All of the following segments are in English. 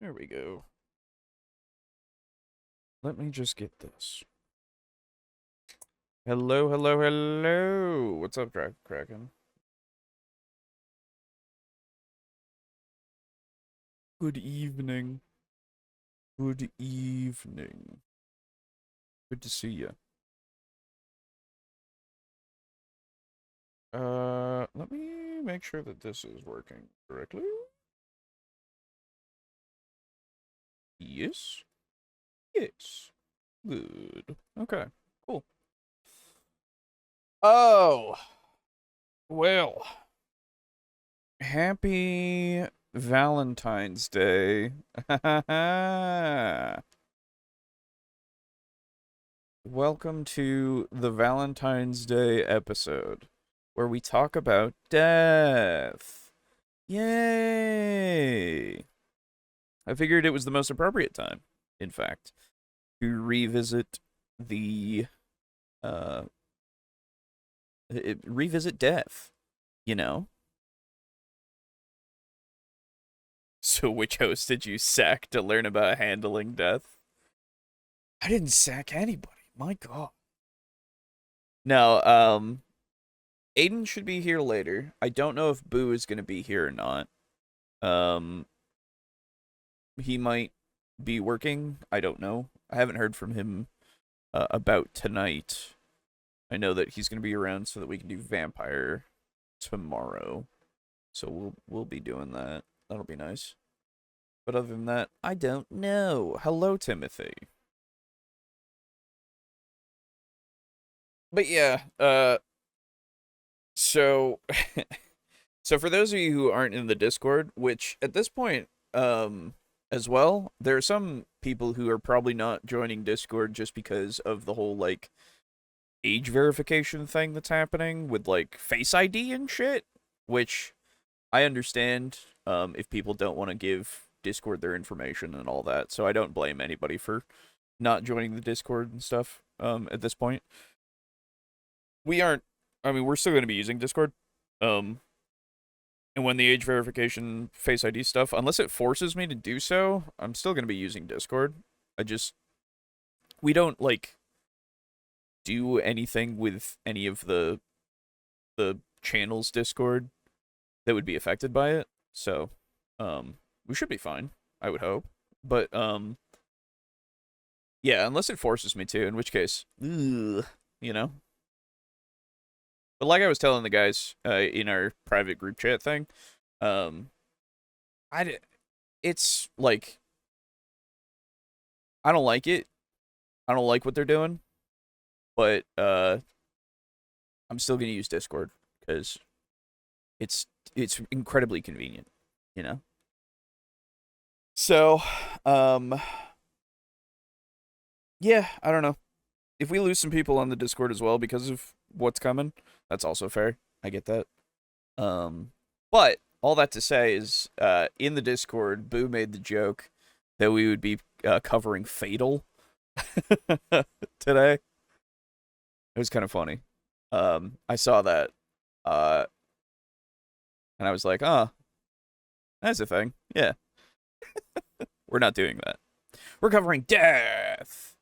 There we go. Let me just get this. Hello, hello, hello. What's up, Kraken? Good evening. Good evening. Good to see you. Let me make sure that this is working correctly. Yes. Yes. Good. Okay, cool. Oh, well. Happy Valentine's Day. Welcome to the Valentine's Day episode, where we talk about death. Yay! I figured it was the most appropriate time, in fact, to revisit the, uh, revisit death, you know? So which host did you sack to learn about handling death? I didn't sack anybody. My God. No, Aiden should be here later. I don't know if Boo is gonna be here or not. Um, he might be working. I don't know. I haven't heard from him about tonight. I know that he's gonna be around so that we can do vampire tomorrow. So we'll be doing that. That'll be nice. But other than that, I don't know. Hello, Timothy. But yeah, so so for those of you who aren't in the Discord, which at this point, as well, there are some people who are probably not joining Discord just because of the whole like age verification thing that's happening with like Face ID and shit, which I understand if people don't want to give Discord their information and all that. So I don't blame anybody for not joining the Discord and stuff at this point. We aren't I mean, we're still going to be using Discord. Um and when the age verification Face ID stuff, unless it forces me to do so, I'm still going to be using Discord. We don't like do anything with any of the channels Discord that would be affected by it. So, we should be fine, I would hope. But yeah, unless it forces me to, in which case, ugh, you know. But like I was telling the guys in our private group chat thing, um, it's like I don't like it. I don't like what they're doing, but I'm still gonna use Discord because it's it's incredibly convenient, you know. So, um, yeah, I don't know. If we lose some people on the Discord as well because of what's coming, that's also fair. I get that. Um, but all that to say is, in the Discord, Boo made the joke that we would be covering Fatal today. It was kind of funny. I saw that, uh, and I was like, "Oh, that's a thing." Yeah, we're not doing that. We're covering death.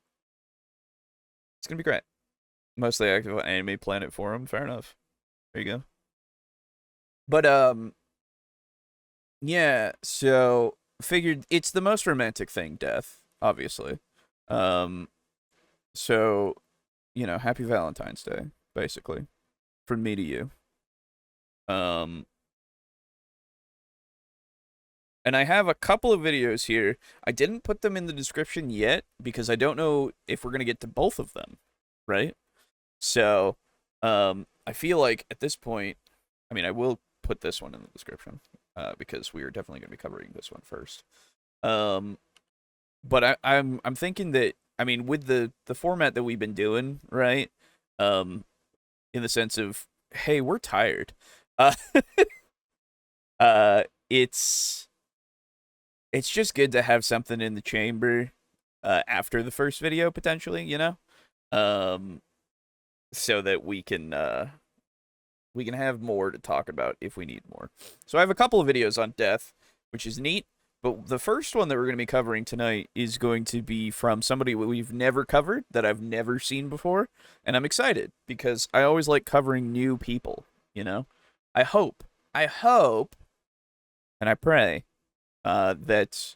It's gonna be great. Mostly active on Anime Planet forum. Fair enough. There you go. But yeah. So figured it's the most romantic thing, death. Obviously. Um, so happy Valentine's Day, basically, from me to you. Um, and I have a couple of videos here. I didn't put them in the description yet because I don't know if we're gonna get to both of them, right? So, I feel like at this point, I mean, I will put this one in the description because we are definitely gonna be covering this one first. Um, but I'm thinking that I mean with the format that we've been doing, right? Um, in the sense of hey, we're tired. Uh, uh, it's it's just good to have something in the chamber after the first video potentially, um, so that we can have more to talk about if we need more. So I have a couple of videos on death, which is neat. But the first one that we're going to be covering tonight is going to be from somebody we've never covered, that I've never seen before, and I'm excited because I always like covering new people, you know? I hope, and I pray that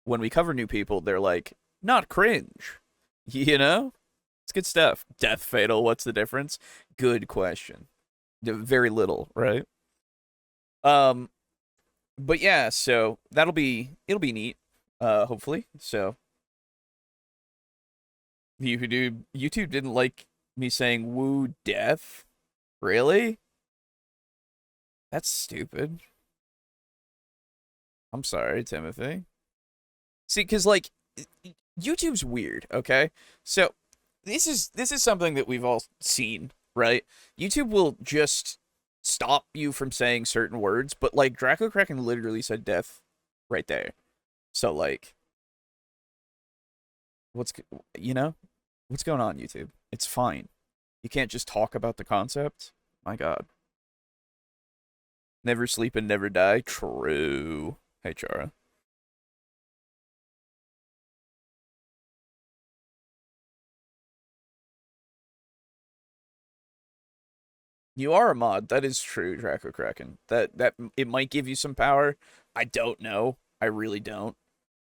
when we cover new people, they're like, not cringe, you know? It's good stuff. Death Fatal, what's the difference? Good question. Very little, right? Um, but yeah, so it'll be neat, hopefully. So YouTube didn't like me saying woo death? Really? That's stupid. I'm sorry, Timothy. See, because like YouTube's weird, okay? So this is something that we've all seen, right? YouTube will just stop you from saying certain words, but like Draco Kraken literally said death right there. So like, what's you know what's going on, YouTube? It's fine. You can't just talk about the concept. My God. Never sleep and never die. True. Hey, Chara. You are a mod. That is true, Draco Kraken. That it might give you some power. I don't know. I really don't.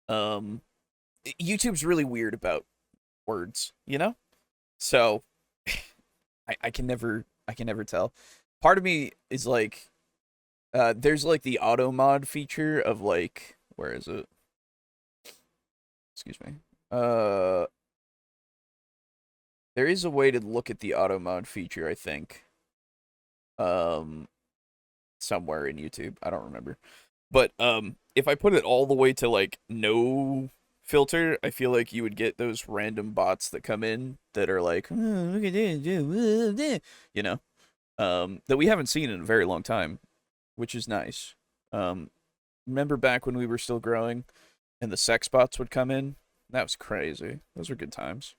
Um, YouTube's really weird about words, you know? So I can never tell. Part of me is like, there's like the auto mod feature of like, where is it? Excuse me. Uh, there is a way to look at the auto mod feature, I think. Um, somewhere in YouTube. I don't remember. But if I put it all the way to like no filter, I feel like you would get those random bots that come in that are like, "Oh, look at this, you know, that we haven't seen in a very long time, which is nice. Um, remember back when we were still growing and the sex bots would come in? That was crazy. Those were good times.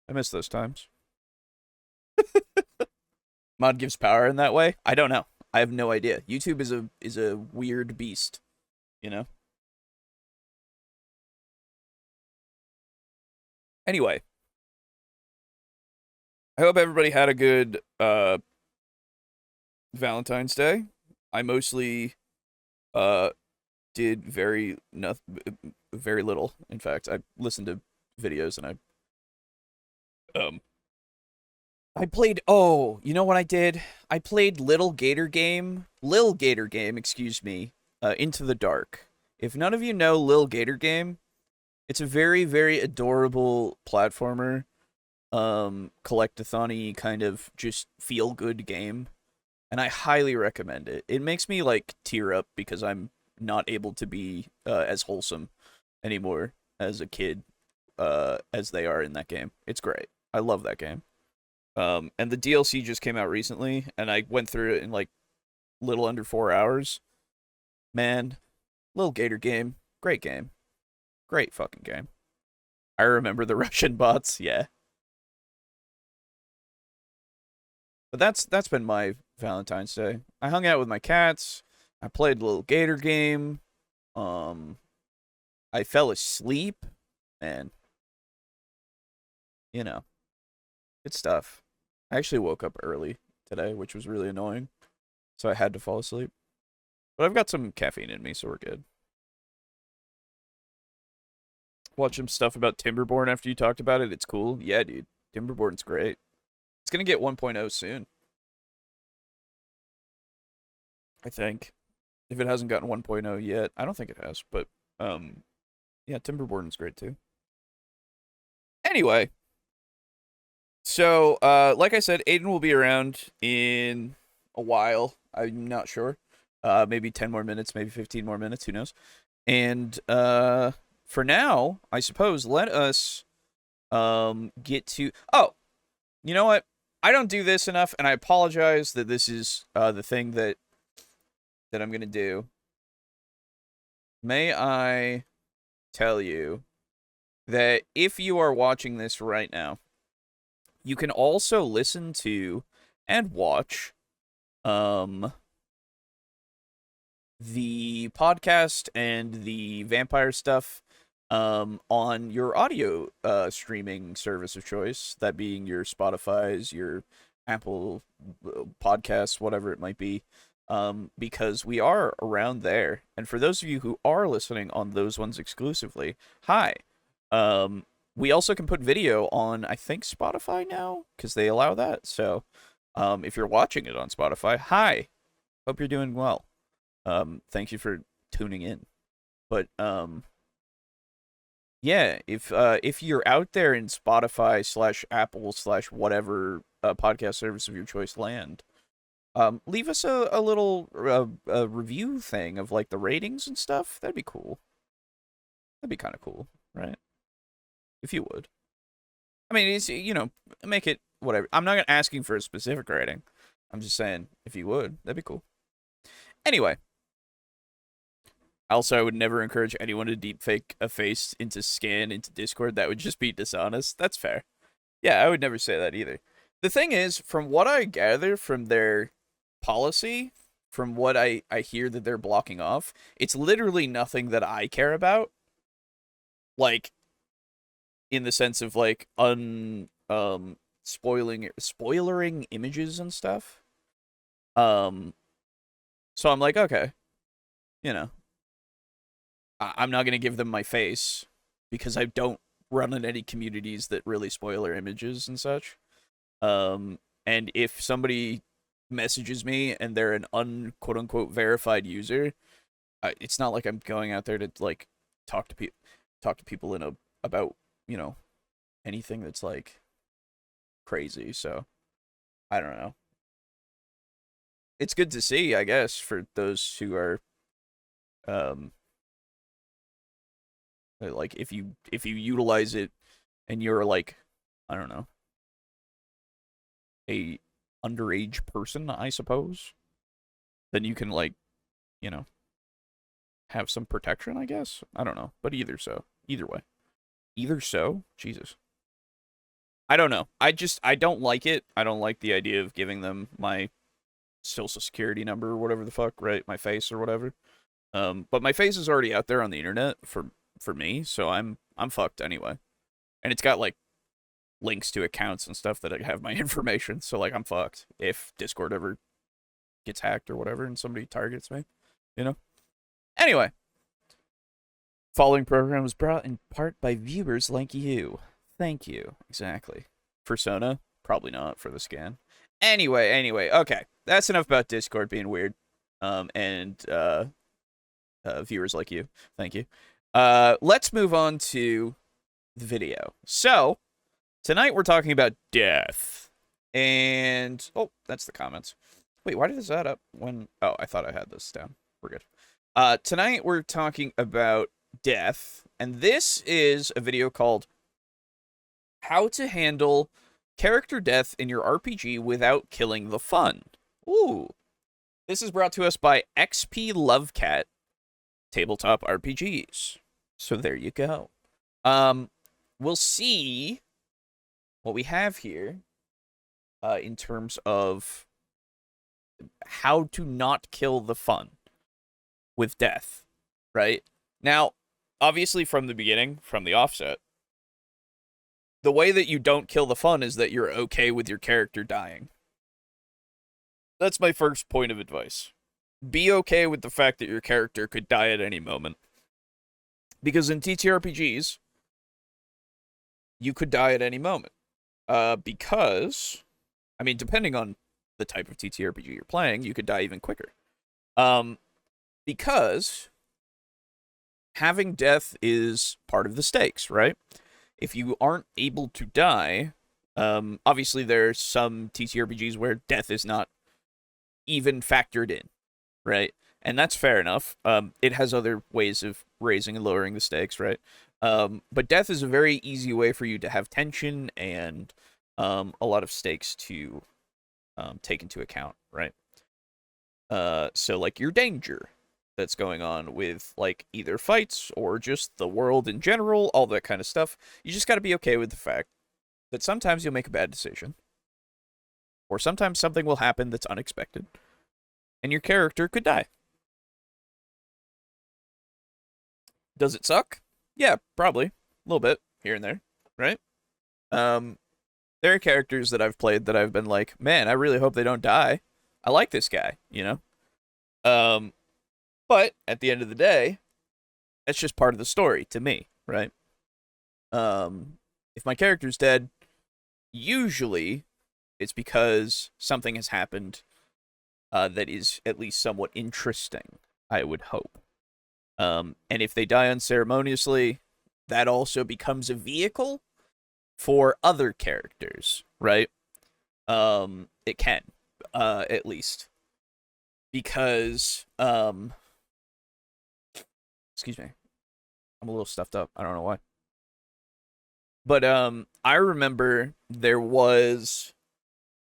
I miss those times. Mod gives power in that way? I don't know. I have no idea. YouTube is a weird beast, you know? Anyway, I hope everybody had a good Valentine's Day. I mostly uh did very little. In fact, I listened to videos and um I played, oh, you know what I did? I played Lil Gator Game, excuse me, Into the Dark. If none of you know Lil Gator Game, it's a very, very adorable platformer, collectathon-y kind of just feel good game, and I highly recommend it. It makes me like tear up because I'm not able to be as wholesome anymore as a kid as they are in that game. It's great. I love that game. And the DLC just came out recently, and I went through it in like little under 4 hours. Man, little Gator game, great game, great fucking game. I remember the Russian bots, yeah. But that's been my Valentine's Day. I hung out with my cats. I played a little Gator game. Um, I fell asleep, and you know, good stuff. I actually woke up early today, which was really annoying, so I had to fall asleep. But I've got some caffeine in me, so we're good. Watch some stuff about Timberborn after you talked about it. It's cool. Yeah, dude. Timberborn's great. It's gonna get 1.0 soon, I think. If it hasn't gotten 1.0 yet, I don't think it has, but um, yeah, Timberborn's great too. Anyway, so like I said, Aiden will be around in a while. I'm not sure. Maybe 10 more minutes, maybe 15 more minutes. Who knows? And for now, I suppose let us get to. Oh, you know what? I don't do this enough, and I apologize that this is the thing that I'm gonna do. May I tell you that if you are watching this right now, you can also listen to and watch um the podcast and the vampire stuff on your audio streaming service of choice, that being your Spotify's, your Apple podcasts, whatever it might be, because we are around there. And for those of you who are listening on those ones exclusively, hi. Um, we also can put video on, I think, Spotify now, because they allow that. So if you're watching it on Spotify, hi. Hope you're doing well. Thank you for tuning in. But yeah, if you're out there in Spotify slash Apple slash whatever podcast service of your choice land, leave us a little review thing of like the ratings and stuff. That'd be cool. That'd be kind of cool, right? If you would. I mean, it's, make it whatever. I'm not asking for a specific rating. I'm just saying, if you would, that'd be cool. Anyway. Also, I would never encourage anyone to deepfake a face into scan into Discord. That would just be dishonest. That's fair. Yeah, I would never say that either. The thing is, from what I gather from their policy, from what I hear that they're blocking off, it's literally nothing that I care about. Like, in the sense of like spoilering images and stuff. So I'm like, okay, you know, I'm not gonna give them my face because I don't run in any communities that really spoil their images and such. And if somebody messages me and they're an quote unquote verified user, it's not like I'm going out there to like talk to people about anything that's like crazy. So I don't know. It's good to see, I guess, for those who are like if you utilize it and you're like, I don't know, a underage person, I suppose, then you can like, have some protection, I guess. I don't know, but either way, Jesus, I don't know. I don't like it. I don't like the idea of giving them my social security number or whatever the fuck, right? My face or whatever. But my face is already out there on the internet for me, so I'm fucked anyway. And it's got like links to accounts and stuff that I have my information, so like I'm fucked if Discord ever gets hacked or whatever and somebody targets me, Anyway, following program was brought in part by viewers like you. Thank you. Exactly. Persona? Probably not for the scan. Anyway, okay. That's enough about Discord being weird. And viewers like you. Thank you. Let's move on to the video. So, tonight we're talking about death. And, oh, that's the comments. Wait, why did this add up when... Oh, I thought I had this down. We're good. Tonight we're talking about death. And this is a video called How to Handle Character Death in Your RPG Without Killing the Fun. Ooh. This is brought to us by XP Lovecat Tabletop RPGs. So there you go. We'll see what we have here in terms of how to not kill the fun with death, right? Now, obviously from the beginning, from the offset, the way that you don't kill the fun is that you're okay with your character dying. That's my first point of advice. Be okay with the fact that your character could die at any moment. Because in TTRPGs, you could die at any moment. Because, I mean, depending on the type of TTRPG you're playing, you could die even quicker. Because having death is part of the stakes, right? If you aren't able to die, obviously there's some TTRPGs where death is not even factored in, right? And that's fair enough. It has other ways of raising and lowering the stakes, right? But death is a very easy way for you to have tension and a lot of stakes to take into account, right? So like your danger that's going on with like either fights or just the world in general, all that kind of stuff. You just got to be okay with the fact that sometimes you'll make a bad decision, or sometimes something will happen that's unexpected, and your character could die. Does it suck? Yeah, probably. A little bit here and there, right? Um, there are characters that I've played that I've been like, man, I really hope they don't die. I like this guy, you know? Um, but at the end of the day, that's just part of the story to me, right? If my character's dead, usually it's because something has happened that is at least somewhat interesting, I would hope. And if they die unceremoniously, that also becomes a vehicle for other characters, right? It can, at least. Because, excuse me, I'm a little stuffed up. I don't know why. But, I remember there was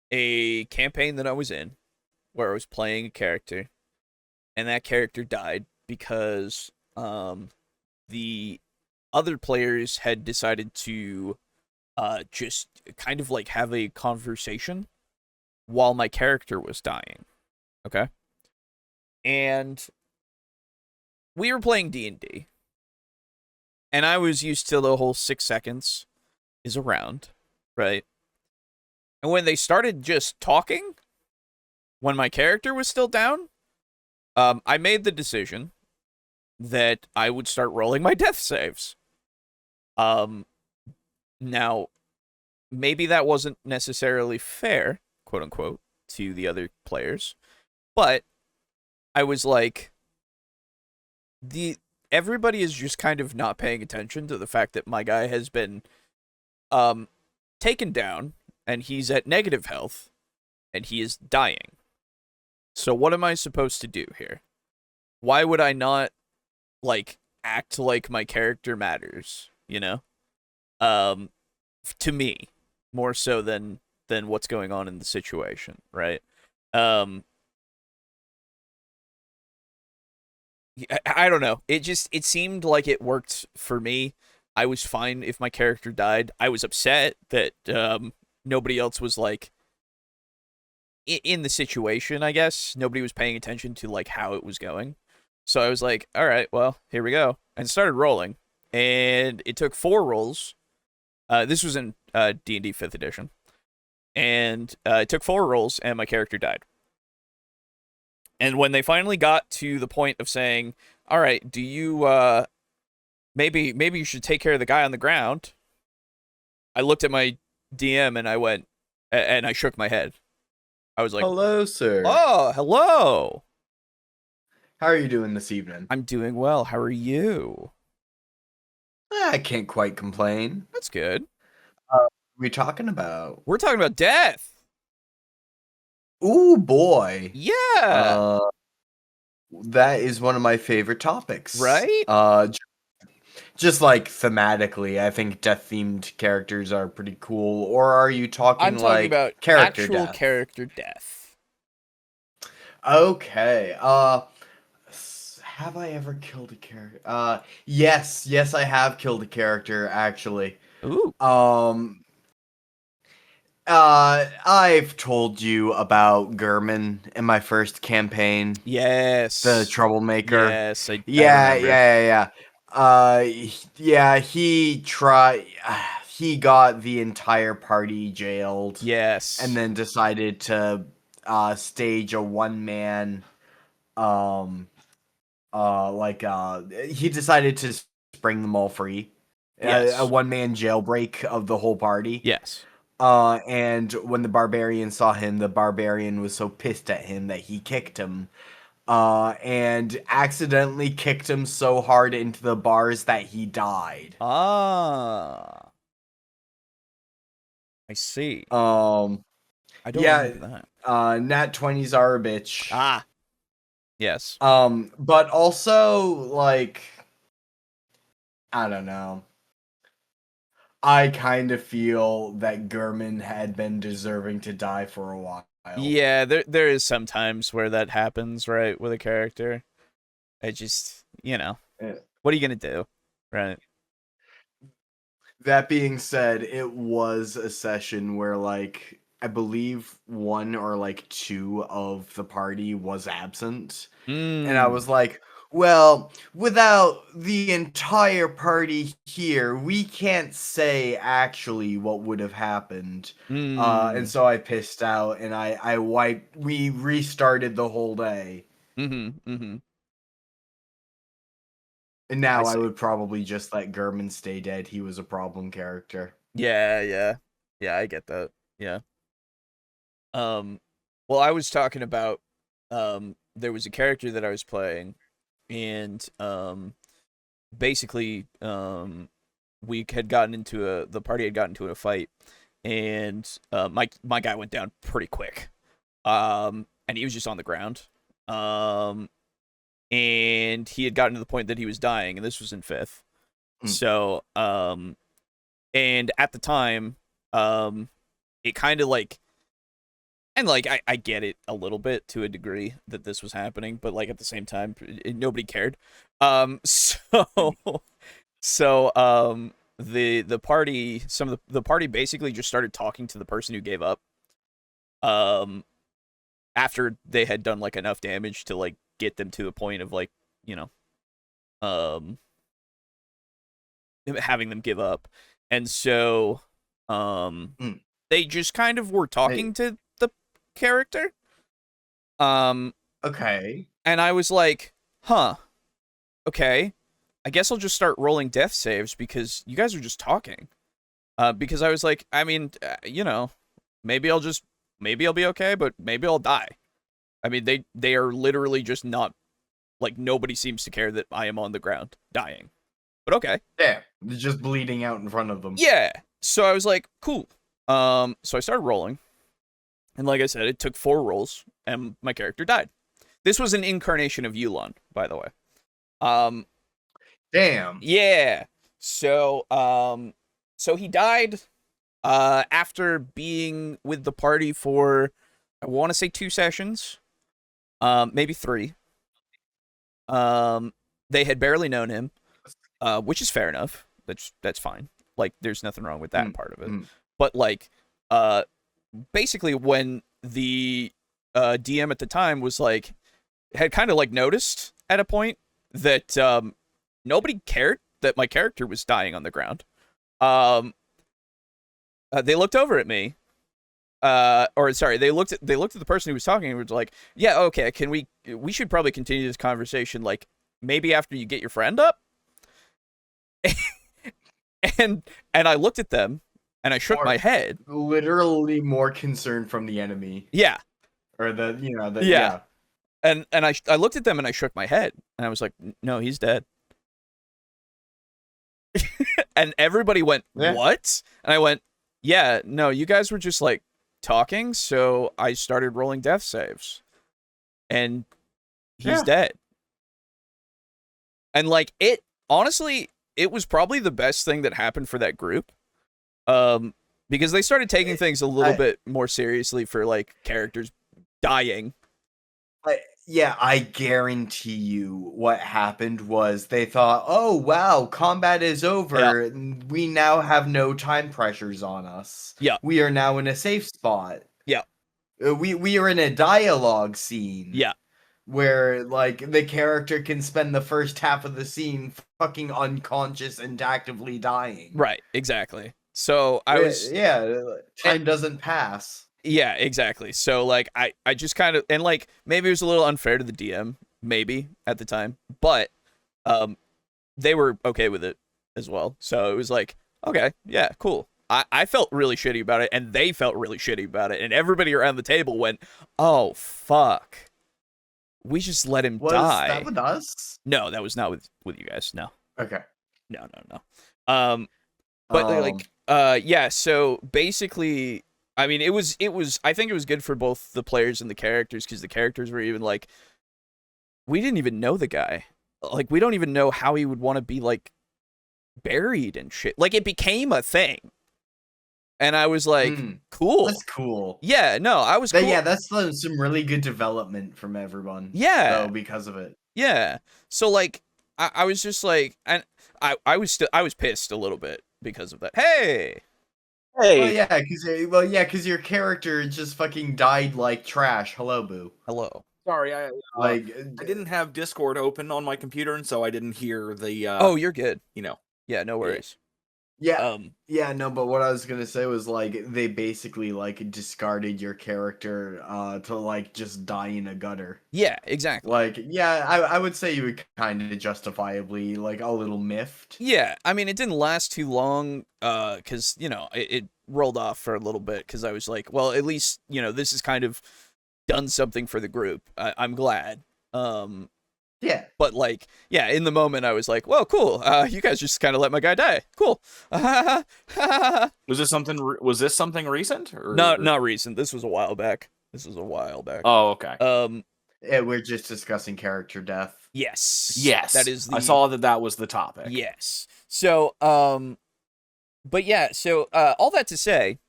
a campaign that I was in where I was playing a character, and that character died because, the other players had decided to just kind of like have a conversation while my character was dying. Okay, and we were playing D&D, and I was used to the whole 6 seconds is around, right? And when they started just talking, when my character was still down, I made the decision that I would start rolling my death saves. Um, Now maybe that wasn't necessarily fair, quote unquote, to the other players, but I was like, the everybody is just kind of not paying attention to the fact that my guy has been um taken down and he's at negative health and he is dying. So what am I supposed to do here? Why would I not like act like my character matters, you know? Um to me, more so than what's going on in the situation, right? Um I don't know. It seemed like it worked for me. I was fine if my character died. I was upset that nobody else was like in the situation, I guess. Nobody was paying attention to like how it was going. So I was like, all right, well, here we go. And started rolling. And it took 4 rolls. This was in D&D 5th edition. And it took 4 rolls and my character died. And when they finally got to the point of saying, all right, do you maybe you should take care of the guy on the ground, I looked at my DM and I went and I shook my head. I was like, Hello, sir. "Oh, hello. How are you doing this evening? I'm doing well. How are you?" I can't quite complain. That's good. What are we talking about? We're talking about death. Ooh, boy. Yeah. Uh, that is one of my favorite topics. Right? Just like thematically, I think death-themed characters are pretty cool. Or are you talking I'm talking like about character actual death? character death. Okay. Have I ever killed a character? Yes, I have killed a character actually. Ooh. Um, I've told you about Gurman in my first campaign, Yes. the troublemaker. Yes, I Yeah, remember. yeah. Yeah, he tried. He got the entire party jailed, Yes. and then decided to stage a one-man. Um, he decided to bring them all free. Yes. A one-man jailbreak of the whole party. Yes. And when the barbarian saw him, the barbarian was so pissed at him that he kicked him. And accidentally kicked him so hard into the bars that he died. Ah. I see. I don't Yeah, remember that. Nat 20s are a bitch. Ah. Yes. But also, like, I don't know. I kind of feel that Gurman had been deserving to die for a while. Yeah, there is sometimes where that happens, right, with a character. I just, what are you gonna do, right? That being said, it was a session where, like, I believe one or like two of the party was absent. And I was like, Well, without the entire party here, we can't say actually what would have happened. And Mm. so I pissed out and we restarted the whole day. Mm-hmm. Mm-hmm. And I now I see. would probably just let Gurman stay dead. He was a problem character. Yeah, yeah. Yeah, I get that. Yeah. Um well, I was talking about there was a character that I was playing, and basically we had gotten into the party had gotten into a fight, and my guy went down pretty quick. And he was just on the ground. Um and he had gotten to the point that he was dying, and this was in fifth. Mm. So and at the time, it kind of like, and like I get it a little bit to a degree that this was happening, but like at the same time, nobody cared. So the party, some of the party basically just started talking to the person who gave up. Um, after they had done like enough damage to like get them to a point of like, you know, um having them give up. And so um Mm. they just kind of were Hey, talking to the character. Um okay. and I was like, "Huh. Okay. I guess I'll just start rolling death saves because you guys are just talking." Because I was like, I mean, maybe I'll be okay, but maybe I'll die. I mean, they are literally just not, like, nobody seems to care that I am on the ground dying. But okay. Yeah, just bleeding out in front of them. Yeah. So I was like, cool. So I started rolling, and like I said, it took 4 rolls, and my character died. This was an incarnation of Yulon, by the way. Um, Damn. yeah. So he died after being with the party for, I want to say, 2 sessions, maybe 3. Um, they had barely known him, which is fair enough. That's fine. Like, there's nothing wrong with that Mm, part of it. mm. But like, uh, basically, when the DM at the time was like, had kind of like noticed at a point that nobody cared that my character was dying on the ground. Um, they looked over at me. Or sorry, they looked at the person who was talking and was like, "Yeah, okay, we should probably continue this conversation, like, maybe after you get your friend up." and and I looked at them and I shook Or my head. literally more concern from the enemy. Yeah, Or yeah. yeah. And I looked at them and I shook my head and I was like, "No, he's dead." And everybody went, Yeah. "What?" And I went, "Yeah, no, you guys were just like talking, so I started rolling death saves, and he's Yeah. dead." And like, it honestly, it was probably the best thing that happened for that group. Um because they started taking things a little I, bit more seriously for like characters dying. yeah, I guarantee you what happened was they thought, "Oh, wow, combat is Yeah. over. We now have no time pressures on us. Yeah. We are now in a safe spot. Yeah. We are in a dialogue scene Yeah. where like the character can spend the first half of the scene fucking unconscious and actively dying." Right, exactly. So I was Yeah, eh, time doesn't pass. yeah, exactly. So like I just kind of, and like maybe it was a little unfair to the DM maybe at the time, but um they were okay with it as well. So it was like, okay, yeah, cool. I felt really shitty about it, and they felt really shitty about it, and everybody around the table went, "Oh fuck, we just let him Was that die." with us? No, that was not with you guys. No, Okay. no, no, no. But Um, like, yeah. So basically, I mean, it was. I think it was good for both the players and the characters, because the characters were even like, we didn't even know the guy. Like, we don't even know how he would want to be like buried and shit. Like, it became a thing, and I was like, cool. that's cool. Yeah, no, I was cool. Yeah, that's some really good development from everyone. Yeah, Though because of it. yeah. So like, I was just like, and I was pissed a little bit because of that. Hey, Well, hey, yeah, because your character just fucking died like trash. Hello, boo. hello. Sorry, I Like, didn't have Discord open on my computer, and so I didn't hear the. Oh, you're good. You know. Yeah, no worries. yeah, yeah, no, but what I was gonna say was like they basically like discarded your character to like just die in a gutter. Yeah, exactly. Like, yeah, I would say you were kind of justifiably like a little miffed. Yeah, I mean, it didn't last too long, because, you know, it rolled off for a little bit, because I was like, well, at least, you know, this has kind of done something for the group. I'm glad. Yeah. But, like, yeah, in the moment, I was like, well, cool, you guys just kind of let my guy die. Cool. Was this something recent? Or... Not recent. This was a while back. Oh, okay. Yeah, we're just discussing character death. Yes. That is I saw that was the topic. Yes. So, but yeah, so, all that to say,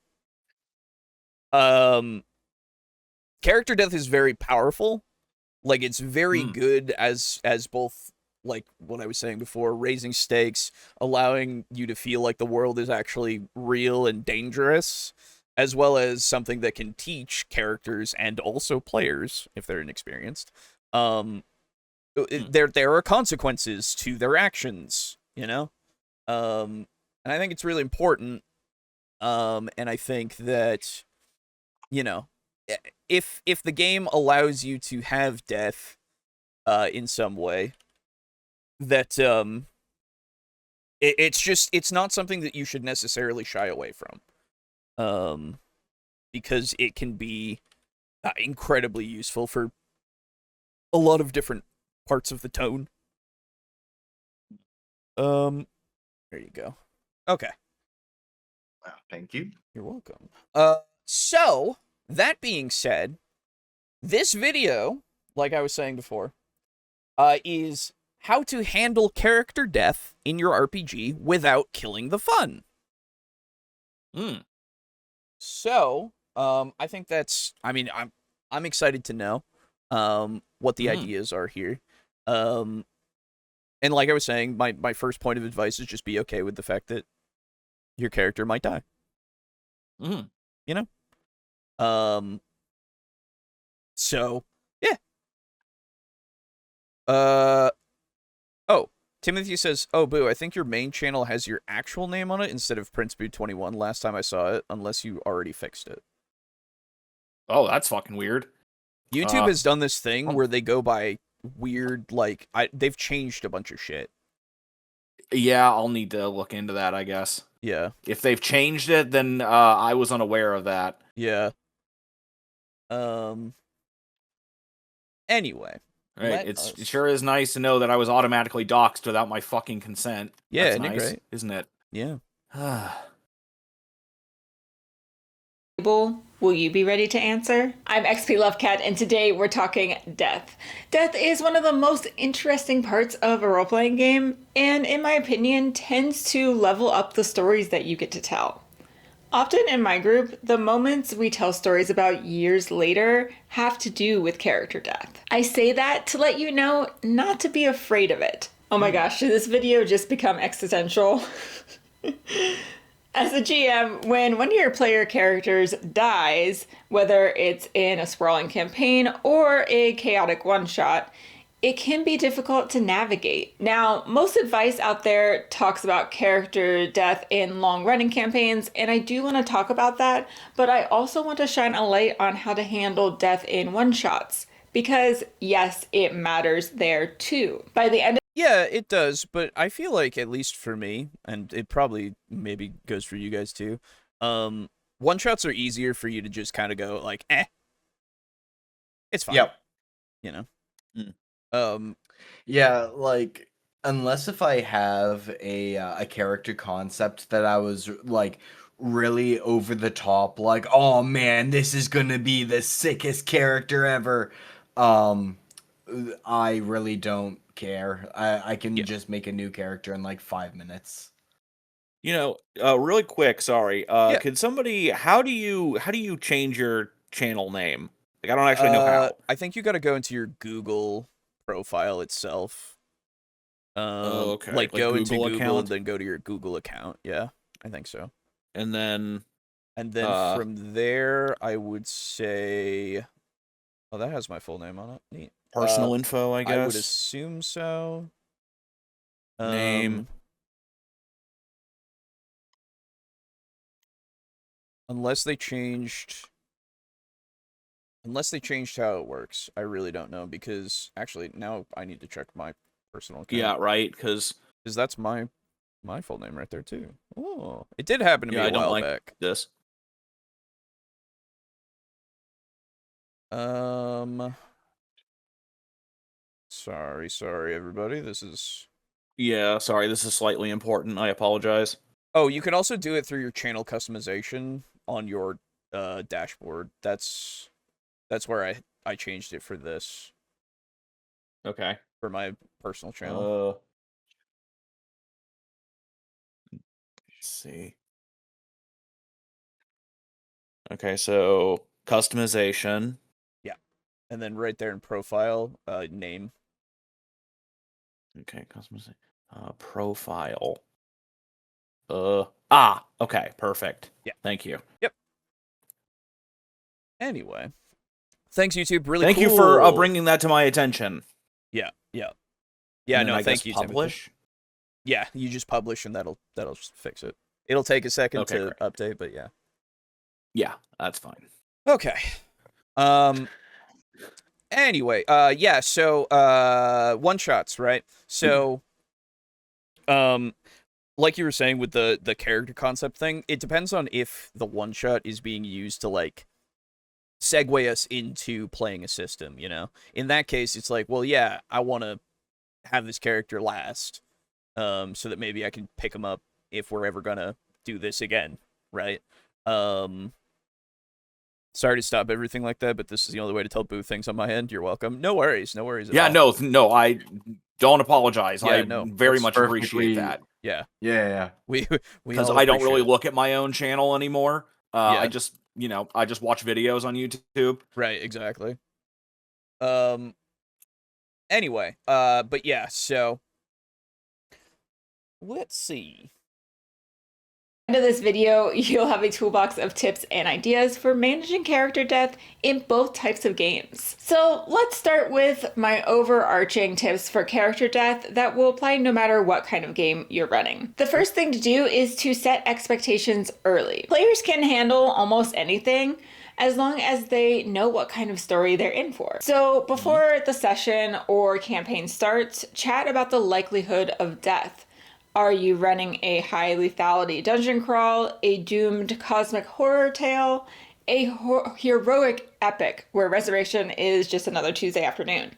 character death is very powerful. Like, it's very good as both, like what I was saying before, raising stakes, allowing you to feel like the world is actually real and dangerous, as well as something that can teach characters and also players, if they're inexperienced, there are consequences to their actions, you know? And I think it's really important, and I think that, you know, if the game allows you to have death in some way, that it's not something that you should necessarily shy away from, because it can be incredibly useful for a lot of different parts of the tone. There you go. Okay. Wow, thank you. You're welcome. So that being said, this video, like I was saying before, is how to handle character death in your RPG without killing the fun. So, I think that's. I mean, I'm excited to know, what the ideas are here. And like I was saying, my first point of advice is just be okay with the fact that your character might die. You know? So, yeah. Oh, Timothy says, oh, Boo, I think your main channel has your actual name on it instead of PrinceBoo21 last time I saw it, unless you already fixed it. Oh, that's fucking weird. YouTube has done this thing where they go by weird, like, they've changed a bunch of shit. Yeah, I'll need to look into that, I guess. Yeah. If they've changed it, then I was unaware of that. Yeah. Anyway. Right. It sure is nice to know that I was automatically doxxed without my fucking consent. Yeah, that's isn't nice, it great? isn't it? Yeah. Will you be ready to answer? I'm XP Lovecat, and today we're talking death. Death is one of the most interesting parts of a role-playing game, and in my opinion, tends to level up the stories that you get to tell. Often in my group, the moments we tell stories about years later have to do with character death. I say that to let you know not to be afraid of it. Oh my gosh, did this video just become existential? As a GM, when one of your player characters dies, whether it's in a sprawling campaign or a chaotic one-shot, it can be difficult to navigate. Now, most advice out there talks about character death in long-running campaigns, and I do want to talk about that, but I also want to shine a light on how to handle death in one-shots, because yes, it matters there too. By the end Yeah, it does, but I feel like, at least for me, and it probably maybe goes for you guys too, one-shots are easier for you to just kind of go, like, it's fine. Yep. You know? Yeah, like, unless if I have a character concept that I was, like, really over the top, like, oh man, this is gonna be the sickest character ever, I really don't care. I can just make a new character in like 5 minutes. You know, really quick, sorry. Could somebody how do you change your channel name? Like, I don't actually know how. I think you got to go into your Google profile itself. Okay. Like go into Google Google account? and then go to your Google account. Yeah, I think so. And then from there, I would say Oh, that has my full name on it. Neat. Personal info, I guess. I would assume so. Name. Unless they changed how it works. I really don't know, because actually now I need to check my personal account. Yeah, right, because that's my full name right there too. Oh, it did happen to me a while back. This. Sorry everybody. This is this is slightly important. I apologize. Oh, you can also do it through your channel customization on your dashboard. That's where I changed it for this. Okay. For my personal channel. Let's see. Okay, so customization. Yeah. And then right there in profile, name. Okay, customization. Profile. Okay, perfect. Yeah. Thank you. Yep. Anyway. Thanks, YouTube. Really Thank you for bringing that to my attention. Yeah. Yeah, no, thank you, publish? Timothy. Yeah, you just publish and that'll fix it. It'll take a second to great. update, but yeah. Yeah, that's fine. Okay. Anyway, yeah, so one shots, right? So like you were saying with the character concept thing, it depends on if the one shot is being used to like segue us into playing a system, you know? In that case, it's like, well, yeah, I want to have this character last, so that maybe I can pick him up if we're ever gonna do this again, right? Sorry to stop everything like that, but this is the only way to tell Boo things on my end. You're welcome. No worries at all. No, I don't apologize. Yeah, I very much appreciate that. Yeah. We because I don't really look at my own channel anymore. I just watch videos on YouTube. Right, exactly. Anyway, but yeah, so let's see. At the end of this video, you'll have a toolbox of tips and ideas for managing character death in both types of games. So let's start with my overarching tips for character death that will apply no matter what kind of game you're running. The first thing to do is to set expectations early. Players can handle almost anything as long as they know what kind of story they're in for. So before the session or campaign starts, chat about the likelihood of death. Are you running a high lethality dungeon crawl, a doomed cosmic horror tale, a heroic epic where resurrection is just another Tuesday afternoon?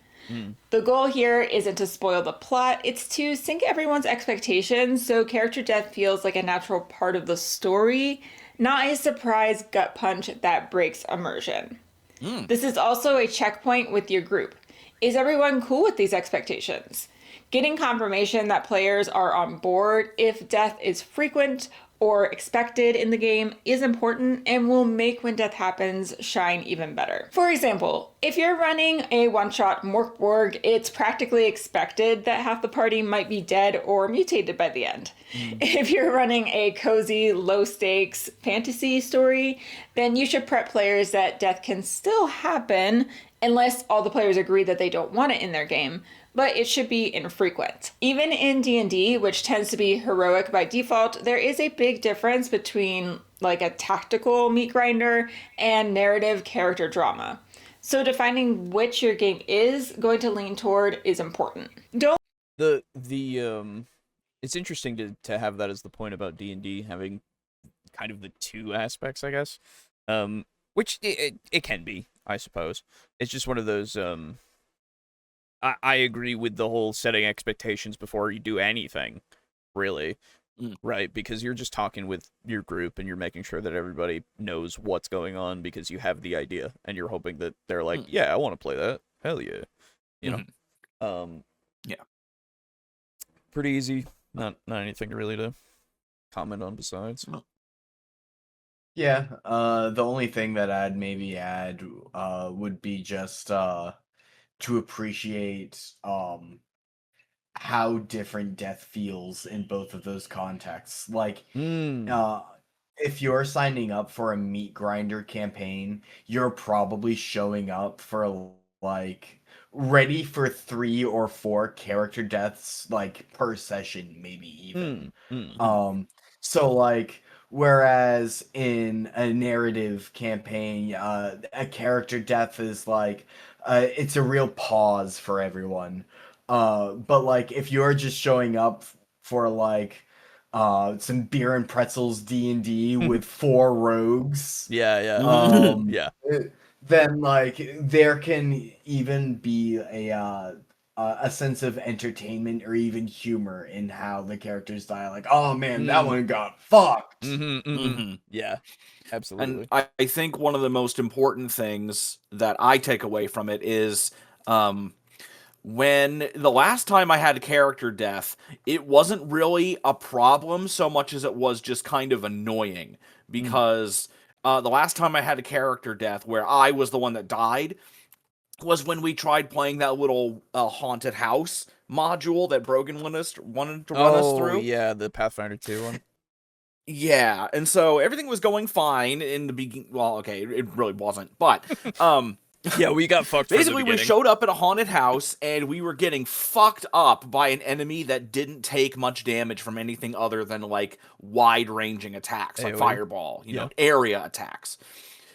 The goal here isn't to spoil the plot, it's to sync everyone's expectations so character death feels like a natural part of the story, not a surprise gut punch that breaks immersion. This is also a checkpoint with your group. Is everyone cool with these expectations? Getting confirmation that players are on board if death is frequent or expected in the game is important and will make when death happens shine even better. For example, if you're running a one-shot Morkborg, it's practically expected that half the party might be dead or mutated by the end. If you're running a cozy, low-stakes fantasy story, then you should prep players that death can still happen unless all the players agree that they don't want it in their game, but it should be infrequent. Even in D&D, which tends to be heroic by default, there is a big difference between like a tactical meat grinder and narrative character drama. So defining which your game is going to lean toward is important. It's interesting to have that as the point about D&D having kind of the two aspects, I guess. Which it can be, I suppose. It's just one of those I agree with the whole setting expectations before you do anything, really. Right, because you're just talking with your group and you're making sure that everybody knows what's going on because you have the idea and you're hoping that they're like, yeah, I want to play that. Hell yeah. You know? Yeah. Pretty easy. Not anything really to comment on besides. Yeah, the only thing that I'd maybe add would be just to appreciate how different death feels in both of those contexts. Like if you're signing up for a meat grinder campaign, you're probably showing up for like ready for 3 or 4 character deaths like per session, maybe even. So like whereas in a narrative campaign, a character death is like it's a real pause for everyone. But like if you're just showing up for like some beer and pretzels D&D with 4 rogues, Yeah. um Yeah. then like there can even be a sense of entertainment or even humor in how the characters die. Like, oh man, that one got fucked. Yeah, absolutely. And I think one of the most important things that I take away from it is when the last time I had a character death, it wasn't really a problem so much as it was just kind of annoying because the last time I had a character death where I was the one that died was when we tried playing that little haunted house module that Brogan wanted to run us through. Yeah, the Pathfinder 2 one. Yeah, and so everything was going fine in the beginning. Well, okay, it really wasn't, but yeah, we got fucked. Basically, we showed up at a haunted house and we were getting fucked up by an enemy that didn't take much damage from anything other than like wide-ranging attacks, like fireball, you know, area attacks.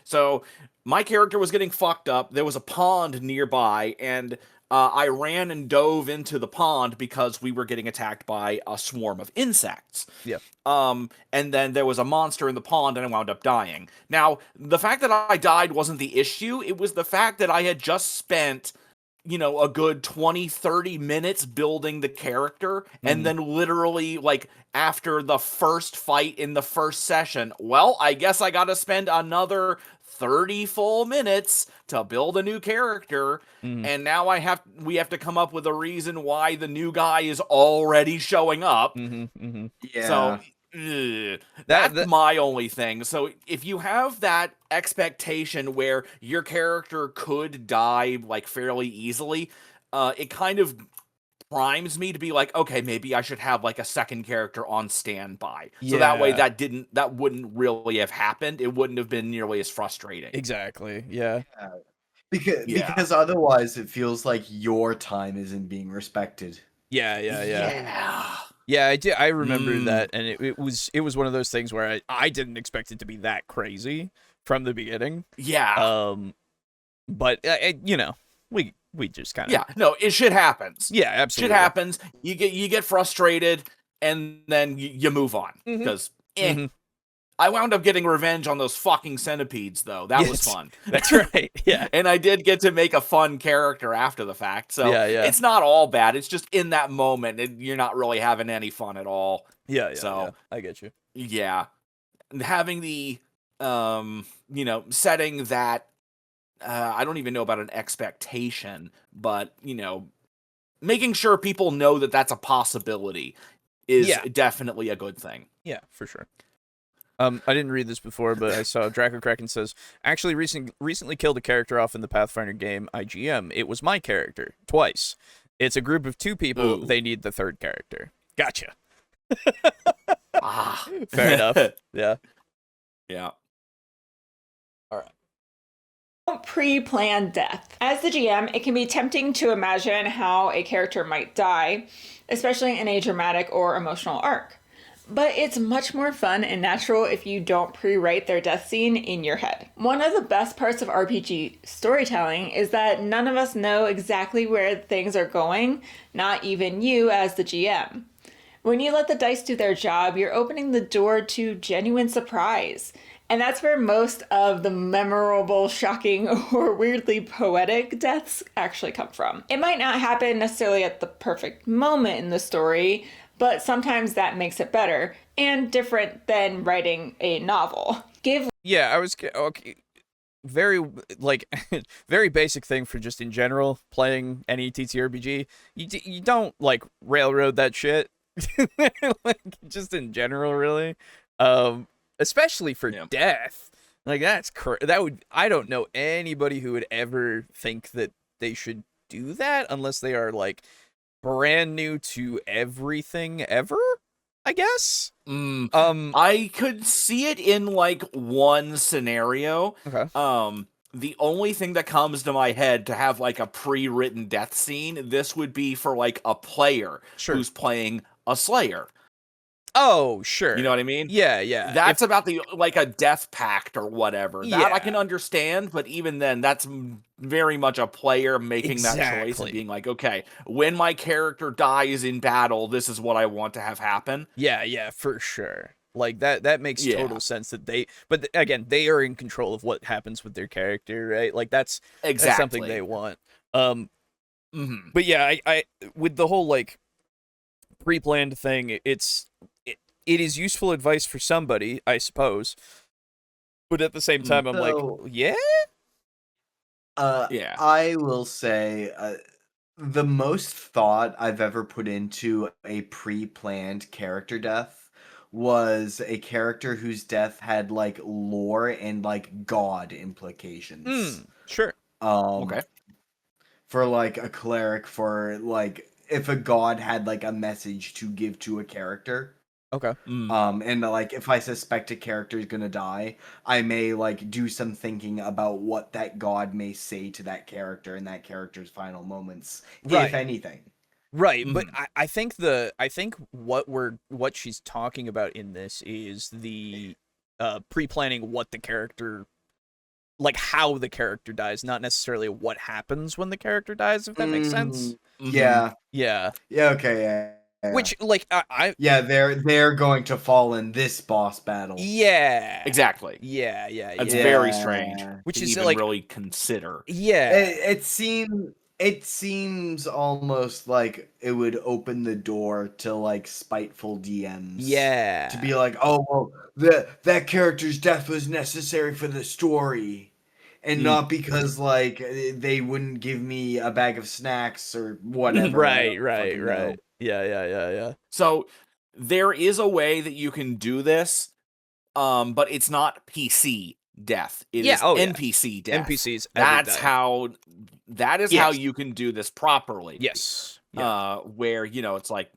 So my character was getting fucked up. There was a pond nearby, and I ran and dove into the pond because we were getting attacked by a swarm of insects. Yeah. And then there was a monster in the pond, and I wound up dying. Now, the fact that I died wasn't the issue. It was the fact that I had just spent, you know, a good 20, 30 minutes building the character, and then literally, like, after the first fight in the first session, well, I guess I gotta spend another 30 full minutes to build a new character, and now we have to come up with a reason why the new guy is already showing up. Yeah. So that's my only thing. So if you have that expectation where your character could die like fairly easily, it kind of primes me to be like, okay, maybe I should have like a second character on standby. So that way that wouldn't really have happened. It wouldn't have been nearly as frustrating. Exactly. Yeah. Because otherwise it feels like your time isn't being respected. Yeah. Yeah, I remember that, and it was one of those things where I didn't expect it to be that crazy from the beginning. Yeah. But you know, we just kind of no, shit happens. Yeah, absolutely. Shit happens. You get frustrated, and then you move on because I wound up getting revenge on those fucking centipedes, though. That was fun. That's right. Yeah. And I did get to make a fun character after the fact. So it's not all bad. It's just in that moment, you're not really having any fun at all. Yeah. So I get you. Yeah. And having the, you know, setting that, I don't even know about an expectation, but, you know, making sure people know that that's a possibility is definitely a good thing. Yeah, for sure. I didn't read this before, but I saw Draco Kraken says, actually recently killed a character off in the Pathfinder game IGM. It was my character, twice. It's a group of 2 people. Ooh. They need the 3rd character. Gotcha. Fair enough. Yeah. Yeah. All right. Don't pre-plan death. As the GM, it can be tempting to imagine how a character might die, especially in a dramatic or emotional arc. But it's much more fun and natural if you don't pre-write their death scene in your head. One of the best parts of RPG storytelling is that none of us know exactly where things are going, not even you as the GM. When you let the dice do their job, you're opening the door to genuine surprise. And that's where most of the memorable, shocking, or weirdly poetic deaths actually come from. It might not happen necessarily at the perfect moment in the story, but sometimes that makes it better and different than writing a novel. I was okay. Very very basic thing for just in general playing any TTRPG. You don't like railroad that shit. Like just in general, really. Especially for death. Like I don't know anybody who would ever think that they should do that unless they are like brand new to everything ever. I guess. Mm, I could see it in like one scenario. Okay. The only thing that comes to my head to have like a pre-written death scene, this would be for like a player Sure. who's playing a Slayer. Oh, sure. You know what I mean? Yeah, yeah. That's about the like a death pact or whatever. That I can Yeah. understand, but even then, that's very much a player making that choice Exactly. and being like, okay, when my character dies in battle, this is what I want to have happen. Yeah, for sure. Like that makes total Yeah. sense that but again, they are in control of what happens with their character, right? Like that's something Exactly. they want. Mhm. But yeah, I with the whole like pre-planned thing, it is useful advice for somebody, I suppose. But at the same time, I'm like, So- yeah, Yeah. I will say the most thought I've ever put into a pre-planned character death was a character whose death had like lore and like god implications. sure, Okay. For like a cleric, for like if a god had like a message to give to a character. okay, And like if I suspect a character is gonna die, I may like do some thinking about what that god may say to that character in that character's final moments, Right. if anything. right. But Mhm. I think what she's talking about in this is the pre-planning what the character, like how the character dies, not necessarily what happens when the character dies, if that makes sense. Mhm. Yeah. Yeah. Yeah. Okay. Yeah. Which, like, I yeah, they're going to fall in this boss battle. yeah. Exactly. Yeah. It's Yeah. very strange Which to is, even like, really consider. yeah. It seems almost like it would open the door to like spiteful DMs. Yeah. To be like, oh well, that character's death was necessary for the story, and not because like they wouldn't give me a bag of snacks or whatever. I don't fucking know. Right. Yeah. So there is a way that you can do this, but it's not PC death. It Yeah, is oh, yeah. NPC death. NPCs every That is how Yes. you can do this properly. Yes. Yeah. Where it's like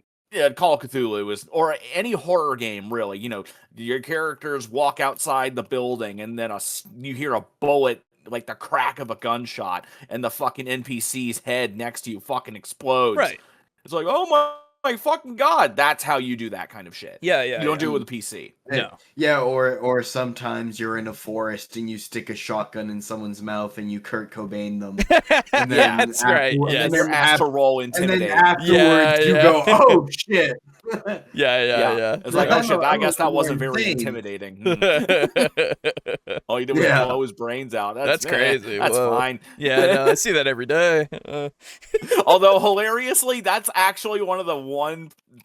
Call of Cthulhu or any horror game, really. Your characters walk outside the building, and then you hear a bullet, like the crack of a gunshot, and the fucking NPC's head next to you fucking explodes. Right. It's like, oh my fucking god! That's how you do that kind of shit. Yeah. You don't do it with a PC. No. Yeah, or sometimes you're in a forest and you stick a shotgun in someone's mouth and you Kurt Cobain them. And Yeah, that's right. afterward- Yes. And they're asked to roll And then intimidate. afterwards you Yeah. go, oh shit. Yeah. It's like, oh shit, I guess that I'm wasn't very insane. intimidating. All you did was Yeah. blow his brains out. That's crazy. That's Whoa. fine. Yeah, no, I see that every day. Although hilariously, that's actually one of the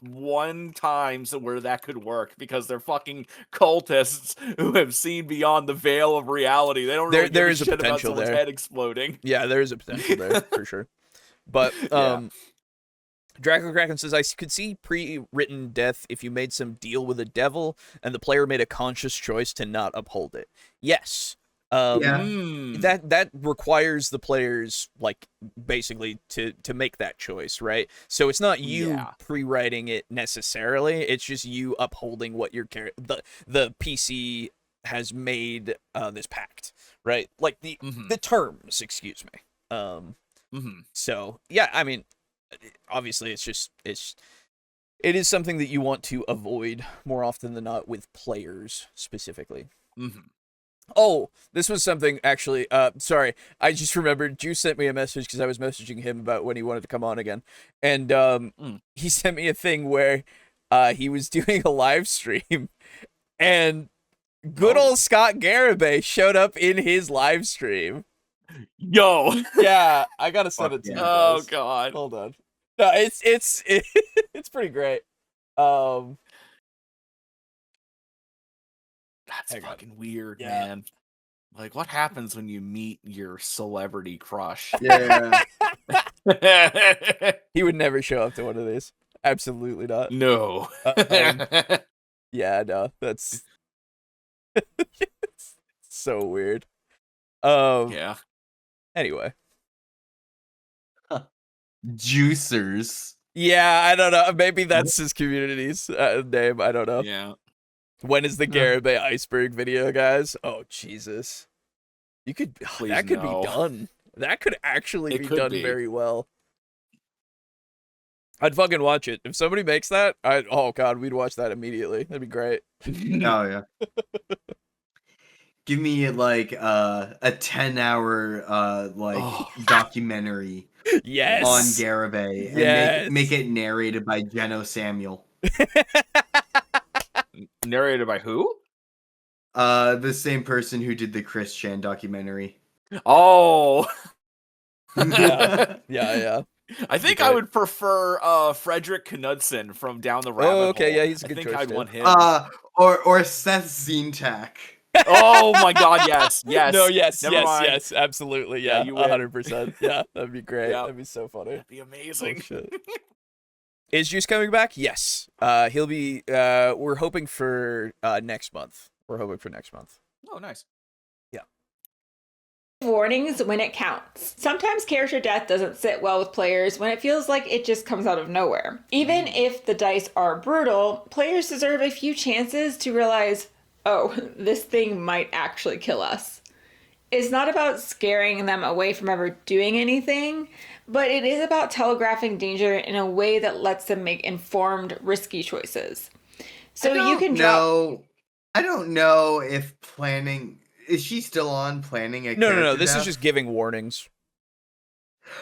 one times where that could work, because they're fucking cultists who have seen beyond the veil of reality. They don't really There give is a shit about potential someone's there. head exploding. Yeah, there is a potential there for sure. But Draco Kraken says, I could see pre-written death if you made some deal with a devil and the player made a conscious choice to not uphold it. Yes. Yeah. That requires the players, like, basically to make that choice, right? So it's not you pre-writing it necessarily. It's just you upholding what your the PC has made this pact, right? Like the terms, excuse me. So yeah, I mean, obviously it is something that you want to avoid more often than not with players specifically. Oh, this was something actually. Sorry, I just remembered. Juice sent me a message because I was messaging him about when he wanted to come on again, and he sent me a thing where he was doing a live stream, and good old Scott Garibay showed up in his live stream. Yo, Yeah, I gotta send it to you. oh Guys. god, Hold on. No, it's pretty great. that's Hang on. fucking weird, Yeah. man. Like, what happens when you meet your celebrity crush? Yeah. He would never show up to one of these. Absolutely not. No. Yeah, no, that's it's so weird. Yeah. Anyway, Juicers. Yeah, I don't know. Maybe that's his community's name. I don't know. Yeah. When is the Garibay iceberg video, guys? Oh, Jesus. You could Please that could no. be done. That could actually It be could done be. very well. I'd fucking watch it. If somebody makes that, oh god, we'd watch that immediately. That'd be great. Oh yeah. Give me like a 10-hour documentary Yes. on Garibay and Yes. make it narrated by Jeno Samuel. Narrated by who? The same person who did the Chris Chan documentary. Oh. Yeah. I think I would prefer Frederick Knudsen from Down the Rabbit Hole. Okay, yeah, he's a good I choice, think I'd too. want him. Or Seth Zintak. Oh my god, yes. No, yes, Never mind. yes, absolutely, yeah, you win. 100%. Yeah, that'd be great. Yeah. That'd be so funny. That'd be amazing. Oh, shit. Is Juice coming back? Yes. He'll be. We're hoping for next month. We're hoping for next month. Oh, nice. Warnings when it counts. Sometimes character death doesn't sit well with players when it feels like it just comes out of nowhere. Even if the dice are brutal, players deserve a few chances to realize, oh, this thing might actually kill us. It's not about scaring them away from ever doing anything, but it is about telegraphing danger in a way that lets them make informed, risky choices. So you can drop. I don't know if planning. Is she still on planning a No. character This is death? just giving warnings.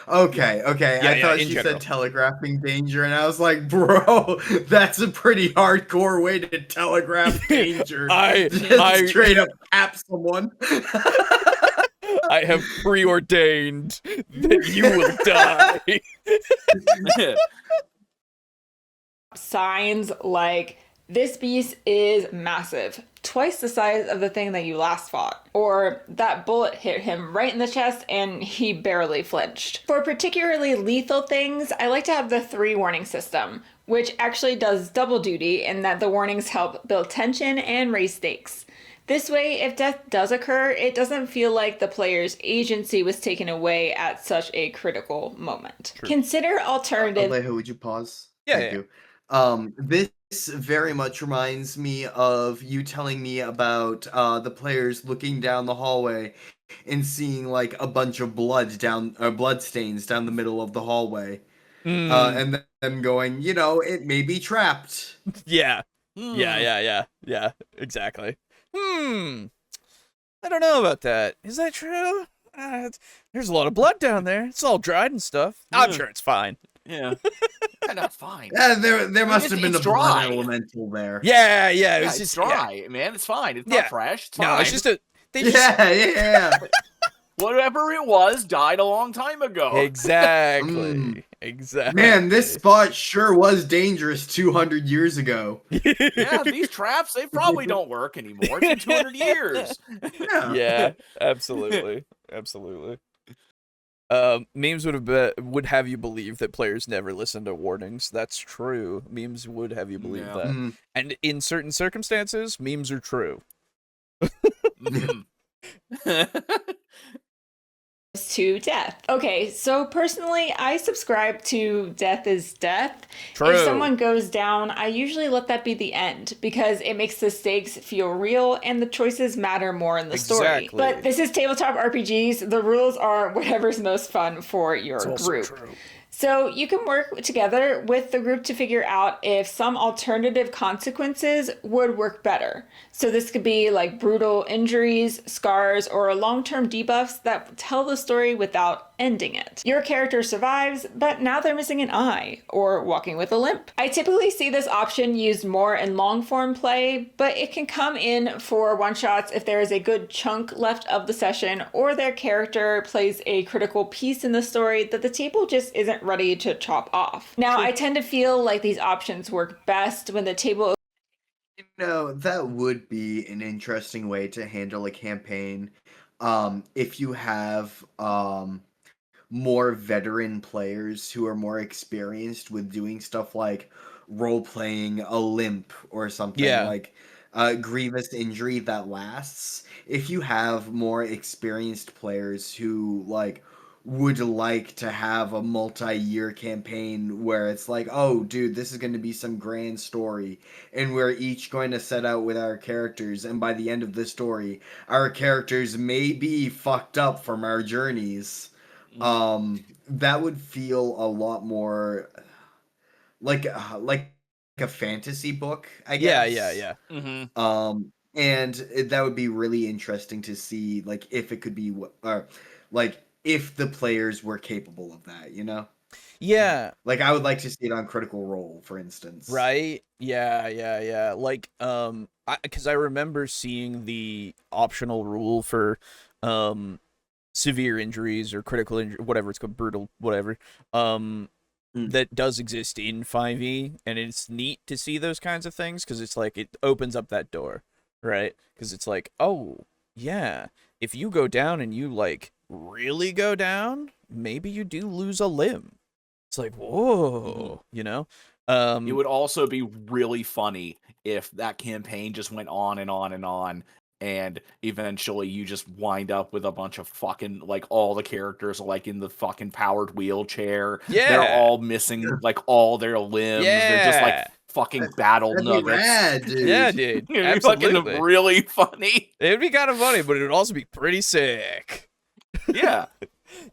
Okay. Yeah, I thought in she general. said telegraphing danger, and I was like, bro, that's a pretty hardcore way to telegraph danger. I straight up cap someone. I have preordained that you will die. Signs like, this beast is massive, twice the size of the thing that you last fought, or that bullet hit him right in the chest and he barely flinched. For particularly lethal things, I like to have the 3 warning system, which actually does double duty in that the warnings help build tension and raise stakes. This way, if death does occur, it doesn't feel like the player's agency was taken away at such a critical moment. True. Consider alternative. Alejo, would you pause? Yeah, Thank yeah. you. This very much reminds me of you telling me about the players looking down the hallway and seeing like a bunch of blood stains down the middle of the hallway, and them going, it may be trapped. Yeah. Yeah, exactly. I don't know about that. Is that true? There's a lot of blood down there. It's all dried and stuff. I'm Yeah. sure it's fine. Yeah. Not fine. Yeah, there must have been it's a blood dry. elemental there. Yeah, it Yeah, was it's just dry, man. It's fine. It's Yeah. not fresh. It's No, fine. it's just a. They just, Yeah. Whatever it was died a long time ago. Exactly. Exactly. Man, this spot sure was dangerous 200 years ago. Yeah, these traps, they probably don't work anymore. It's been 200 years. Yeah, absolutely. Memes would have you believe that players never listen to warnings. That's true. Memes would have you believe Yeah. that. And in certain circumstances, memes are true. Mhm. To death. Okay, so personally, I subscribe to death is death. True. If someone goes down, I usually let that be the end because it makes the stakes feel real and the choices matter more in the story. Exactly. But this is tabletop RPGs. The rules are whatever's most fun for your It's also group. true. So you can work together with the group to figure out if some alternative consequences would work better. So this could be like brutal injuries, scars, or long-term debuffs that tell the story without ending it. Your character survives, but now they're missing an eye or walking with a limp. I typically see this option used more in long-form play, but it can come in for one-shots if there is a good chunk left of the session or their character plays a critical piece in the story that the table just isn't ready to chop off. Now, I tend to feel like these options work best when the table That would be an interesting way to handle a campaign. If you have more veteran players who are more experienced with doing stuff like role-playing a limp or something, Yeah. like a grievous injury that lasts. If you have more experienced players who like would like to have a multi-year campaign where it's like, oh, dude, this is going to be some grand story, and we're each going to set out with our characters, and by the end of the story, our characters may be fucked up from our journeys. That would feel a lot more like a fantasy book, I Yeah, guess. yeah. And that would be really interesting to see, like, if it could be, or like if the players were capable of that, you know? Yeah, Like, I would like to see it on Critical Role, for instance. right? Yeah. Like, because I remember seeing the optional rule for, severe injuries or critical injury, whatever it's called, brutal, whatever, that does exist in 5e, and it's neat to see those kinds of things because it's like it opens up that door, right? Because it's like, oh yeah, if you go down and you like really go down, maybe you do lose a limb. It's like, whoa, you know. It would also be really funny if that campaign just went on and on and on, and eventually you just wind up with a bunch of fucking, like, all the characters are like in the fucking powered wheelchair. Yeah. They're all missing like all their limbs. They're just like Yeah. fucking battle That'd be nuggets. rad, dude. Yeah, dude. It'd be Absolutely. fucking really funny. It would be kind of funny, but it would also be pretty sick. Yeah.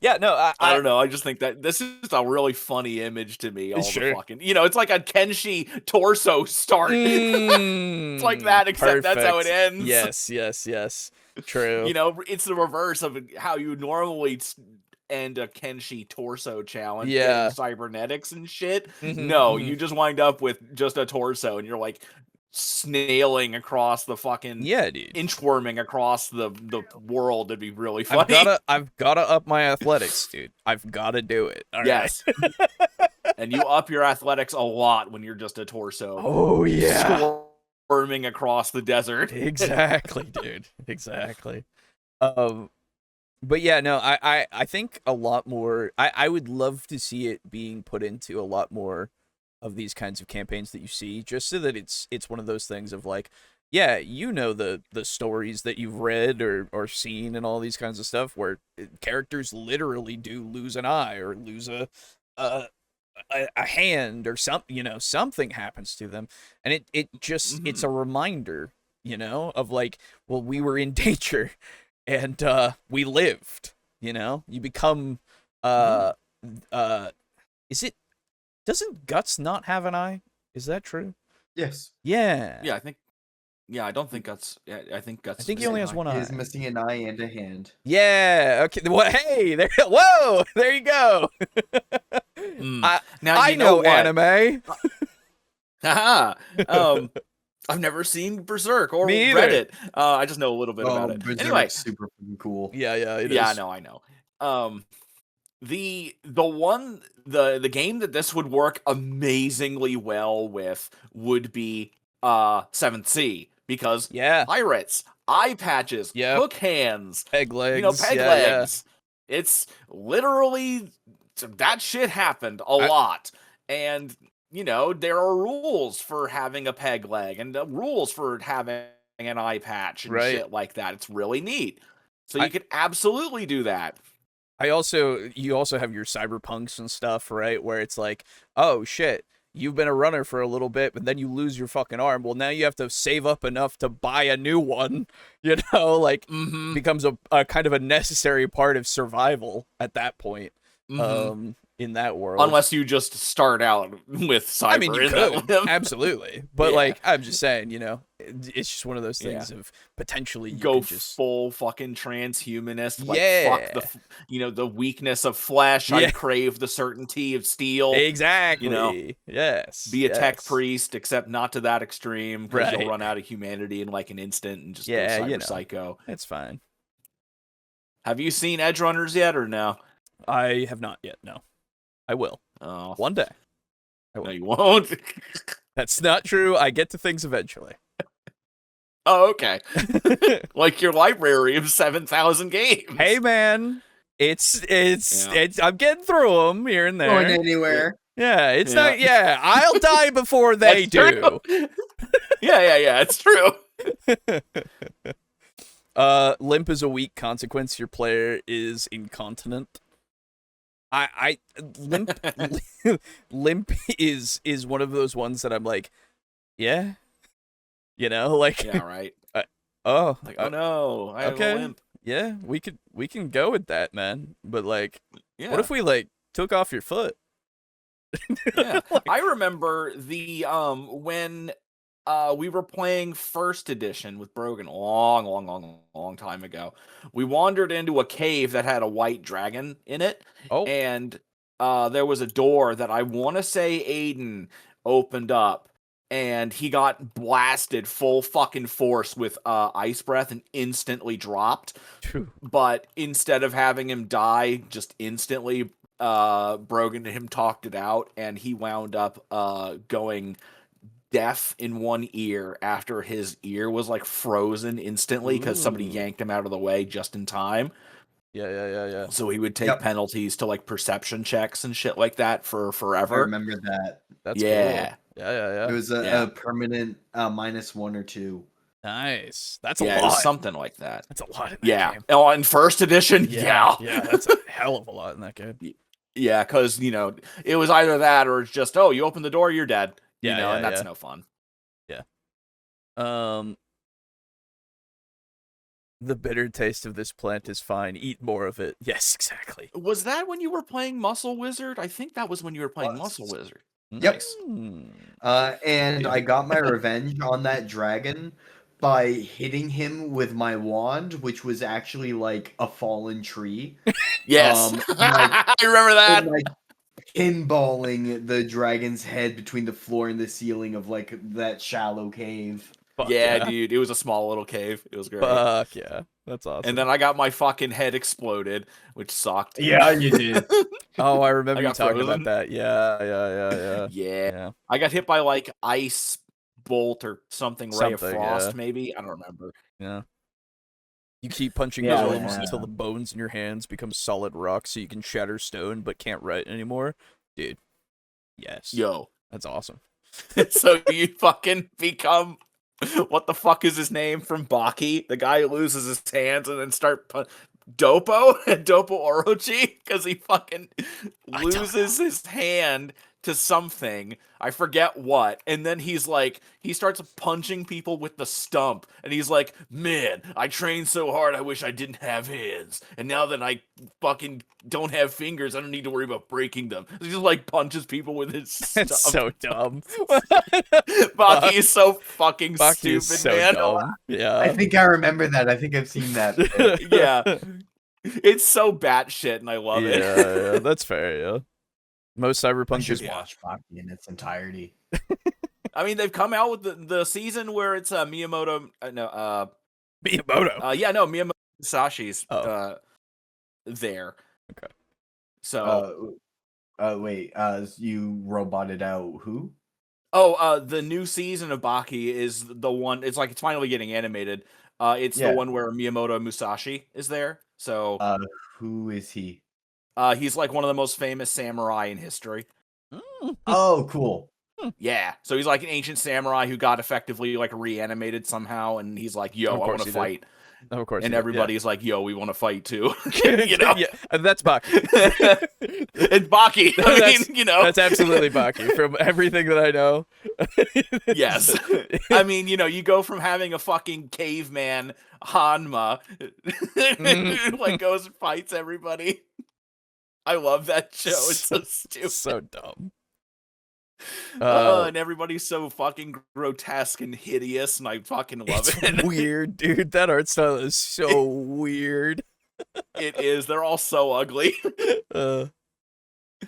Yeah, no, I don't know. I just think that this is a really funny image to me. All Sure. the fucking, it's like a Kenshi torso start. It's like that, except that's how it ends. Yes. True. It's the reverse of how you normally end a Kenshi torso challenge. Yeah. Getting cybernetics and shit. No, You just wind up with just a torso, and you're like snailing across the fucking dude. inchworming across the world. It'd be really funny. I've gotta up my athletics, dude. I've gotta do it. All yes. And you up your athletics a lot when you're just a torso. Oh yeah. Squirming across the desert. Exactly, dude. Exactly. But yeah, no, I think a lot more. I would love to see it being put into a lot more of these kinds of campaigns that you see, just so that it's one of those things of like, yeah, the stories that you've read or seen and all these kinds of stuff where characters literally do lose an eye or lose a hand or something happens to them, and it just it's a reminder, of like, well, we were in danger and we lived. You become is it doesn't Guts not have an eye? Is that true? Yes. Yeah. Yeah, I think. Yeah, I don't think Guts. I think Guts. I think he only has one eye. He is missing an eye and a hand. Yeah. Okay. Well, hey, there. Whoa. There you go. Now I know anime. Haha. I've never seen Berserk or Me read either. it. I just know a little bit about it. Berserk's Anyway, super fucking cool. Yeah. It yeah, is. I know. The game that this would work amazingly well with would be 7th Sea, because pirates, eye patches, hook hands, peg legs, peg legs. It's literally that shit happened a lot, and there are rules for having a peg leg and rules for having an eye patch and shit like that. It's really neat. So you could absolutely do that. You also have your cyberpunks and stuff, right? Where it's like, oh shit, you've been a runner for a little bit, but then you lose your fucking arm. Well, now you have to save up enough to buy a new one, becomes a kind of a necessary part of survival at that point. In that world, unless you just start out with cyber. I mean, you could absolutely, but like, I'm just saying, it's just one of those things of potentially you go just full fucking transhumanist. Like, fuck the weakness of flesh. I crave the certainty of steel. Exactly. Yes. Be a tech priest, except not to that extreme, because you'll run out of humanity in like an instant and just go cyber psycho. It's fine. Have you seen Edge Runners yet, or no? I have not yet. No. I will. Oh. One day. No, you won't. That's not true. I get to things eventually. Oh, okay. Like your library of 7,000 games. Hey, man. It's I'm getting through them here and there. Going anywhere. Yeah, it's not. Yeah, I'll die before they do. Yeah, it's true. Limp is a weak consequence. Your player is incontinent. I limp limp is one of those ones that I'm like, yeah, like Yeah, right. oh, Like, oh no, I have a okay, limp. yeah, we can go with that, man. But like, Yeah. what if we like took off your foot? Yeah. Like, I remember the when we were playing first edition with Brogan long time ago. We wandered into a cave that had a white dragon in it, oh, and there was a door that I want to say Aiden opened up, and he got blasted full fucking force with ice breath and instantly dropped. phew. But instead of having him die just instantly, Brogan and him talked it out, and he wound up going deaf in one ear after his ear was like frozen instantly because somebody Ooh. yanked him out of the way just in time. Yeah. So he would take Yep. penalties to like perception checks and shit like that for I forever. remember that. That's Yeah. cool. Yeah. It was Yeah. a permanent -1 or 2. Nice. That's a Yeah, it was lot. something like that. That's a lot in that Yeah. game. Oh, in first edition, Yeah, that's a hell of a lot in that game. Yeah, because, it was either that or it's just, oh, you open the door, you're dead. Yeah, And that's yeah. no fun. The bitter taste of this plant is fine. Eat more of it. Yes, exactly. Was that when you were playing Muscle Wizard? I think that was when you were playing Was. Muscle Wizard. Yep. Nice. And Yeah. I got my revenge on that dragon by hitting him with my wand, which was actually like a fallen tree. Yes. I remember that. And like pinballing the dragon's head between the floor and the ceiling of like that shallow cave. Fuck Yeah, dude. It was a small little cave. It was great. Fuck yeah. That's awesome. And then I got my fucking head exploded, which sucked. Yeah, you did. oh, I remember I you got talking frozen. about that. Yeah. Yeah. I got hit by like ice bolt or something, ray of Something, frost, yeah. maybe. I don't remember. Yeah. You keep punching Yeah, gnomes yeah. until the bones in your hands become solid rock so you can shatter stone but can't write anymore. Dude. Yes. Yo. That's awesome. So you fucking become what the fuck is his name from Baki? The guy who loses his hands and then Dopo Orochi because he fucking I don't loses his hand to something. I forget what. And then he starts punching people with the stump. And he's like, man, I trained so hard, I wish I didn't have hands. And now that I fucking don't have fingers, I don't need to worry about breaking them. He just like punches people with his That's stump. so dumb. Baki is so fucking Baki stupid, is so man. dumb. Yeah. I think I remember that. I think I've seen that. Yeah. It's so batshit, and I love it. Yeah, that's fair, yeah. Most I Cyberpunk should is watch Baki in its entirety. I mean, they've come out with the season where it's Miyamoto. Miyamoto. Miyamoto Musashi's Oh. there. Okay. So, Wait. You roboted out who? the new season of Baki is the one. It's like it's finally getting animated. It's Yeah. the one where Miyamoto Musashi is there. So, Who is he? he's like one of the most famous samurai in history. Oh, cool. Yeah. So he's like an ancient samurai who got effectively like reanimated somehow, and he's like, "Yo, Of I course want to he did. fight." Of course. And he did, everybody's like, "Yo, we want to fight too." yeah. You know? Yeah, that's Baki. It's Baki. I mean, That's absolutely Baki from everything that I know. Yes. I mean, you go from having a fucking caveman Hanma who like goes and fights everybody. I love that show. It's so stupid. So dumb. And everybody's so fucking grotesque and hideous, and I fucking love It's it. weird, dude. That art style is so weird. It is. They're all so ugly.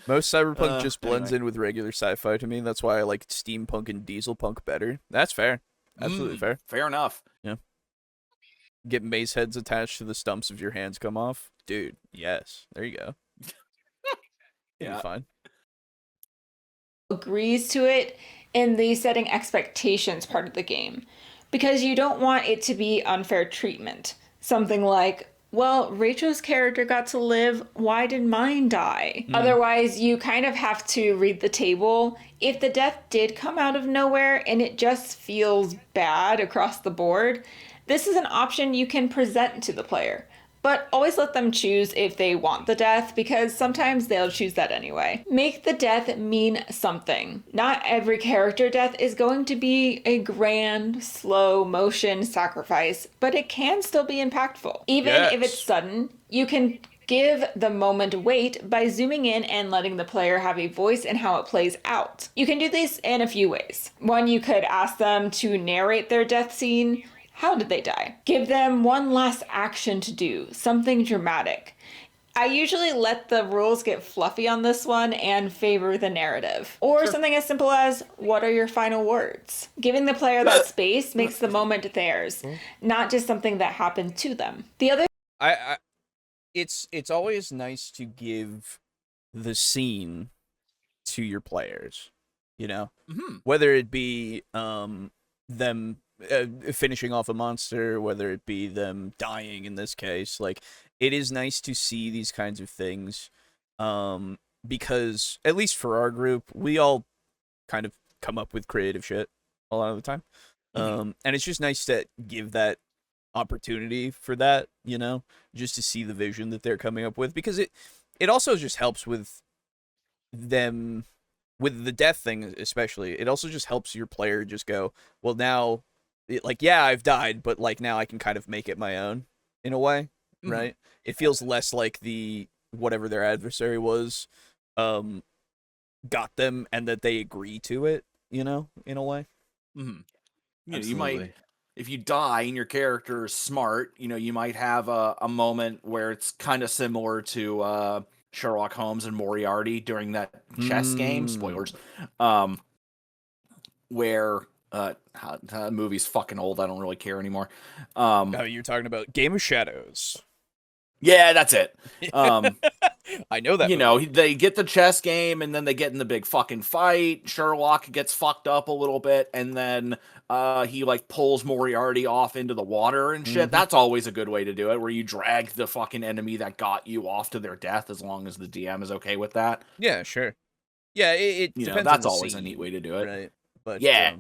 Most cyberpunk just blends Anyway. in with regular sci-fi to me. That's why I like steampunk and dieselpunk better. That's fair. Absolutely fair. Fair enough. Get mace heads attached to the stumps of your hands come off. Dude, yes. There you go. Yeah. Fine. Agrees to it in the setting expectations part of the game because you don't want it to be unfair treatment. Something like, well, Rachel's character got to live, why did mine die? Otherwise, you kind of have to read the table. If the death did come out of nowhere and it just feels bad across the board, this is an option you can present to the player. but always let them choose if they want the death, because sometimes they'll choose that anyway. Make the death mean something. Not every character death is going to be a grand, slow motion sacrifice, but it can still be impactful. Even if it's sudden, you can give the moment weight by zooming in and letting the player have a voice in how it plays out. You can do this in a few ways. One, you could ask them to narrate their death scene. How did they die? Give them one last action to do, something dramatic. I usually let the rules get fluffy on this one and favor the narrative. Or something as simple as, what are your final words? Giving the player that space makes the moment theirs, not just something that happened to them. The other It's always nice to give the scene to your players, you know, whether it be them finishing off a monster, whether it be them dying in this case. Like, it is nice to see these kinds of things, because at least for our group, we all kind of come up with creative shit a lot of the time, and it's just nice to give that opportunity for that, you know, just to see the vision that they're coming up with, because it also just helps with them, with the death thing especially. It also just helps your player just go, well, now yeah, I've died, but like now I can kind of make it my own in a way, right? It feels less like the whatever their adversary was got them and that they agree to it, you know, in a way. You know, you might, if you die and your character is smart, you know, you might have a moment where it's kind of similar to Sherlock Holmes and Moriarty during that chess game. Spoilers. Where the movie's fucking old. I don't really care anymore. Oh, you're talking about Game of Shadows. Yeah, that's it. I know that. You know, they get the chess game and then they get in the big fucking fight. Sherlock gets fucked up a little bit, and then he like pulls Moriarty off into the water and shit. That's always a good way to do it, where you drag the fucking enemy that got you off to their death, as long as the DM is okay with that. Yeah, sure. Yeah, it you depends know, that's on the always scene, a neat way to do it. right? But yeah.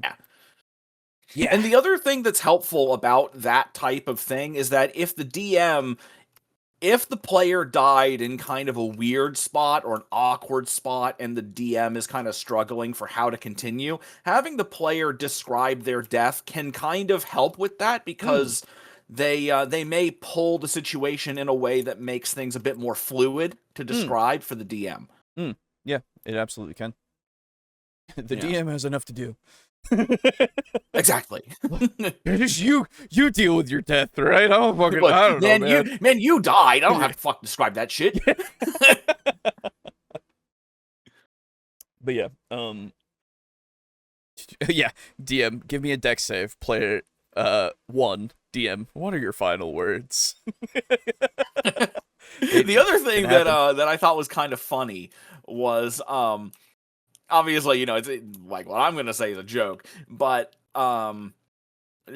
Yeah. And the other thing that's helpful about that type of thing is that if the player died in kind of a weird spot or an awkward spot and the DM is kind of struggling for how to continue, having the player describe their death can kind of help with that, because they may pull the situation in a way that makes things a bit more fluid to describe for the DM. Yeah, it absolutely can. The DM has enough to do. Exactly. Just you deal with your death, right? I don't fucking. Look, I don't know, man. You died. I don't have to fucking describe that shit. But yeah, yeah. DM, give me a deck save. Player, 1. DM, what are your final words? The other thing that I thought was kind of funny was obviously, you know, it's like what I'm gonna say is a joke, but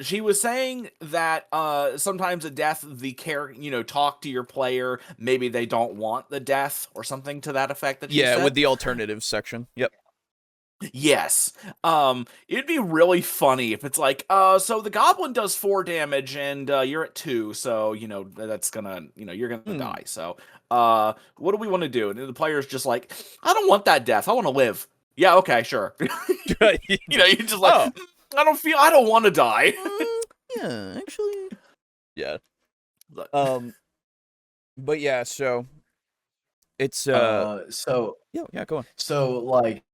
she was saying that sometimes a death, the character, you know, talk to your player, maybe they don't want the death or something to that effect. That she said. With the alternatives section. Yep. Yes. It'd be really funny if it's like, so the goblin does 4 damage and you're at 2, so you know that's gonna, you know, you're gonna die. So, what do we want to do? And the player's just like, I don't want that death. I want to live. Yeah, okay, sure. You know, you're just like, I don't want to die. Yeah, actually. Yeah. But yeah, so it's so yeah, go on. So like,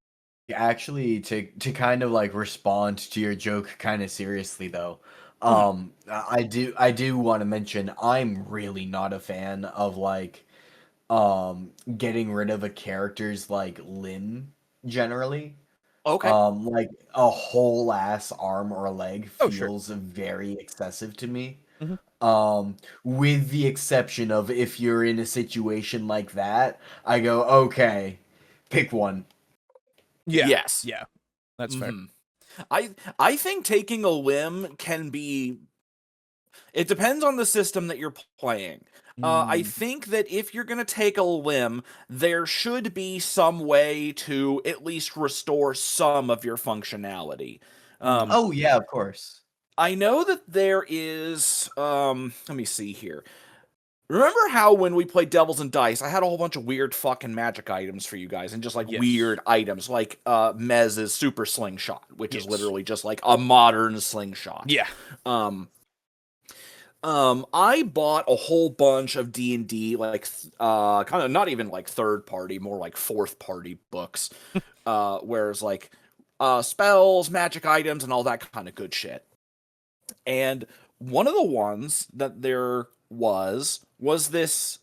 actually, to kind of like respond to your joke kind of seriously though, I do want to mention I'm really not a fan of like getting rid of a character's like limb generally. Okay. Like a whole ass arm or leg Sure. feels very excessive to me. Mhm. With the exception of if you're in a situation like that, I go, okay, pick one. Yeah. Yes. Yeah. That's fair. I think taking a limb can be. It depends on the system that you're playing. I think that if you're going to take a limb, there should be some way to at least restore some of your functionality. Oh yeah, of course. I know that there is. Let me see here. Remember how when we played Devils and Dice, I had a whole bunch of weird fucking magic items for you guys, and just like Yes. weird items, like Mez's super slingshot, which is Yes. literally just like a modern slingshot. Yeah. I bought a whole bunch of D&D, like kind of not even like third party, more like fourth party books, whereas like spells, magic items, and all that kind of good shit. And one of the ones that there was this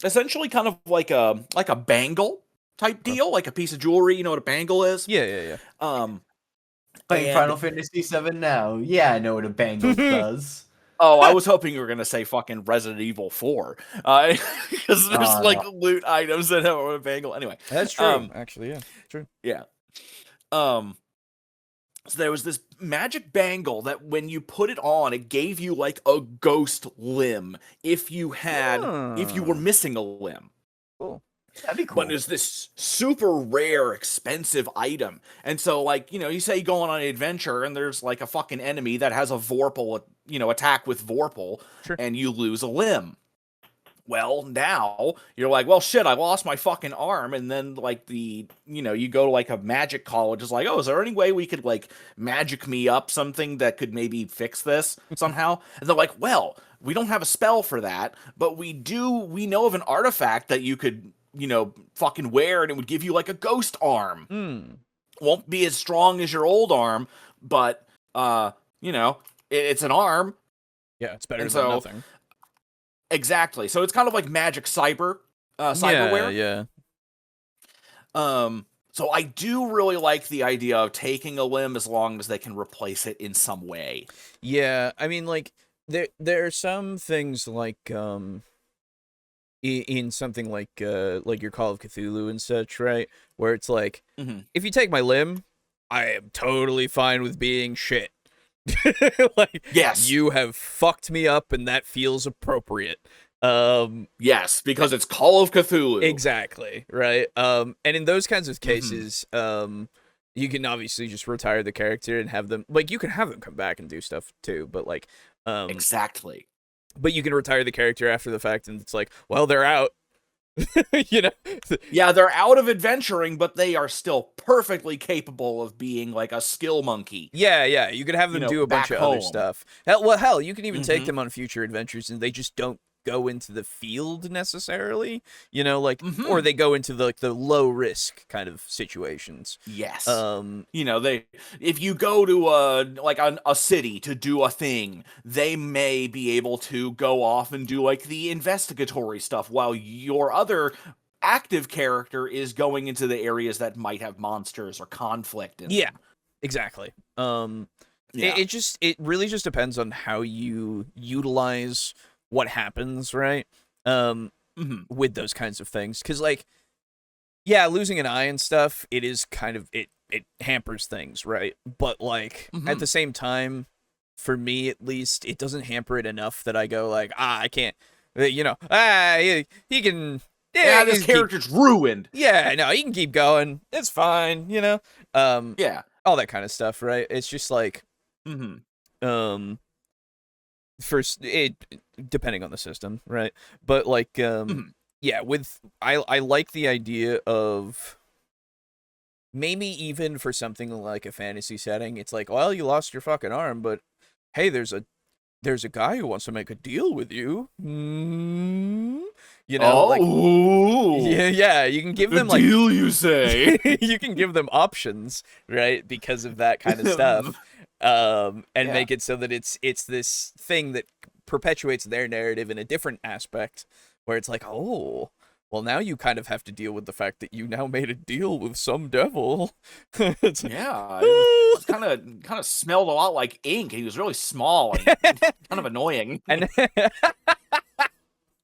essentially kind of like a bangle type deal, like a piece of jewelry. You know what a bangle is? Yeah. Playing and- Final Fantasy VII now. Yeah, I know what a bangle does. Oh, I was hoping you were gonna say fucking Resident Evil 4, because there's Oh, like no. loot items that have a bangle. Anyway, That's true. Actually, yeah. True. yeah. So there was this magic bangle that when you put it on, it gave you like a ghost limb if you were missing a limb. Cool. That'd be cool. But it's this super rare, expensive item. And so, like, you say you go on an adventure and there's like a fucking enemy that has a Vorpal, attack with Vorpal, Sure. and you lose a limb. Well, now you're like, well, shit, I lost my fucking arm. And then, like, you go to like a magic college. It's like, oh, is there any way we could like magic me up something that could maybe fix this somehow? And they're like, well, we don't have a spell for that, but we know of an artifact that you could, fucking wear, and it would give you like a ghost arm. Won't be as strong as your old arm, but, it's an arm. Yeah, it's better And than so- nothing. Exactly. So it's kind of like magic cyberware. Yeah. So I do really like the idea of taking a limb as long as they can replace it in some way. Yeah, I mean, like, there are some things like, in something like your Call of Cthulhu and such, right? Where it's like, if you take my limb, I am totally fine with being shit. Like, Yes. you have fucked me up, and that feels appropriate. Yes, because it's Call of Cthulhu. Exactly, right? And in those kinds of cases, you can obviously just retire the character and have them, like, you can have them come back and do stuff too, but like, Exactly. but you can retire the character after the fact, and it's like, well, they're out. Yeah, they're out of adventuring, but they are still perfectly capable of being like a skill monkey. Yeah, you could have them do a bunch back of other home. stuff. Hell, you can even take them on future adventures, and they just don't go into the field necessarily, or they go into the low risk kind of situations. Yes. If you go to a city to do a thing, they may be able to go off and do like the investigatory stuff while your other active character is going into the areas that might have monsters or conflict in Yeah, them. exactly. Yeah. It really just depends on how you utilize what happens, right? With those kinds of things, because like, yeah, losing an eye and stuff, it is kind of it hampers things, right? But like at the same time, for me at least, it doesn't hamper it enough that I go like, I can't, he can. Yeah, he this can character's ruined. Yeah, no, he can keep going. It's fine, Yeah. all that kind of stuff, right? It's just like, first, it depending on the system, right? But like, yeah, I like the idea of maybe even for something like a fantasy setting, it's like, well, you lost your fucking arm, but hey, there's a guy who wants to make a deal with you. Like, yeah, you can give them like deal, you say? you can give them options, right? Because of that kind of stuff. And make it so that it's this thing that perpetuates their narrative in a different aspect, where it's like, oh, well, now you kind of have to deal with the fact that you now made a deal with some devil. It's like, Yeah, it kind of smelled a lot like ink. He was really small and kind of annoying. and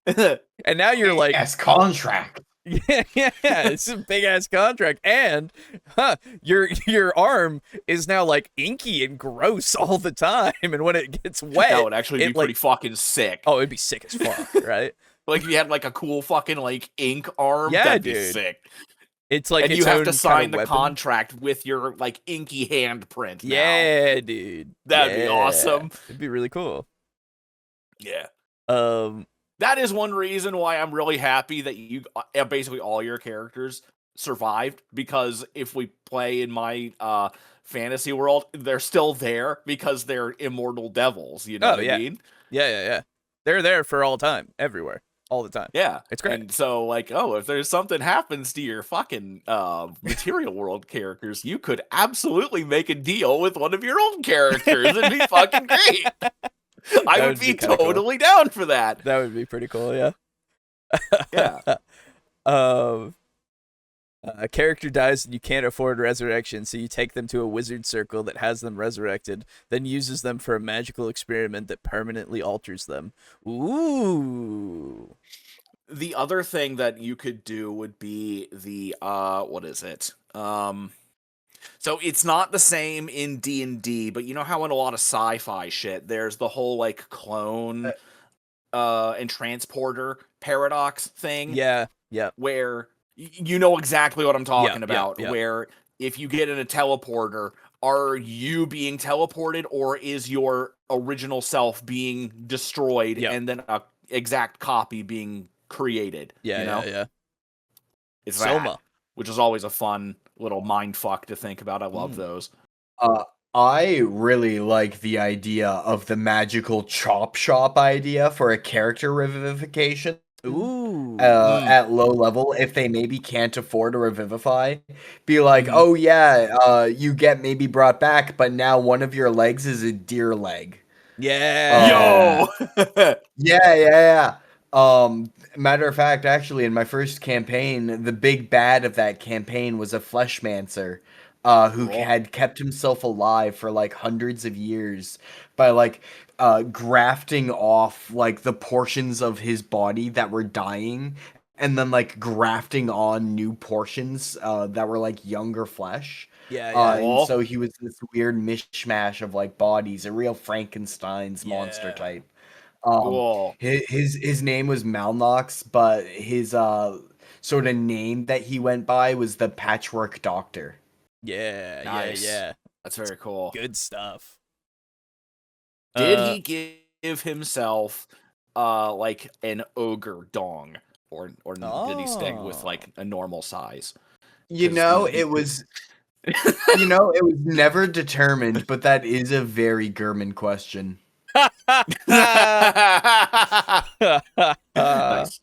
and now you're like, Yes, contract. yeah, it's a big ass contract, and your arm is now like inky and gross all the time, and when it gets wet, That would actually be it, pretty fucking sick. oh, it'd be sick as fuck, right? Like if you had like a cool fucking like ink arm, Yeah, that'd be dude. sick. It's like And its you have own to sign kind the of weapon. contract with your like inky handprint. now. Yeah, dude, That'd be awesome. It'd be really cool. Yeah. that is one reason why I'm really happy that you basically all your characters survived, because if we play in my fantasy world, they're still there because they're immortal devils, you know what I mean? Yeah. They're there for all time, everywhere, all the time. Yeah. It's great. And so, like, oh, if there's something happens to your fucking material world characters, you could absolutely make a deal with one of your own characters. It'd be fucking great. I would be kinda cool. totally down for that. That would be pretty cool, yeah. Yeah. A character dies and you can't afford resurrection, so you take them to a wizard circle that has them resurrected, then uses them for a magical experiment that permanently alters them. Ooh. The other thing that you could do would be the what is it? So it's not the same in D&D, but you know how in a lot of sci-fi shit there's the whole like clone and transporter paradox thing, Yeah. where you know exactly what I'm talking Yeah, about, yeah. where if you get in a teleporter, are you being teleported or is your original self being destroyed Yeah. and then a exact copy being created? Yeah, you know? yeah. It's Soma. that, which is always a fun little mind fuck to think about. I love those. I really like the idea of the magical chop shop idea for a character revivification. Ooh. At low level, if they maybe can't afford to revivify, be like, Mhm. oh yeah, you get maybe brought back, but now one of your legs is a deer leg. Yeah. Yo! Yeah. Matter of fact, actually, in my first campaign, the big bad of that campaign was a fleshmancer, who Cool. had kept himself alive for like hundreds of years by like grafting off like the portions of his body that were dying, and then like grafting on new portions that were like younger flesh. Yeah. And Cool. so he was this weird mishmash of like bodies, a real Frankenstein's monster Yeah. type. Cool. His name was Malnox, but his sort of name that he went by was the Patchwork Doctor. Yeah. Nice. Yeah. That's very cool. Good stuff. Did he give himself like an ogre dong, or did he stick with like a normal size? You 'Cause know, the- it was it was never determined, but that is a very German question. Nice.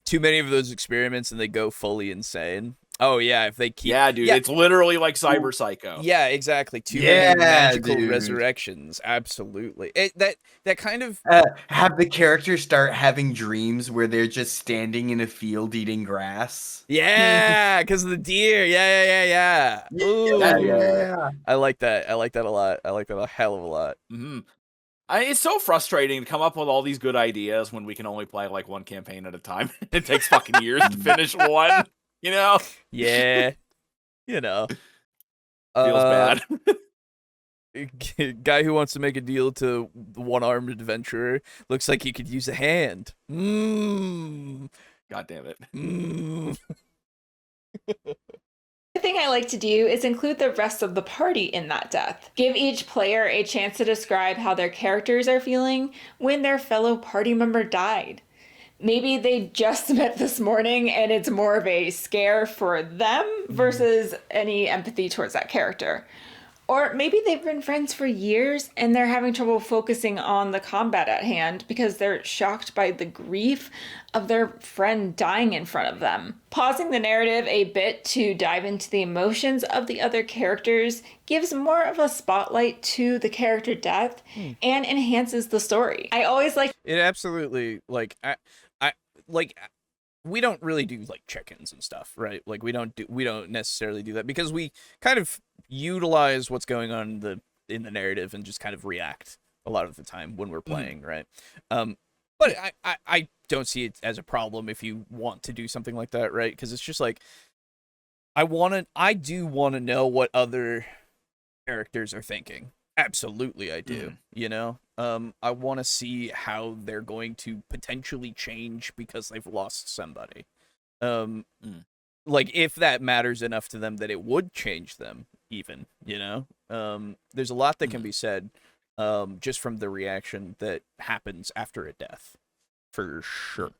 Too many of those experiments and they go fully insane. Oh yeah, if they keep Yeah, dude, it's literally like Cyber Psycho. Yeah, exactly. Too Yeah, many magical dude. resurrections. Absolutely. That kind of Have the characters start having dreams where they're just standing in a field eating grass. yeah, because of the deer. Yeah. Ooh. Yeah. I like that. I like that a lot. I like that a hell of a lot. Mm-hmm. It's so frustrating to come up with all these good ideas when we can only play like one campaign at a time. It takes fucking years to finish one, you know? Yeah. You know. Feels bad. Guy who wants to make a deal to the one-armed adventurer looks like he could use a hand. God damn it. The thing I like to do is include the rest of the party in that death. Give each player a chance to describe how their characters are feeling when their fellow party member died. Maybe they just met this morning and it's more of a scare for them versus any empathy towards that character. Or maybe they've been friends for years and they're having trouble focusing on the combat at hand because they're shocked by the grief of their friend dying in front of them. Pausing the narrative a bit to dive into the emotions of the other characters gives more of a spotlight to the character death and enhances the story. I always like It absolutely, like, I we don't really do like check-ins and stuff, right? Like we don't necessarily do that because we kind of utilize what's going on in the narrative and just kind of react a lot of the time when we're playing, right? But I don't see it as a problem if you want to do something like that, right? Because it's just like I do want to know what other characters are thinking. Absolutely, I do. You know, I want to see how they're going to potentially change because they've lost somebody. Like if that matters enough to them that it would change them, even. You know, there's a lot that can be said, just from the reaction that happens after a death. for sure.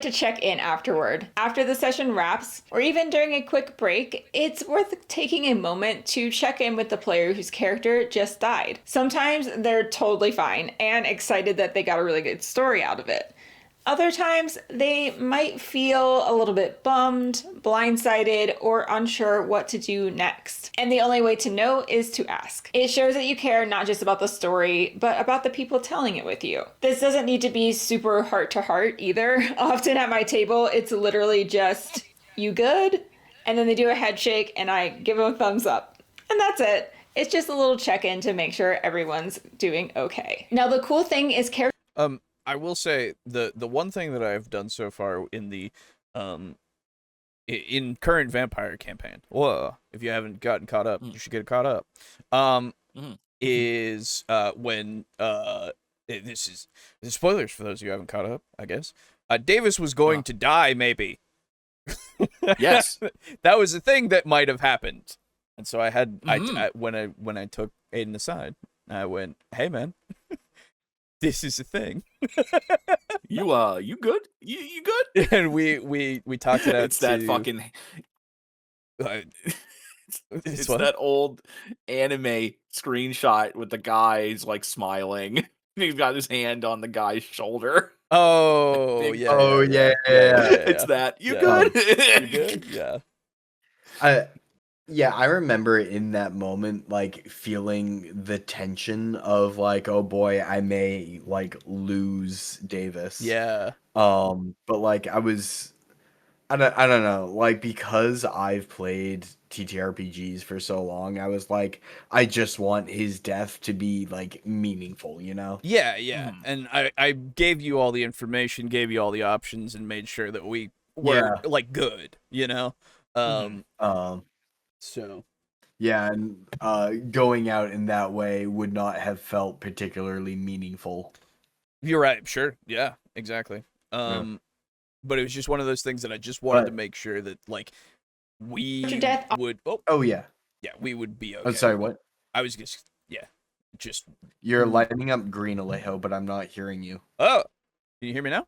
To check in afterward. After the session wraps, or even during a quick break, it's worth taking a moment to check in with the player whose character just died. Sometimes they're totally fine and excited that they got a really good story out of it. Other times, they might feel a little bit bummed, blindsided, or unsure what to do next. And the only way to know is to ask. It shows that you care not just about the story, but about the people telling it with you. This doesn't need to be super heart to heart either. Often at my table, it's literally just, you good? And then they do a head shake and I give them a thumbs up. And that's it. It's just a little check-in to make sure everyone's doing okay. Now, the cool thing is I will say the one thing that I've done so far in the in current vampire campaign. Whoa, if you haven't gotten caught up, you should get caught up. Is when this is spoilers for those of you who haven't caught up, I guess. Davis was going to die, maybe. Yes. That was a thing that might have happened. And so I had when I took Aiden aside, I went, "Hey man, this is a thing." You good? You good? And we talked it out. It's that fucking it's that old anime screenshot with the guy's like smiling. He's got his hand on the guy's shoulder. Oh yeah. Oh yeah. It's that. You good? You good? Yeah. Yeah, I remember in that moment, like, feeling the tension of, like, oh boy, I may, like, lose Davis. Yeah. But, like, I don't know, like, because I've played TTRPGs for so long, I was like, I just want his death to be, like, meaningful, you know? Yeah. And I gave you all the information, gave you all the options, and made sure that we were, like, good, you know? So yeah, and going out in that way would not have felt particularly meaningful. you're right. Sure. Yeah, exactly. But it was just one of those things that I just wanted to make sure that, like, we would. Oh yeah. Yeah, we would be okay. I'm sorry, what? I was just. You're lighting up green, Alejo, but I'm not hearing you. Oh, can you hear me now?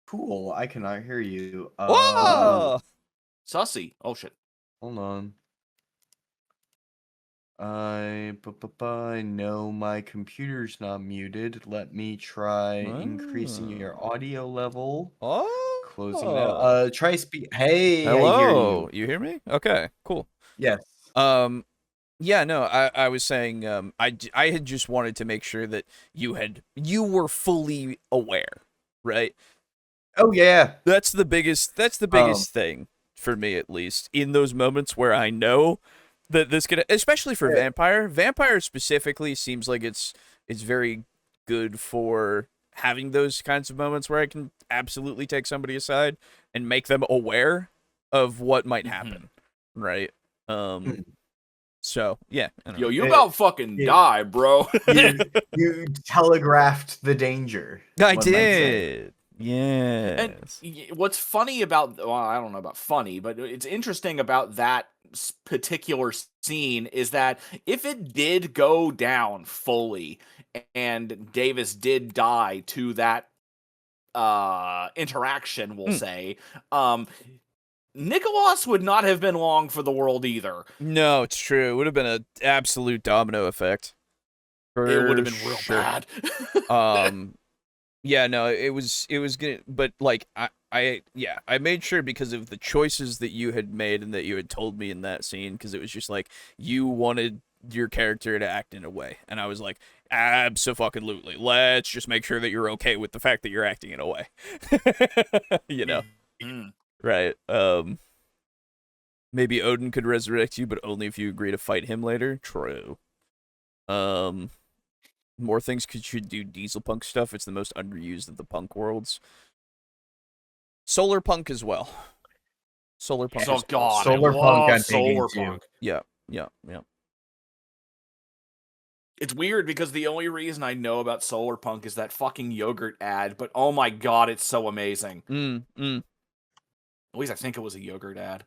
Cool, I cannot hear you. Whoa! Sussy. Oh shit. Hold on. No, my computer's not muted. Let me try increasing your audio level. Oh, closing that. Try speak. Hey, hello. I hear you. You hear me? Okay, cool. Yes. Yeah, no, I was saying, I had just wanted to make sure that you were fully aware, right? Oh yeah. That's the biggest thing for me, at least, in those moments where I know that this could, especially for Vampire specifically seems like it's very good for having those kinds of moments where I can absolutely take somebody aside and make them aware of what might happen, right? So yeah, yo, you about fucking die, bro. you telegraphed the danger. I did. Yes. And what's funny about, well, I don't know about funny, but it's interesting about that particular scene is that if it did go down fully and Davis did die to that interaction, we'll say, Nicholas would not have been long for the world either. No, it's true. It would have been an absolute domino effect. It would have been real bad. Yeah, no, it was good, but like I made sure because of the choices that you had made and that you had told me in that scene, because it was just like you wanted your character to act in a way, and I was like, abso-fucking-lutely, let's just make sure that you're okay with the fact that you're acting in a way. You know, right? Maybe Odin could resurrect you, but only if you agree to fight him later. True. More things should do diesel punk stuff. It's the most underused of the punk worlds. Solar punk as well. Solar punk. Oh god, solar punk. I'm solar punk. Yeah. It's weird because the only reason I know about solar punk is that fucking yogurt ad. But oh my god, it's so amazing. At least I think it was a yogurt ad.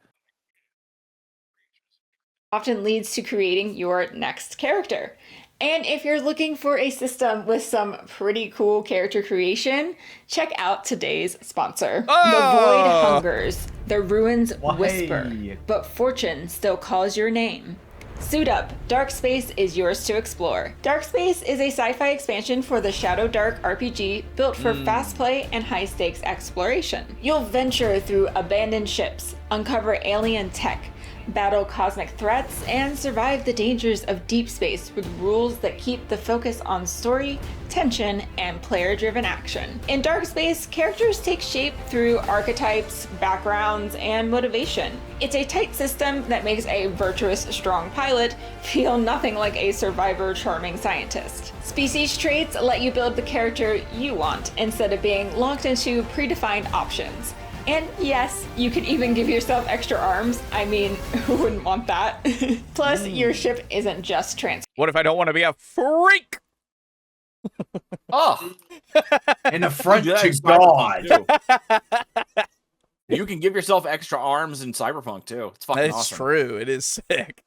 Often leads to creating your next character. And if you're looking for a system with some pretty cool character creation, check out today's sponsor. The void hungers, the ruins whisper, but fortune still calls your name. Suit up, Dark Space is yours to explore. Dark Space is a sci-fi expansion for the Shadow Dark RPG built for fast play and high-stakes exploration. You'll venture through abandoned ships, uncover alien tech, battle cosmic threats, and survive the dangers of deep space with rules that keep the focus on story, tension, and player-driven action. In Dark Space, characters take shape through archetypes, backgrounds, and motivation. It's a tight system that makes a virtuous, strong pilot feel nothing like a survivor, charming scientist. Species traits let you build the character you want instead of being locked into predefined options. And yes, you can even give yourself extra arms. I mean, who wouldn't want that? Plus, your ship isn't just trans. What if I don't want to be a freak? Oh, An affront Yeah, to Cyberpunk, God. too. You can give yourself extra arms in Cyberpunk too. It's fucking That's awesome. true. It is sick.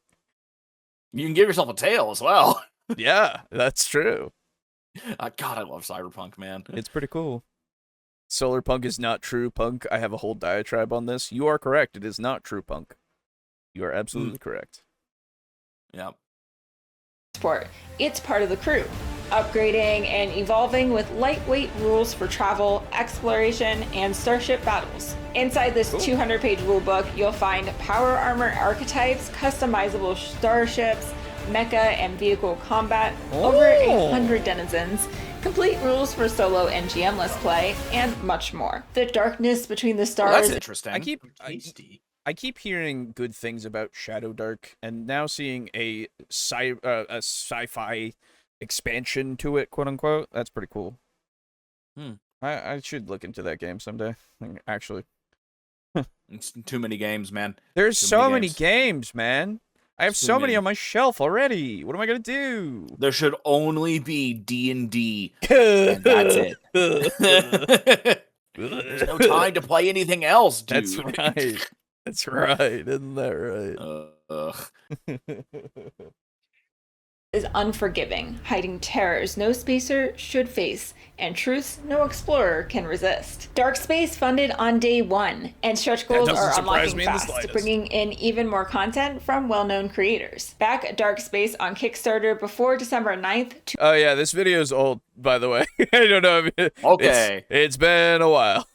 You can give yourself a tail as well. Yeah, that's true. God, I love Cyberpunk, man. It's pretty cool. Solar punk is not true punk. I have a whole diatribe on this. You are correct. It is not true punk. You are absolutely correct. Yeah. Sport. It's part of the crew, upgrading and evolving with lightweight rules for travel, exploration, and starship battles. Inside this 200-page rulebook, you'll find power armor archetypes, customizable starships, mecha and vehicle combat, over 100 denizens, complete rules for solo and GM-less play, and much more. The darkness between the Well, stars. that's interesting. I keep hearing good things about Shadow Dark, and now seeing a sci-fi expansion to it, quote unquote. That's pretty cool. I should look into that game someday. Actually, It's too many games, man. there's Too so many many games. games, man. I have Too so many many. on my shelf already. What am I gonna do? There should only be D&D, and that's it. There's no time to play anything else, dude. That's right. That's right. Isn't that right? Is unforgiving, hiding terrors no spacer should face, and truths no explorer can resist. Dark Space funded on day one, and stretch goals doesn't are surprise unlocking me in the fast, slightest. bringing in even more content from well-known creators. Back Dark Space on Kickstarter before December 9th Oh yeah, this video is old, by the way. I don't know. Okay. It's been a while.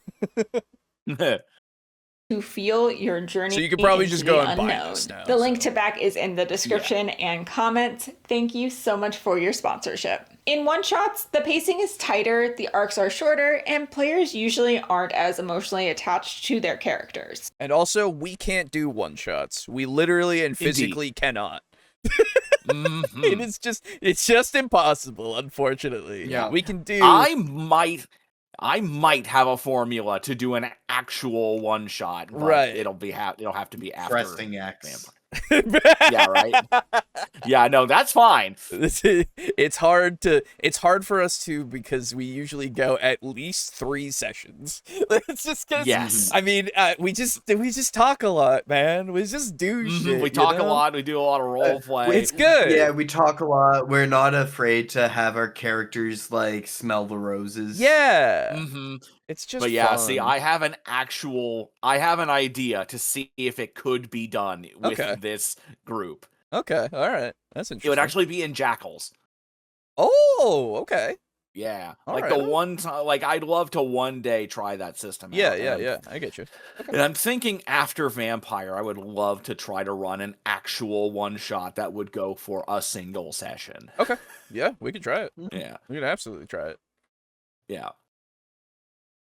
to feel your journey. So you could probably into just go the and buy unknown. this now, The link so. to back is in the description and comments. Thank you so much for your sponsorship. In one-shots, the pacing is tighter, the arcs are shorter, and players usually aren't as emotionally attached to their characters. And also, we can't do one-shots. We literally and physically cannot. It's just impossible, unfortunately. Yeah. We can do... I might have a formula to do an actual one shot, but Right. it'll have to be after Pressing X. Yeah, right. Yeah, no, that's fine. It's hard for us to, because we usually go at least 3 sessions. It's just 'cause, Yes. I mean, we just talk a lot, man. We just do shit. We talk a lot. We do a lot of role play. It's good. Yeah, we talk a lot. We're not afraid to have our characters like smell the roses. Yeah. Mm-hmm. It's just But yeah, fun. see, I have an idea to see if it could be done with Okay. this group. Okay, all right. That's interesting. It would actually be in Jackals. Oh, okay. Yeah, All like right. the one time, like I'd love to one day try that system. Yeah, out, yeah, and yeah. I get you. And I'm thinking after Vampire, I would love to try to run an actual one shot that would go for a single session. Okay. Yeah, we could try it. Yeah, We could absolutely try it. yeah.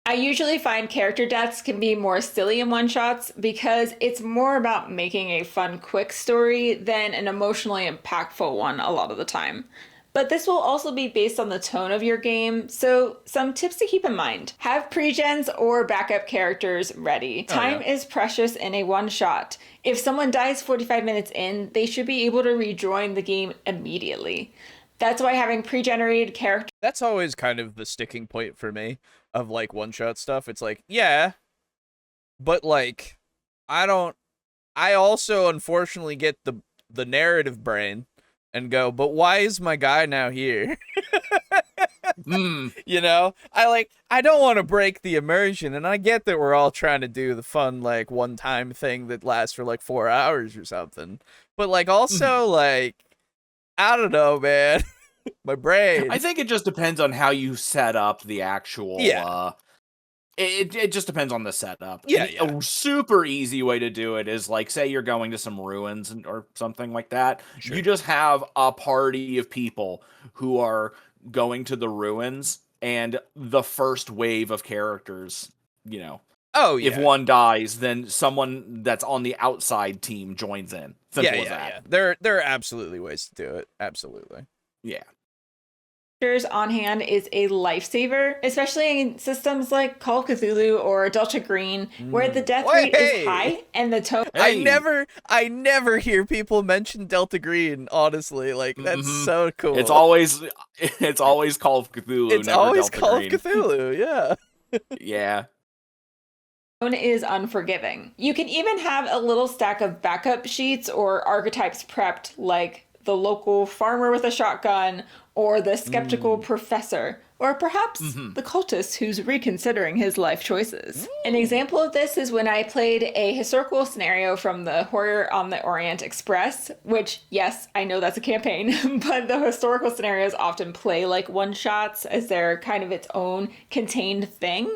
I usually find character deaths can be more silly in one-shots because it's more about making a fun, quick story than an emotionally impactful one a lot of the time. But this will also be based on the tone of your game, so some tips to keep in mind. Have pre-gens or backup characters ready. Time is precious in a one-shot. If someone dies 45 minutes in, they should be able to rejoin the game immediately. That's why having pre-generated characters That's always kind of the sticking point for me of like one-shot stuff. It's like, yeah, but like I also unfortunately get the narrative brain and go, but why is my guy now here? Mm. You know, I don't want to break the immersion, and I get that we're all trying to do the fun, like, one-time thing that lasts for, like, 4 hours or something. But, like, also, like, I don't know, man. My brain. I think it just depends on how you set up the actual. Yeah. It just depends on the setup. Yeah, A super easy way to do it is, like, say you're going to some ruins or something like that. Sure. You just have a party of people who are going to the ruins, and the first wave of characters, Oh, yeah. if one dies, then someone that's on the outside team joins in. Simple as that. Yeah. There are absolutely ways to do it. Absolutely. Yeah. On hand is a lifesaver, especially in systems like Call of Cthulhu or Delta Green, where the death rate is high and the tone. I never hear people mention Delta Green. Honestly, like, that's so cool. It's always Call of Cthulhu. It's never always Delta Call Green. of Cthulhu. Yeah. Yeah. Is unforgiving. You can even have a little stack of backup sheets or archetypes prepped, like the local farmer with a shotgun, or the skeptical professor, or perhaps the cultist who's reconsidering his life choices. An example of this is when I played a historical scenario from the Horror on the Orient Express, which, yes, I know that's a campaign, but the historical scenarios often play like one-shots as they're kind of its own contained thing.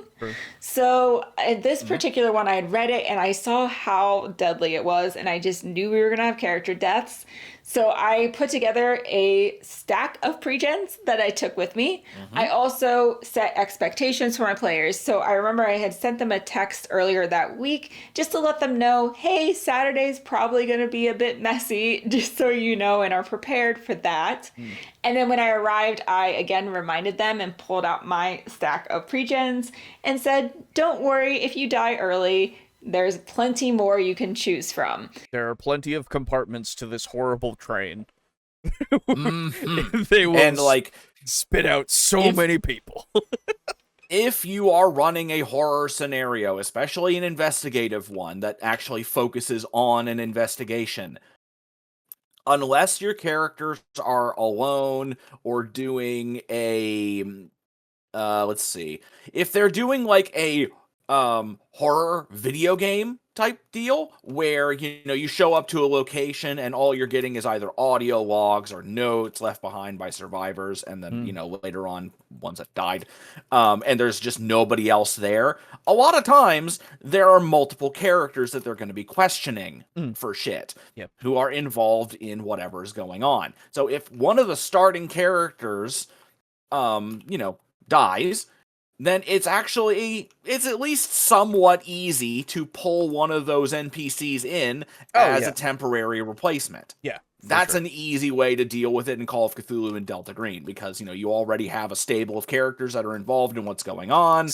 So this particular one, I had read it and I saw how deadly it was, and I just knew we were going to have character deaths. So I put together a stack of pregens that I took with me. I also set expectations for my players. So I remember I had sent them a text earlier that week just to let them know, hey, Saturday's probably going to be a bit messy, just so you know, and are prepared for that. And then when I arrived, I again reminded them and pulled out my stack of pregens and said, don't worry if you die early. There's plenty more you can choose from. There are plenty of compartments to this horrible train. Mm-hmm. They will and like spit out so many people. If you are running a horror scenario, especially an investigative one that actually focuses on an investigation, unless your characters are alone or doing a let's see, if they're doing like a horror video game type deal where you show up to a location and all you're getting is either audio logs or notes left behind by survivors, and then later on ones that died, and there's just nobody else there. A lot of times there are multiple characters that they're going to be questioning for shit, who are involved in whatever is going on. So if one of the starting characters dies, then it's at least somewhat easy to pull one of those NPCs in as a temporary replacement. Yeah. That's an easy way to deal with it in Call of Cthulhu and Delta Green, because you already have a stable of characters that are involved in what's going on,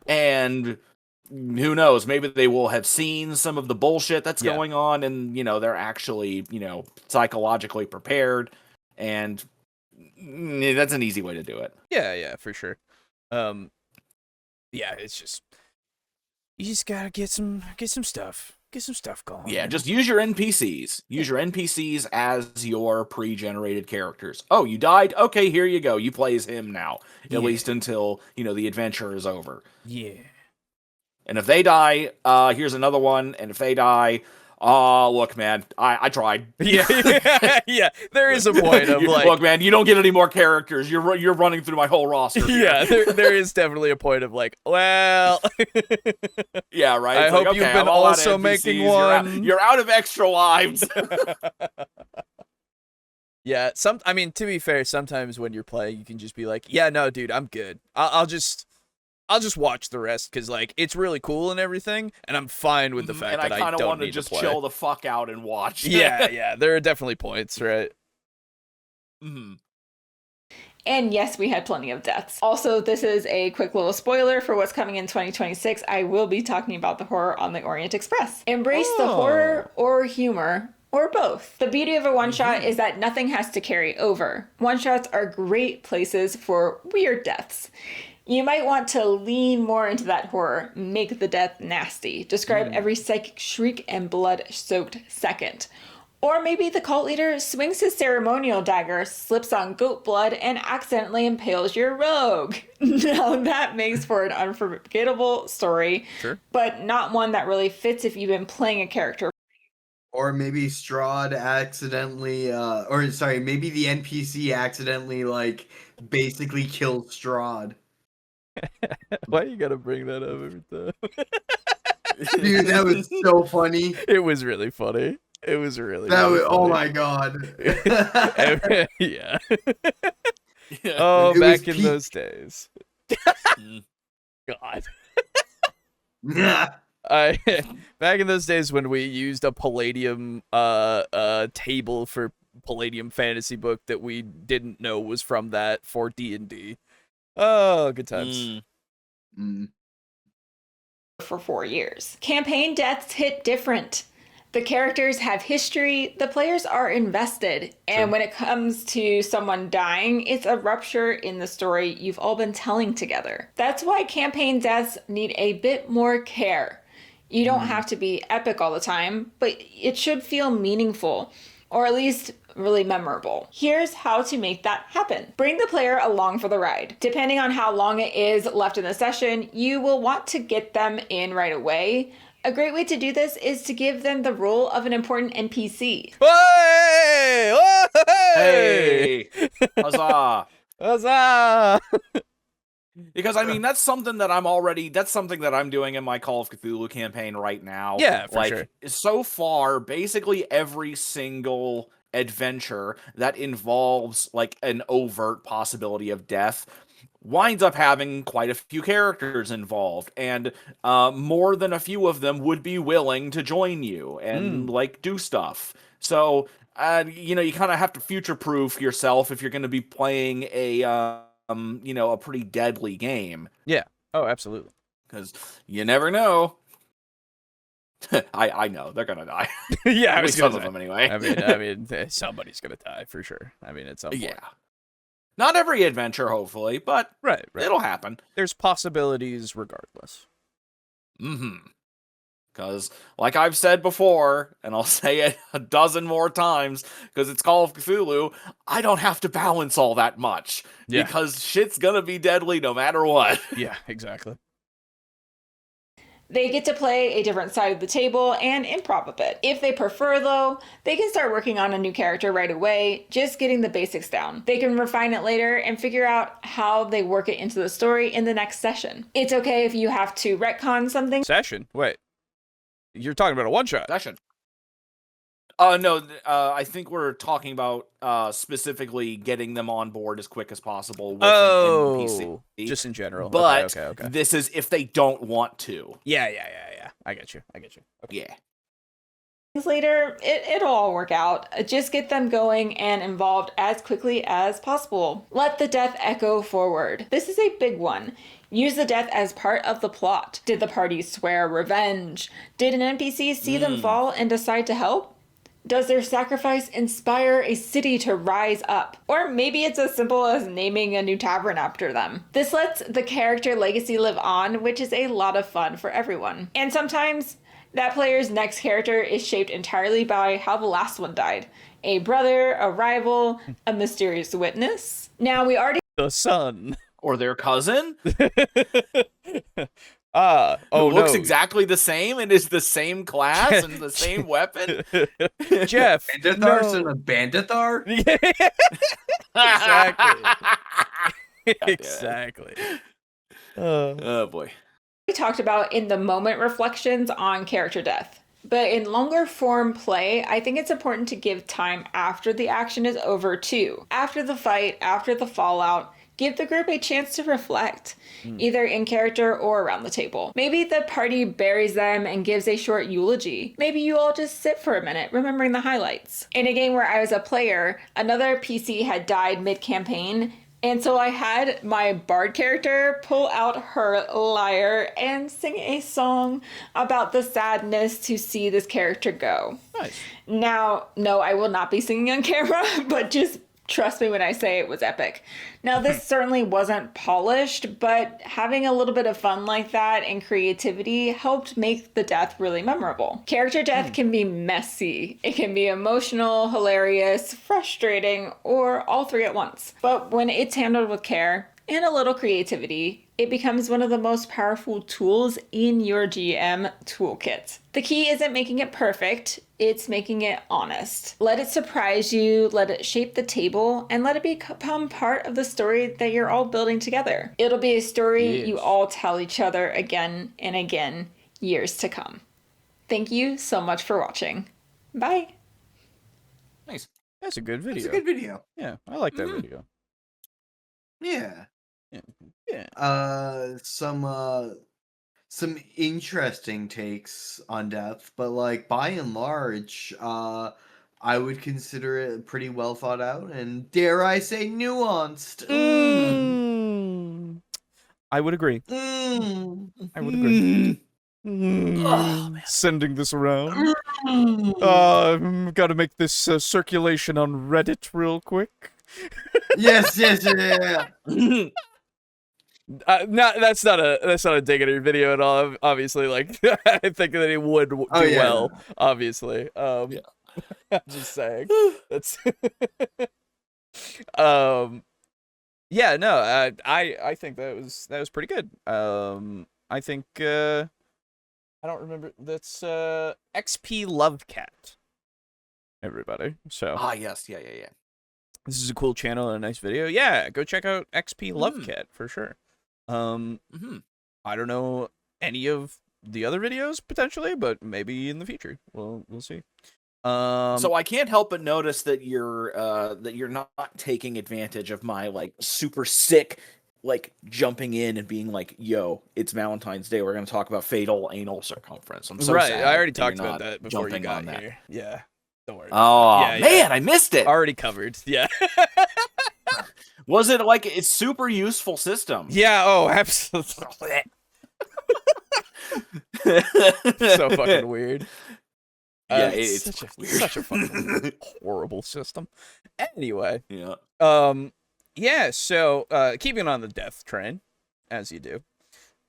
and who knows, maybe they will have seen some of the bullshit that's going on, and they're actually psychologically prepared, and that's an easy way to do it. Yeah, for sure. Yeah, it's just, you just gotta get some stuff going. Yeah, just use your NPCs. Use your NPCs as your pre-generated characters. Oh, you died? Okay, here you go. You play as him now, at least until the adventure is over. Yeah. And if they die, here's another one. And if they die, look, man, I tried. Yeah. There is a point of like, look, man, you don't get any more characters. You're running through my whole roster. Yeah, there is definitely a point of like, well, yeah, right. I hope you've been also making one. You're out of extra lives. Yeah, to be fair, sometimes when you're playing, you can just be like, yeah, no, dude, I'm good. I'll just watch the rest, because like it's really cool and everything, and I'm fine with the fact that I don't need to play. And I kind of want to just chill the fuck out and watch. Yeah, there are definitely points, right? Mm-hmm. And yes, we had plenty of deaths. Also, this is a quick little spoiler for what's coming in 2026. I will be talking about the Horror on the Orient Express. Embrace the horror or humor, or both. The beauty of a one-shot is that nothing has to carry over. One-shots are great places for weird deaths. You might want to lean more into that horror, make the death nasty, describe every psychic shriek and blood-soaked second. Or maybe the cult leader swings his ceremonial dagger, slips on goat blood, and accidentally impales your rogue. Now that makes for an unforgettable story, Sure. but not one that really fits if you've been playing a character. Or maybe Strahd accidentally, maybe the NPC accidentally, like, basically killed Strahd. Why you gotta bring that up every time? Dude, that was so funny. It was really funny. It was really, That really was, oh funny. my god. Yeah. Yeah. Oh, It was back in peak. those days. Mm. God. Yeah. Back in those days when we used a Palladium table for Palladium fantasy book that we didn't know was from that for D&D. Oh, good times. For 4 years. Campaign deaths hit different. The characters have history, the players are invested, and True. when it comes to someone dying, it's a rupture in the story you've all been telling together. That's why campaign deaths need a bit more care. You don't have to be epic all the time, but it should feel meaningful, or at least really memorable. Here's how to make that happen. Bring the player along for the ride. Depending on how long it is left in the session, you will want to get them in right away. A great way to do this is to give them the role of an important NPC. Hey! Hey! Huzzah! Huzzah! Because I mean that's something that I'm doing in my Call of Cthulhu campaign right now. Yeah, for like, sure. So far, basically every single adventure that involves like an overt possibility of death winds up having quite a few characters involved, and more than a few of them would be willing to join you and like do stuff. So you kind of have to future-proof yourself if you're going to be playing a a pretty deadly game. Yeah. Oh, absolutely. Because you never know. I know they're gonna die. Yeah, I At was least gonna some of say. them anyway. I mean, somebody's gonna die for sure. I mean, at some point. Yeah. Not every adventure, hopefully, but Right. it'll happen. There's possibilities regardless. Because, like I've said before, and I'll say it a dozen more times, because it's Call of Cthulhu, I don't have to balance all that much. Yeah. Because shit's gonna be deadly no matter what. Yeah, exactly. They get to play a different side of the table and improv a bit. If they prefer, though, they can start working on a new character right away, just getting the basics down. They can refine it later and figure out how they work it into the story in the next session. It's okay if you have to retcon something. Session? Wait. You're talking about a one-shot. Session. No, I think we're talking about specifically getting them on board as quick as possible with an NPC. Just in general. But Okay. this is if they don't want to. Yeah. I get you. Okay. Yeah. Later, it'll all work out. Just get them going and involved as quickly as possible. Let the death echo forward. This is a big one. Use the death as part of the plot. Did the party swear revenge? Did an NPC see them fall and decide to help? Does their sacrifice inspire a city to rise up? Or maybe it's as simple as naming a new tavern after them. This lets the character legacy live on, which is a lot of fun for everyone. And sometimes that player's next character is shaped entirely by how the last one died. A brother, a rival, a mysterious witness. Now we already The sun. Or their cousin Oh, who looks no. exactly the same and is the same class and the same weapon. Jeff. Bandithar's no. in a Bandithar? Exactly. Exactly. Oh boy. talked about in the moment reflections on character death. But in longer form play, I think it's important to give time after the action is over too. After the fight, after the fallout, give the group a chance to reflect, either in character or around the table. Maybe the party buries them and gives a short eulogy. Maybe you all just sit for a minute, remembering the highlights. In a game where I was a player, another PC had died mid-campaign, and so I had my bard character pull out her lyre and sing a song about the sadness to see this character go. Nice. Now, no, I will not be singing on camera, but just Trust me when I say it was epic. Now, this certainly wasn't polished, but having a little bit of fun like that and creativity helped make the death really memorable. Character death can be messy. It can be emotional, hilarious, frustrating, or all three at once. But when it's handled with care and a little creativity, it becomes one of the most powerful tools in your GM toolkit. The key isn't making it perfect, it's making it honest. Let it surprise you, let it shape the table, and let it become part of the story that you're all building together. It'll be a story you all tell each other again and again, years to come. Thank you so much for watching. Bye. Nice. That's a good video. It's a good video. Yeah, I like that video. Yeah. Yeah. Some interesting takes on death, but like by and large, I would consider it pretty well thought out and dare I say nuanced. I would agree. I would agree. Sending this around. Gotta make this circulation on Reddit real quick. Yes. That's not a dig at your video at all. Obviously, like I think that it would do well. Obviously, I'm just saying. That's yeah. No, I think that was pretty good. I think I don't remember. That's XP Lovecat. Everybody. So Yes, yeah. this is a cool channel and a nice video. Yeah, go check out XP Lovecat for sure. I don't know any of the other videos potentially, but maybe in the future. We'll see. So I can't help but notice that you're not taking advantage of my like super sick like jumping in and being like, "Yo, it's Valentine's Day. We're going to talk about fatal anal circumference." I'm so sad I already that talked you're about not that before you jumping got on that. here. Yeah, don't worry. Oh Yeah, man, I missed it. Already covered. Yeah. Was it like it's super useful system? Yeah. Oh, absolutely. So fucking weird. Yeah, it's such a fucking horrible system. Anyway. Yeah. Yeah. So, keeping on the death train, as you do.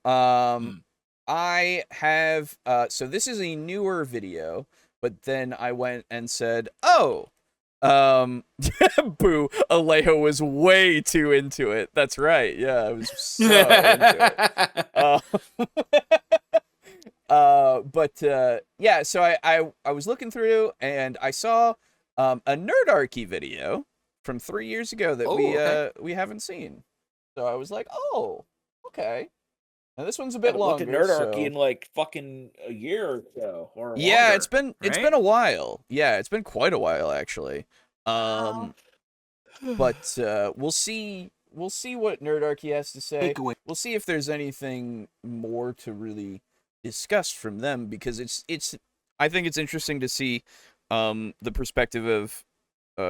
I have. So this is a newer video, but then I went and said, "Oh, boo, Alejo was way too into it." That's right. Yeah, I was so into it. But yeah, so I was looking through and I saw a Nerdarchy video from 3 years ago that we haven't seen. So I was like, "Oh, okay." Now this one's a bit longer. Look at Nerdarchy in like fucking a year or so, or yeah, longer, it's been a while. Yeah, it's been quite a while actually. But we'll see what Nerdarchy has to say. We'll see if there's anything more to really discuss from them, because it's I think it's interesting to see the perspective of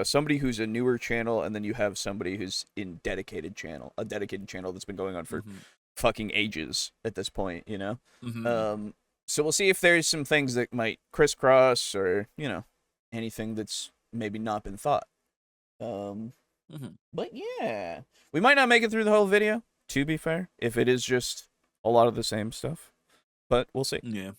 somebody who's a newer channel, and then you have somebody who's a dedicated channel that's been going on for fucking ages at this point, you know. So we'll see if there's some things that might crisscross, or anything that's maybe not been thought. But yeah, we might not make it through the whole video, to be fair, if it is just a lot of the same stuff, but we'll see. Yeah.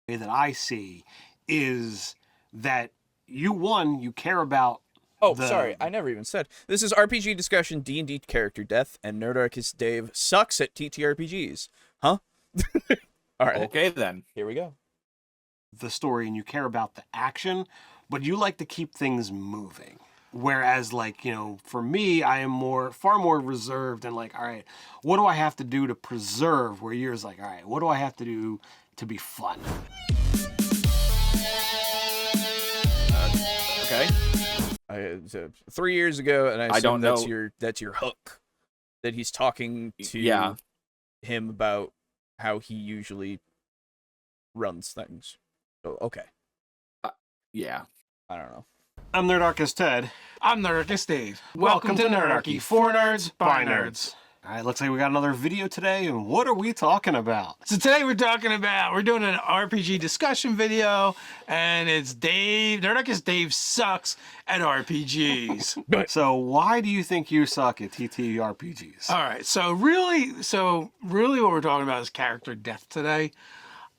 That I see is that you care about. Oh, sorry, I never even said. This is RPG discussion, D&D character death, and Nerdarchist Dave sucks at TTRPGs. Huh? All right. Okay, then. Here we go. The story, and you care about the action, but you like to keep things moving. Whereas, like, for me, I am far more reserved and like, all right, what do I have to do to preserve? Where yours like, all right, what do I have to do to be fun? Okay. 3 years ago, and I don't assume know. that's your hook. That he's talking to him about how he usually runs things. So okay. Yeah. I don't know. I'm Nerdarchist Ted. I'm Nerdarchist Dave. Welcome to Nerdarchy. For nerds, by nerds. All right, looks like we got another video today, and what are we talking about? So today we're doing an RPG discussion video, and it's Dave. Nerdicus Dave sucks at RPGs. So why do you think you suck at TTRPGs? All right, so really what we're talking about is character death today.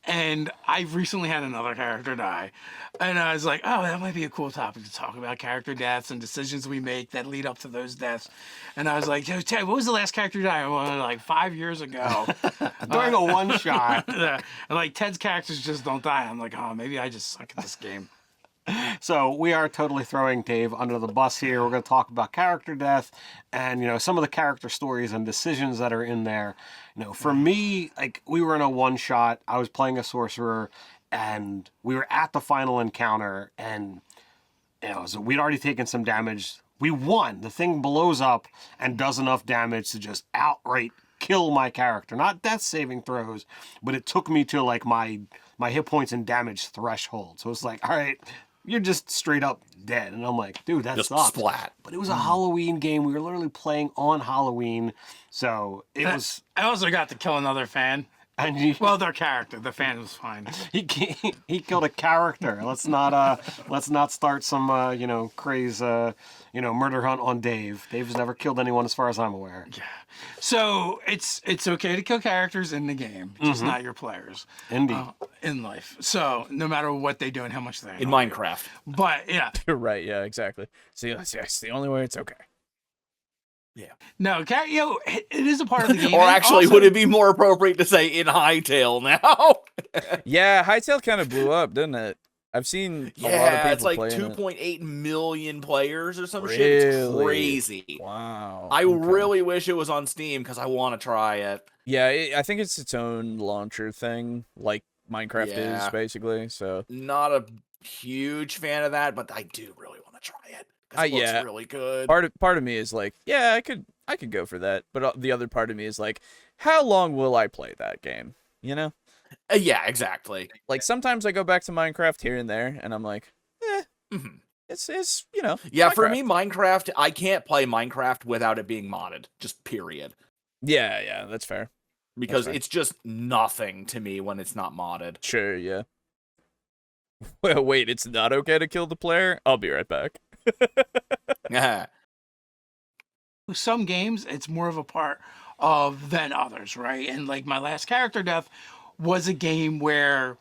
And I've recently had another character die. And I was like, oh, that might be a cool topic to talk about, character deaths and decisions we make that lead up to those deaths. And I was like, yo, Ted, what was the last character to die? Well, like 5 years ago. During a one-shot. And like Ted's characters just don't die. I'm like, oh, maybe I just suck at this game. So we are totally throwing Dave under the bus here. We're going to talk about character death and, you know, some of the character stories and decisions that are in there. You know, for me, like, we were in a one-shot. I was playing a sorcerer, and we were at the final encounter, and, you know, so we'd already taken some damage. We won. The thing blows up and does enough damage to just outright kill my character. Not death saving throws, but it took me to, like, my hit points and damage threshold. So it's like, all right, you're just straight up dead. And I'm like, dude, that Just sucks. splat. But it was a Halloween game. We were literally playing on Halloween. So it was... I also got to kill another fan. And he, Well, their character. The fan was fine. he killed a character. Let's not start some, you know, craze, you know, murder hunt on Dave. Dave's never killed anyone as far as I'm aware. So it's okay to kill characters in the game, just not your players. Indeed. In life. So no matter what they do and how much they In annoy you. Minecraft. But yeah. You're right. Yeah, exactly. See, that's the only way it's okay. No, you know, it is a part of the game. Or And actually, also- would it be more appropriate to say in Hytale now? Yeah, Hytale kind of blew up, didn't it? I've seen a lot of Yeah, people it's like playing it. 2.8 million players or some shit. It's Really? crazy. Wow. I okay. really wish it was on Steam because I want to try it. Yeah, I think it's its own launcher thing, like Minecraft is Yeah. basically. So Not a huge fan of that, but I do really want to try it. 'Cause it looks yeah. really good. part of me is like, yeah, I could go for that, but the other part of me is like, how long will I play that game? You know, Yeah, exactly. like sometimes I go back to Minecraft here and there, and I'm like, Mhm. it's you know, Yeah, for Minecraft. me, Minecraft, I can't play Minecraft without it being modded. Just period. Yeah, that's fair. Because fair. it's just nothing to me when it's not modded. Sure, yeah. Well, wait, it's not okay to kill the player? I'll be right back. Yeah. With some games, it's more of a part of than others, right? And like my last character death was a game where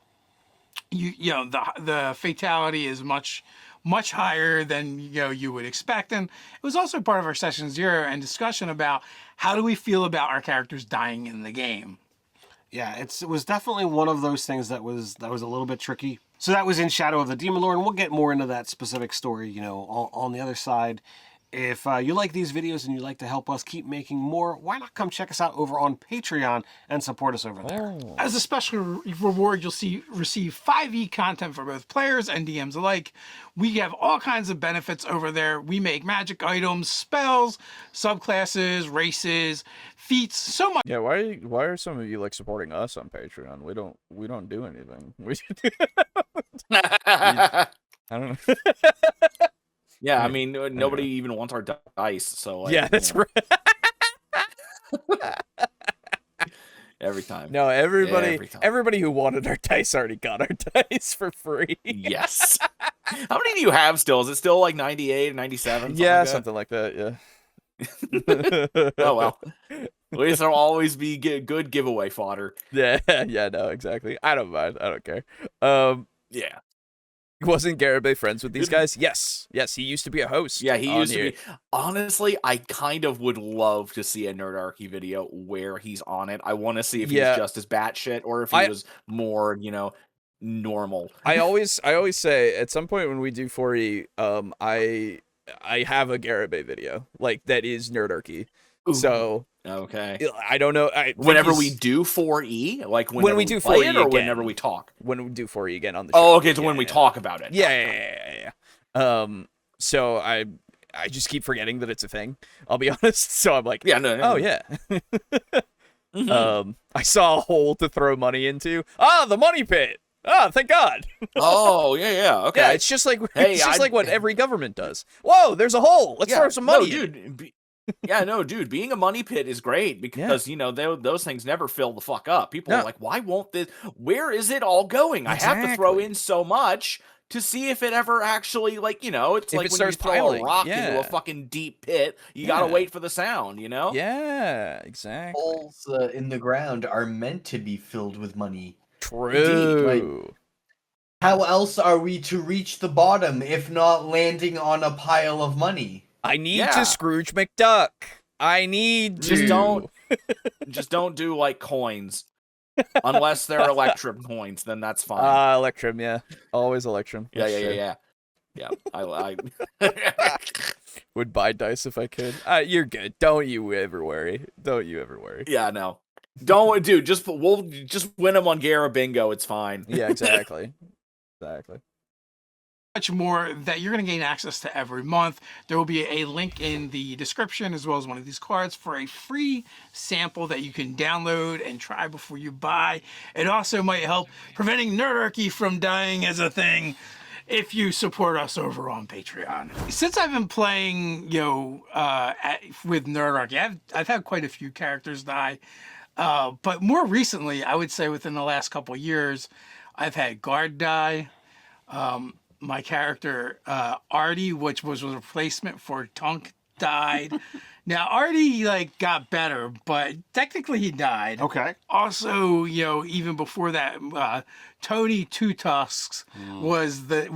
you know the fatality is much higher than you would expect, and it was also part of our session 0 and discussion about how do we feel about our characters dying in the game. Yeah, it was definitely one of those things that was a little bit tricky. So that was in Shadow of the Demon Lord, and we'll get more into that specific story, you know, on the other side. If you like these videos and you'd like to help us keep making more, why not come check us out over on Patreon and support us over there? Oh. As a special reward, you'll receive 5e content for both players and DMs alike. We have all kinds of benefits over there. We make magic items, spells, subclasses, races, feats, so much. Yeah, why are some of you like supporting us on Patreon? We don't do anything. I don't know. Yeah, I mean, nobody even wants our dice, so like, Yeah, that's right. every time. No, Every time. everybody who wanted our dice already got our dice for free. Yes. How many do you have still? Is it still like 98, 97? Yeah, something like that. Yeah. Oh well. At least there'll always be good giveaway fodder. Yeah, no, exactly. I don't mind. I don't care. Yeah. Wasn't Garibay friends with these guys? Yes, he used to be a host. Yeah, he on used here. to be. Honestly, I kind of would love to see a Nerdarchy video where he's on it. I want to see if Yeah. he's just as batshit or if he was more, normal. I always say at some point when we do 4E, I have a Garibay video like that is Nerdarchy. Ooh. So Okay. I don't know. Whenever we do 4E, like When whenever we do play 4E it, or again. whenever we talk. when we do 4E again on the Oh, show. okay. So when we talk about it. Yeah. So I just keep forgetting that it's a thing. I'll be honest. So I'm like, Yeah. No. oh yeah. Mhm. I saw a hole to throw money into. Ah, the money pit. Ah, thank God. Oh yeah. Okay. Yeah, it's just like Hey, it's just like what every government does. Whoa, there's a hole. Let's throw some money. No, in. dude. Yeah, no, dude, being a money pit is great because, those things never fill the fuck up. People No. are like, why won't this? Where is it all going? I have to throw Exactly. in so much to see if it ever actually, it's If like it when you starts throw piling, a rock into yeah. a fucking deep pit, you gotta Yeah. wait for the sound, Yeah, exactly. Holes in the ground are meant to be filled with money. True. How else are we to reach the bottom if not landing on a pile of money? I need Yeah. to Scrooge McDuck. I need Just to. don't do like coins. Unless they're Electrum coins, then that's fine. Electrum, yeah. Always Electrum. That's true. Yeah. I Would buy dice if I could. You're good. Don't you ever worry. Don't you ever worry. Yeah, no. Don't, dude. We'll just win them on Gara Bingo. It's fine. Yeah, exactly. Exactly. Much more that you're going to gain access to every month. There will be a link in the description as well as one of these cards for a free sample that you can download and try before you buy. It also might help preventing nerdarchy from dying as a thing if you support us over on Patreon. Since I've been playing, with nerdarchy, I've had quite a few characters die. But more recently, I would say within the last couple of years, I've had Guard die. My character, Artie, which was a replacement for Tunk, died. Now, Artie, got better, but technically he died. Okay. Also, even before that, Tony Two Tusks was the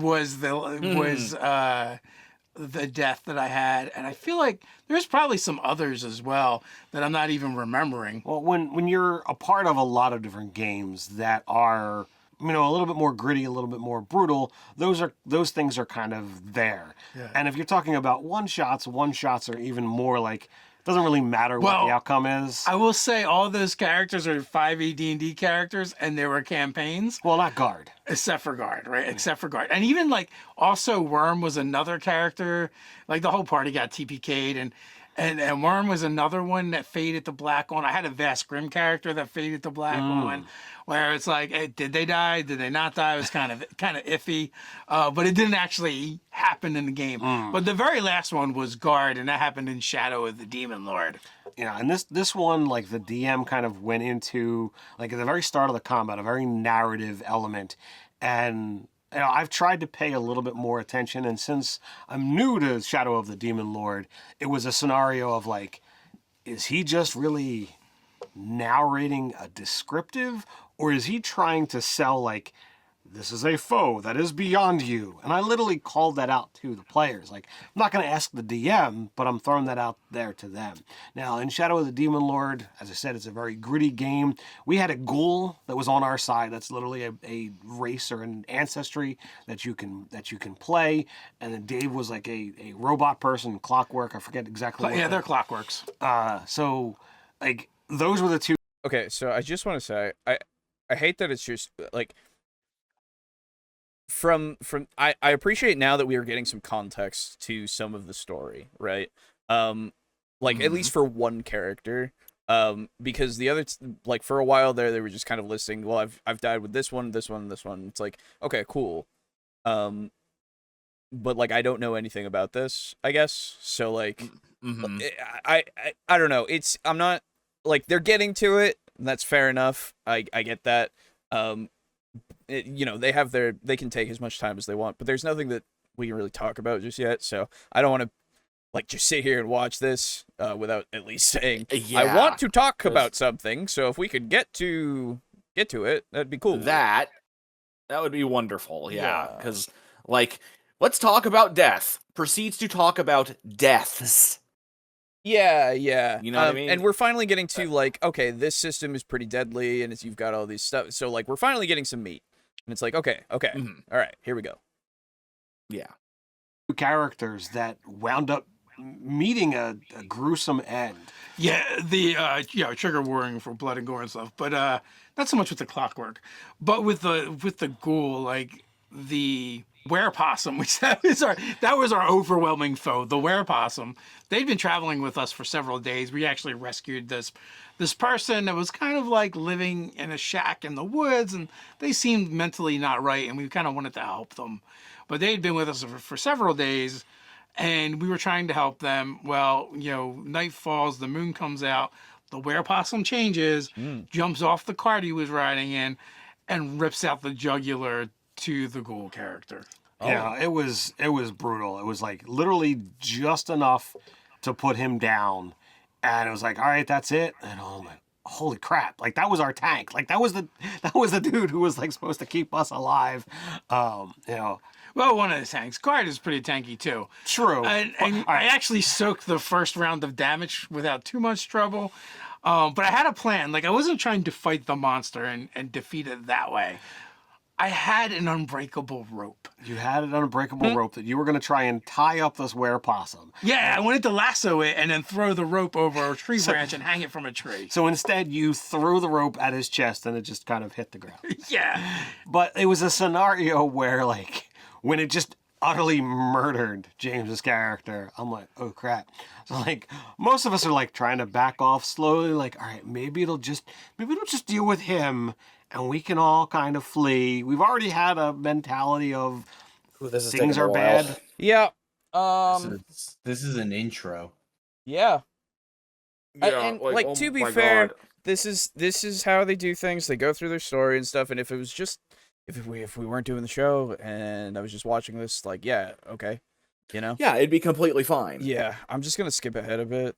death that I had. And I feel like there's probably some others as well that I'm not even remembering. Well, when you're a part of a lot of different games that are, a little bit more gritty, a little bit more brutal, those things are kind of there. Yeah. And if you're talking about one shots are even more like, doesn't really matter what the outcome is. I will say all those characters are 5e D&D characters, and there were campaigns. Well, not Guard. Except for Guard, right? Except for Guard. And even, also Worm was another character. The whole party got TPK'd, and Worm was another one that faded to black on. I had a Vast Grim character that faded to black on, where it's like, hey, did they die? Did they not die? It was kind of iffy, but it didn't actually happen in the game. But the very last one was Guard, and that happened in Shadow of the Demon Lord. Yeah, and this one, the DM kind of went into, at the very start of the combat, a very narrative element, and I've tried to pay a little bit more attention, and since I'm new to Shadow of the Demon Lord, it was a scenario of is he just really narrating a descriptive, or is he trying to sell this is a foe that is beyond you? And I literally called that out to the players. I'm not going to ask the DM, but I'm throwing that out there to them. Now, in Shadow of the Demon Lord, as I said, it's a very gritty game. We had a ghoul that was on our side. That's literally a race or an ancestry that you can play. And then Dave was a robot person, Clockwork. I forget exactly what. Yeah, they're Clockworks. So those were the two. Okay, so I just want to say, I hate that it's just from I appreciate now that we are getting some context to some of the story, right? At least for one character, because the other for a while there they were just kind of listing, well, I've died with this one, this one, this one. It's okay, cool, but I don't know anything about this, I guess. So I don't know. I'm not they're getting to it. And that's fair enough. I get that. They can take as much time as they want, but there's nothing that we can really talk about just yet. So I don't want to just sit here and watch this without at least saying I want to talk about something. So if we could get to it, that'd be cool. That would be wonderful. Yeah, because let's talk about death. Proceeds to talk about deaths. Yeah. You know what I mean? And we're finally getting to okay, this system is pretty deadly, and you've got all these stuff. So we're finally getting some meat, and it's okay, all right, here we go. Yeah. Characters that wound up meeting a gruesome end. Yeah, the trigger warning for blood and gore and stuff, but not so much with the Clockwork, but with the ghoul, the werepossum, which that was our overwhelming foe, the werepossum. They'd been traveling with us for several days. We actually rescued this person that was kind of living in a shack in the woods, and they seemed mentally not right, and we kind of wanted to help them. But they'd been with us for several days, and we were trying to help them. Well, night falls, the moon comes out, the werepossum changes, jumps off the cart he was riding in, and rips out the jugular to the ghoul character. Yeah, it was brutal. It was like literally just enough to put him down, and it was like, all right, that's it. And oh my, holy crap! Like that was our tank. Like that was the dude who was like supposed to keep us alive. Well, one of the tanks. Guard is pretty tanky too. True. And All I right. actually soaked the first round of damage without too much trouble. But I had a plan. Like I wasn't trying to fight the monster and defeat it that way. I had an unbreakable rope. You had an unbreakable rope that you were going to try and tie up this werepossum. Yeah, I wanted to lasso it and then throw the rope over a tree branch and hang it from a tree. So instead, you threw the rope at his chest and it just kind of hit the ground. Yeah. But it was a scenario where, like, when it just utterly murdered James's character, I'm like, oh crap. So like, most of us are like trying to back off slowly, like, all right, maybe it'll just deal with him and we can all kind of flee. We've already had a mentality of This is things taking a are while. bad. Yeah. This is an intro. Yeah. Yeah, And like, oh to be my fair, God. this is how they do things. They go through their story and stuff. And if it was just if we weren't doing the show and I was just watching this, like, yeah, okay, Yeah, it'd be completely fine. Yeah, I'm just gonna skip ahead a bit.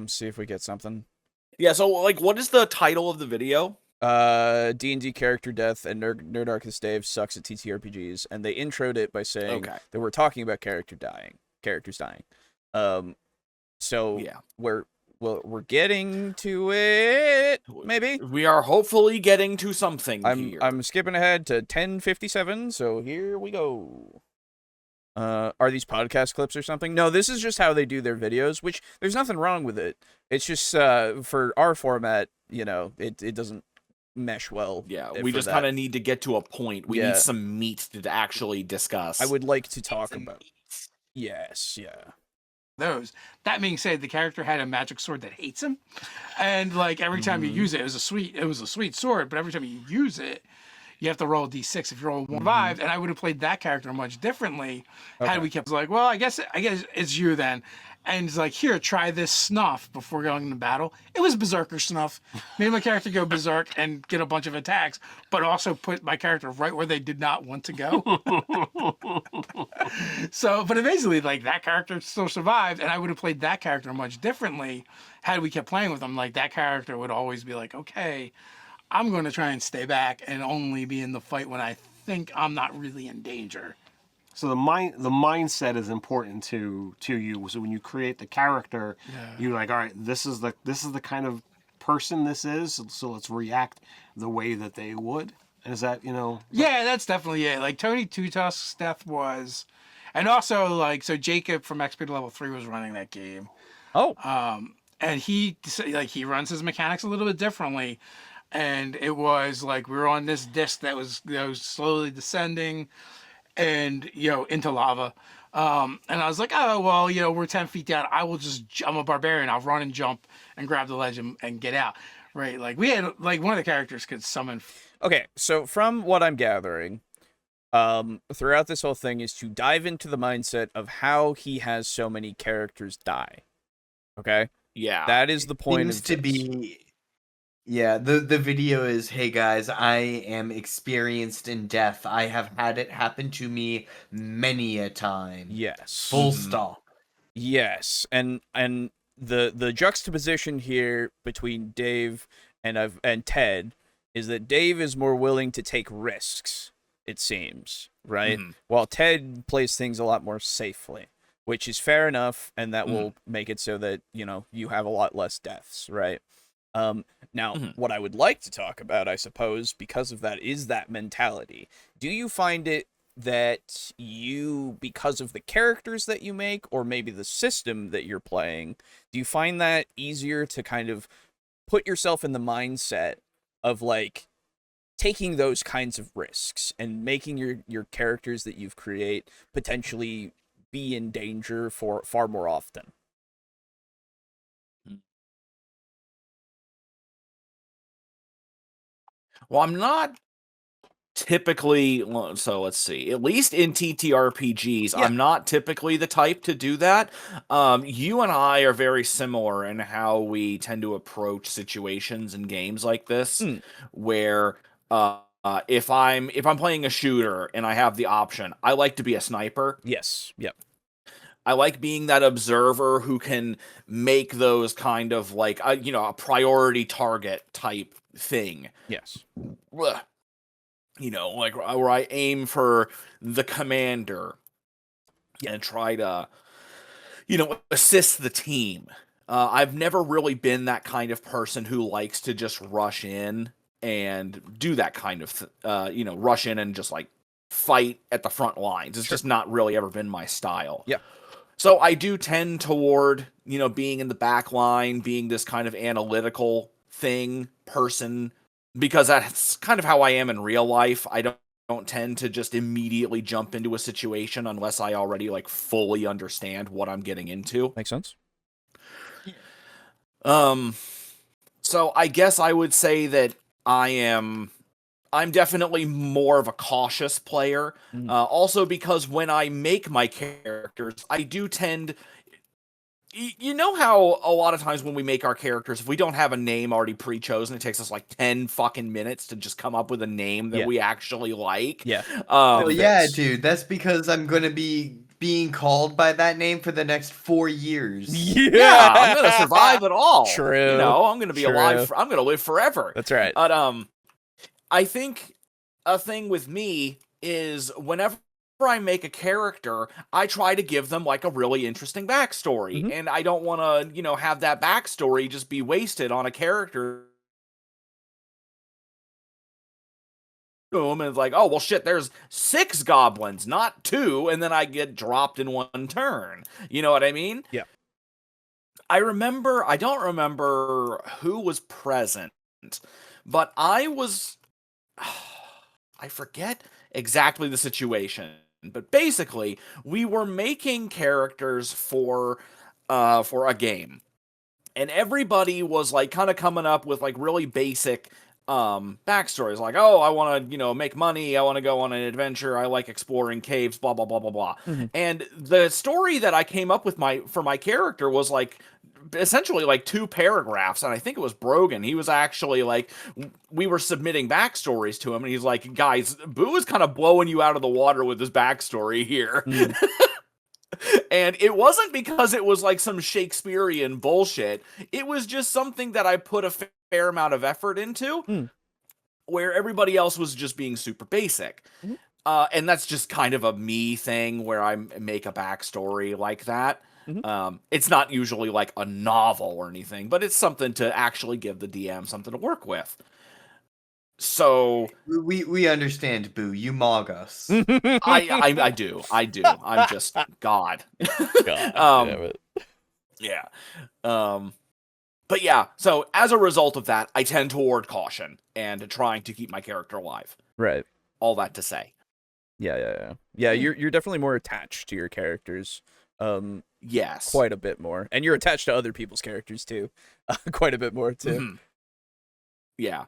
See if we get something. Yeah, so like, what is the title of the video? D&D character death and Nerd Arcus Dave sucks at TTRPGs, and they introed it by saying that we're talking about characters dying. So Yeah. we're getting to it. Maybe We are hopefully getting to something here. I'm skipping ahead to 10:57. So here we go. Are these podcast clips or something? No, this is just how they do their videos, which there's nothing wrong with it. It's just for our format, it doesn't mesh well. Yeah, for we just that. kind of need to get to a point. We Yeah. need some meat to actually discuss. I would like to talk about. Yes, yeah. Those. That being said, the character had a magic sword that hates him, and like every time you use it, it was a sweet sword. But every time you use it, you have to roll a d6. If you roll one survived, and I would have played that character much differently had we kept like, well, I guess it's you then. And it's like, here, try this snuff before going into battle. It was berserker snuff. Made my character go berserk and get a bunch of attacks, but also put my character right where they did not want to go. So, but eventually, like, that character still survived, and I would have played that character much differently had we kept playing with them. Like, that character would always be like, okay, I'm going to try and stay back and only be in the fight when I think I'm not really in danger. So the mindset is important to you. So when you create the character, you're like, all right, this is the kind of person this is. So let's react the way that they would. And is that Yeah, that's definitely it. Like Tony Tutusk's death was, and also like so Jacob from XP Level 3 was running that game. Oh. And he runs his mechanics a little bit differently. And it was like we were on this disc that was slowly descending and into lava. And I was like, oh well, we're 10 feet down. I'm a barbarian. I'll run and jump and grab the ledge and get out. Right. Like we had like one of the characters could summon. Okay, so from what I'm gathering, throughout this whole thing is to dive into the mindset of how he has so many characters die. Okay? Yeah. That is the point Seems of to this. be. Yeah, the video is, hey guys, I am experienced in death. I have had it happen to me many a time. Yes. Full stop. Yes, and the juxtaposition here between Dave and Ted is that Dave is more willing to take risks, it seems, right? While Ted plays things a lot more safely, which is fair enough, and that will make it so that you have a lot less deaths, right? Now, what I would like to talk about, I suppose, because of that, is that mentality. Do you find it that you, because of the characters that you make, or maybe the system that you're playing, do you find that easier to kind of put yourself in the mindset of, like, taking those kinds of risks and making your characters that you've create potentially be in danger for far more often? Well, I'm not typically, so let's see, at least in TTRPGs, Yeah. I'm not typically the type to do that. You and I are very similar in how we tend to approach situations in games like this, where if I'm playing a shooter and I have the option, I like to be a sniper. Yes. Yep. I like being that observer who can make those kind of like a priority target type thing. Yes. Like where I aim for the commander and try to, assist the team. I've never really been that kind of person who likes to just rush in and do that kind of, rush in and just like fight at the front lines. It's just not really ever been my style. Yeah. So I do tend toward, being in the back line, being this kind of analytical person, because that's kind of how I am in real life. I don't tend to just immediately jump into a situation unless I already like fully understand what I'm getting into. Makes sense. So I guess I would say that I'm definitely more of a cautious player. Also because when I make my characters, I do tend... You know how a lot of times when we make our characters, if we don't have a name already pre-chosen, it takes us like 10 fucking minutes to just come up with a name that we actually like. Yeah. Well, yeah, dude, that's because I'm gonna be being called by that name for the next 4 years. Yeah, I'm gonna survive it all. True. I'm gonna be alive. I'm gonna live forever. That's right. But I think a thing with me is whenever I make a character, I try to give them like a really interesting backstory, and I don't want to, have that backstory just be wasted on a character. And it's like, oh well, shit. There's 6 goblins, not 2, and then I get dropped in one turn. You know what I mean? Yeah. I don't remember who was present, but I forget exactly the situation. But basically, we were making characters for a game. And everybody was like kind of coming up with like really basic backstories, like, oh, I want to, make money, I want to go on an adventure, I like exploring caves, blah blah blah blah blah. And the story that I came up with for my character was like essentially like 2 paragraphs, and I think it was Brogan. He was actually like, we were submitting backstories to him, and he's like, guys, Boo is kind of blowing you out of the water with his backstory here. And it wasn't because it was like some Shakespearean bullshit. It was just something that I put a fair amount of effort into, where everybody else was just being super basic. And that's just kind of a me thing where I make a backstory like that. It's not usually like a novel or anything, but it's something to actually give the DM something to work with. So we understand, Boo. You mog us. I do. I'm just God. God damn it. Yeah. But yeah, so as a result of that, I tend toward caution and trying to keep my character alive. Right. All that to say. Yeah. You're definitely more attached to your characters. Yes. Quite a bit more. And you're attached to other people's characters too. Quite a bit more too. Yeah.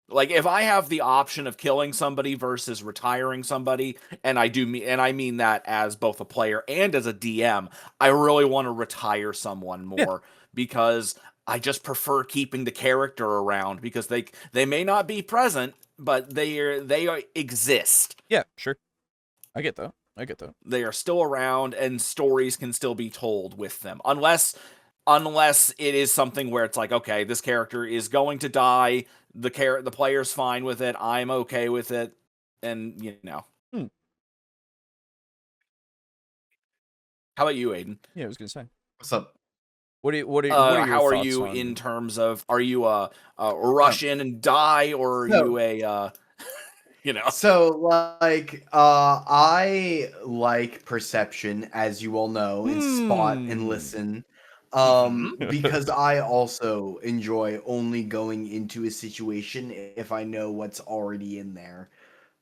Like if I have the option of killing somebody versus retiring somebody, and I mean that as both a player and as a DM, I really want to retire someone more because I just prefer keeping the character around because they may not be present, but they exist. Yeah, sure. I get that. They are still around, and stories can still be told with them, unless it is something where it's like, okay, this character is going to die. The player's fine with it. I'm okay with it, and How about you, Aiden? Yeah, I was gonna say. What's up? What are your how are thoughts you on... in terms of? Are you a rush in and die, or are you a So like I like perception, as you all know, and spot and listen. Because I also enjoy only going into a situation if I know what's already in there.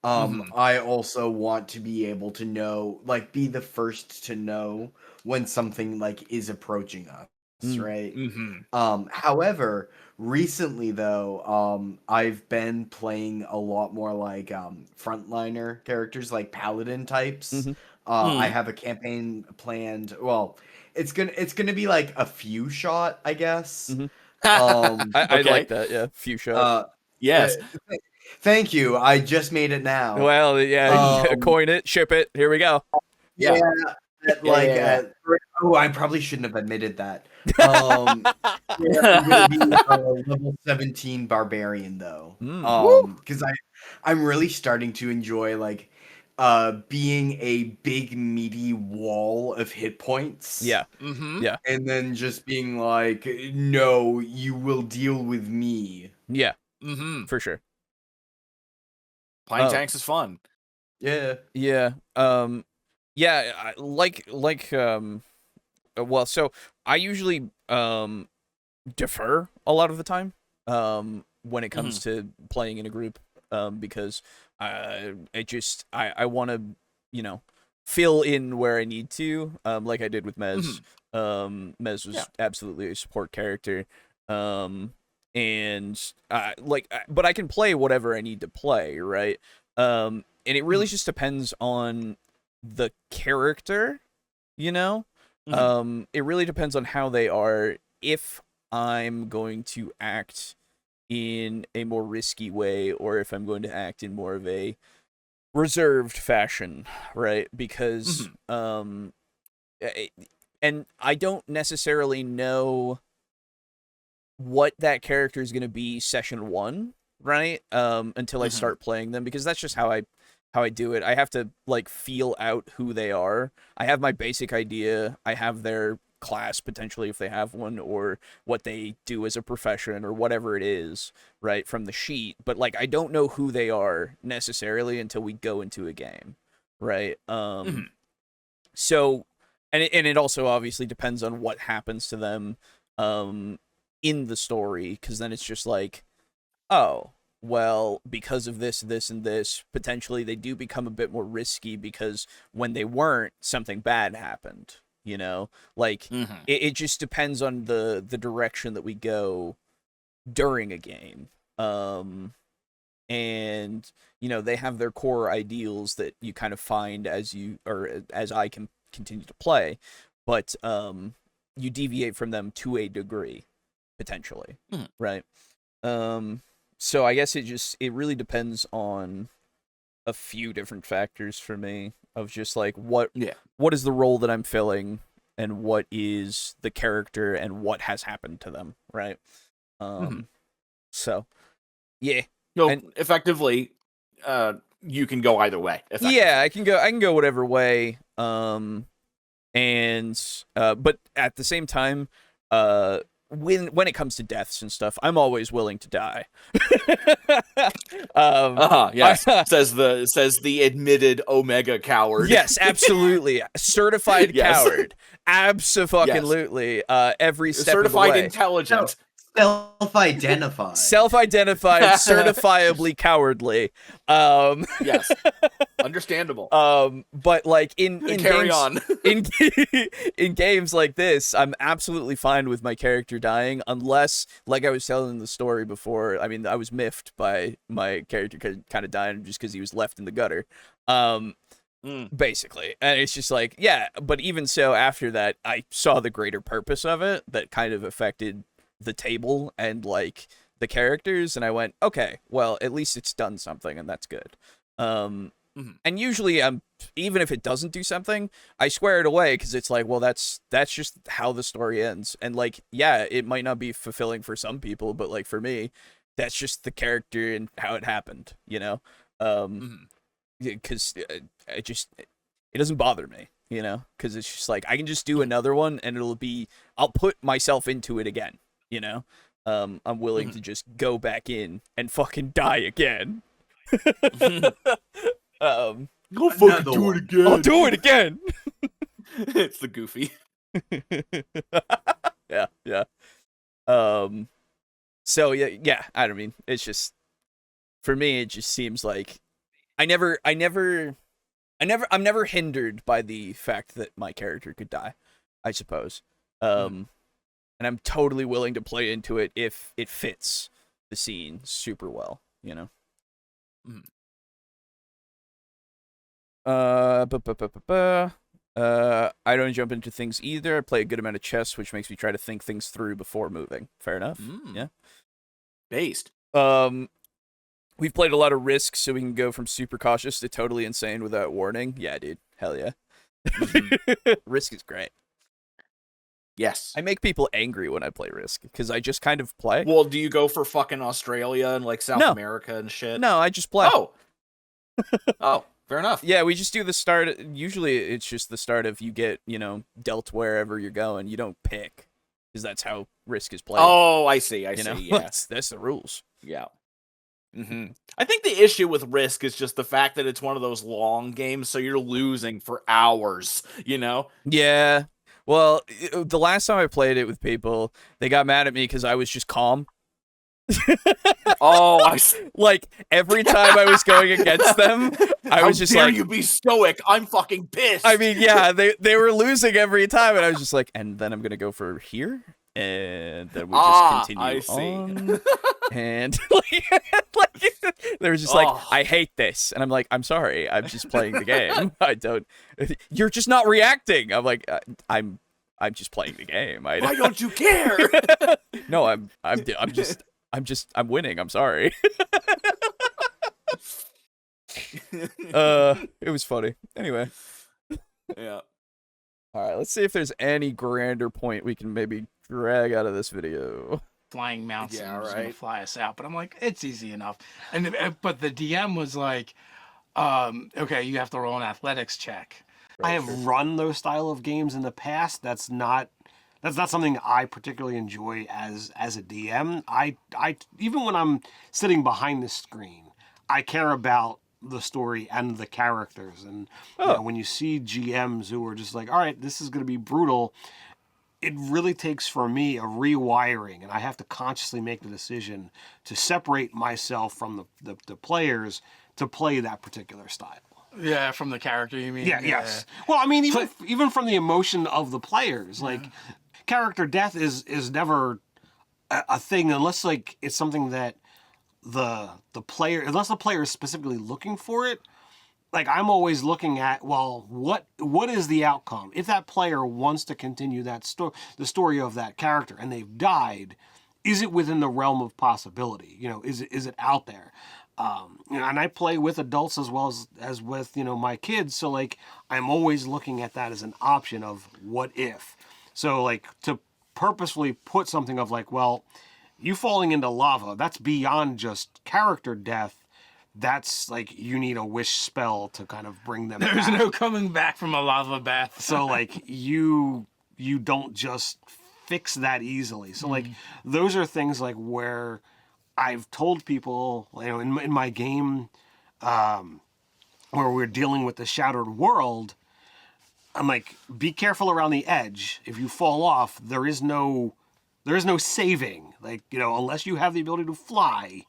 I also want to be able to know, like, be the first to know when something like is approaching us. right? Mm-hmm. However, recently though, I've been playing a lot more like frontliner characters, like paladin types. Mm-hmm. I have a campaign planned. Well, it's gonna be like a few shot, I guess. Mm-hmm. I Okay. like that. Yeah, few shot. Uh, Yes. thank you. I just made it now. Well, yeah, Um, coin it, ship it. Here we go. Yeah. yeah, Yeah. oh, I probably shouldn't have admitted that. Um, yeah, I'm gonna be level 17 barbarian though. Mm. Because I'm really starting to enjoy like being a big meaty wall of hit points. Yeah, Mm-hmm. yeah, And then just being like, no, you will deal with me. yeah, Mm-hmm. for sure. Playing Oh. tanks is fun. Yeah. Yeah. Yeah, well, so I usually defer a lot of the time when it comes to playing in a group because I want to, fill in where I need to, like I did with Mez. Mez was absolutely a support character. And but I can play whatever I need to play, right? And it really just depends on the character, you know? It really depends on how they are. If I'm going to act in a more risky way or if I'm going to act in more of a reserved fashion, right? Because and I don't necessarily know what that character is going to be session 1, right? Until I start playing them, because that's just how I do it. I have to like feel out who they are. I have my basic idea. I have their class potentially if they have one, or what they do as a profession or whatever it is, right, from the sheet. But like I don't know who they are necessarily until we go into a game, right? So and it also obviously depends on what happens to them in the story, because then it's just like, oh, well, because of this, this, and this, potentially they do become a bit more risky because when they weren't, something bad happened, Like, it just depends on the direction that we go during a game. And, they have their core ideals that you kind of find as I can continue to play, but you deviate from them to a degree, potentially, right? So I guess it really depends on a few different factors for me, of just like what is the role that I'm filling and what is the character and what has happened to them, right? So yeah. No, And effectively, you can go either way. yeah, I can go whatever way. And but at the same time, when it comes to deaths and stuff, I'm always willing to die. Yes. says the admitted Omega coward. Yes, absolutely. Certified Yes. coward. Abso-fucking-lutely. Every step Certified of the way. intelligent. Self-identified. Self-identified, certifiably cowardly. Yes. Understandable. But like in Carry games, on. in games like this, I'm absolutely fine with my character dying, unless, like I was telling the story before, I mean, I was miffed by my character kind of dying just because he was left in the gutter. Basically. And it's just like, yeah, but even so, after that, I saw the greater purpose of it that kind of affected the table and like the characters, and I went, okay, well, at least it's done something, and that's good. And usually even if it doesn't do something, I square it away, because it's like, well, that's just how the story ends. And like, yeah, it might not be fulfilling for some people, but like for me, that's just the character and how it happened, because it doesn't bother me, because it's just like I can just do another one and I'll put myself into it again. I'm willing to just go back in and fucking die again. Go fucking do it again. I'll do it again. It's the Goofy. Yeah. So yeah. I don't mean, it's just, for me, it just seems like I'm never hindered by the fact that my character could die, I suppose. and I'm totally willing to play into it if it fits the scene super well, you know. Mhm. I don't jump into things either. I play a good amount of chess, which makes me try to think things through before moving. Fair enough. Yeah. Based. We've played a lot of Risk, so we can go from super cautious to totally insane without warning. Yeah, dude. Hell yeah. Risk is great. Yes. I make people angry when I play Risk because I just kind of play. Well, do you go for fucking Australia and like South No. America and shit? No, I just play. Oh, fair enough. Yeah, we just do the start. Usually it's just the start of you get, dealt wherever you're going. You don't pick because that's how Risk is played. Oh, I see. I you know? see. Yeah. That's the rules. Yeah. I think the issue with Risk is just the fact that it's one of those long games, so you're losing for hours, Yeah. Well, the last time I played it with people, they got mad at me because I was just calm. Oh, I see. Like, every time I was going against them, I was just How dare like, you be stoic? I'm fucking pissed. I mean, yeah, they were losing every time, and I was just like, and then I'm going to go for here, and then we just continue I see. on. And they were just like, I hate this. And I'm like, I'm sorry, I'm just playing the game. You're just not reacting. I'm like, I'm just playing the game. Why don't you care? No, I'm winning. I'm sorry. It was funny. Anyway. Yeah. All right, let's see if there's any grander point we can maybe drag out of this video. Flying mounts Yeah, and was gonna right. fly us out, but I'm like, it's easy enough. But the DM was like, okay, you have to roll an athletics check. I have run those style of games in the past. That's not something I particularly enjoy as a DM. I even when I'm sitting behind the screen, I care about the story and the characters. And when you see GMs who are just like, all right, this is going to be brutal, it really takes for me a rewiring, and I have to consciously make the decision to separate myself from the players to play that particular style. Yeah, from the character, you mean? Yeah, yes. Well, I mean, even from the emotion of the players, like character death is never a thing unless like it's something that the player, unless the player is specifically looking for it. Like I'm always looking at, well, what is the outcome? If that player wants to continue that the story of that character and they've died, is it within the realm of possibility? Is it out there? And I play with adults as well as with, my kids. So like, I'm always looking at that as an option of what if. So like to purposefully put something of like, well, you falling into lava, that's beyond just character death. That's like, you need a wish spell to kind of bring them back. There's no coming back from a lava bath. So like you don't just fix that easily. So like, those are things like where I've told people, in my game, where we're dealing with the Shattered World, I'm like, be careful around the edge. If you fall off, there is no saving. Like, unless you have the ability to fly,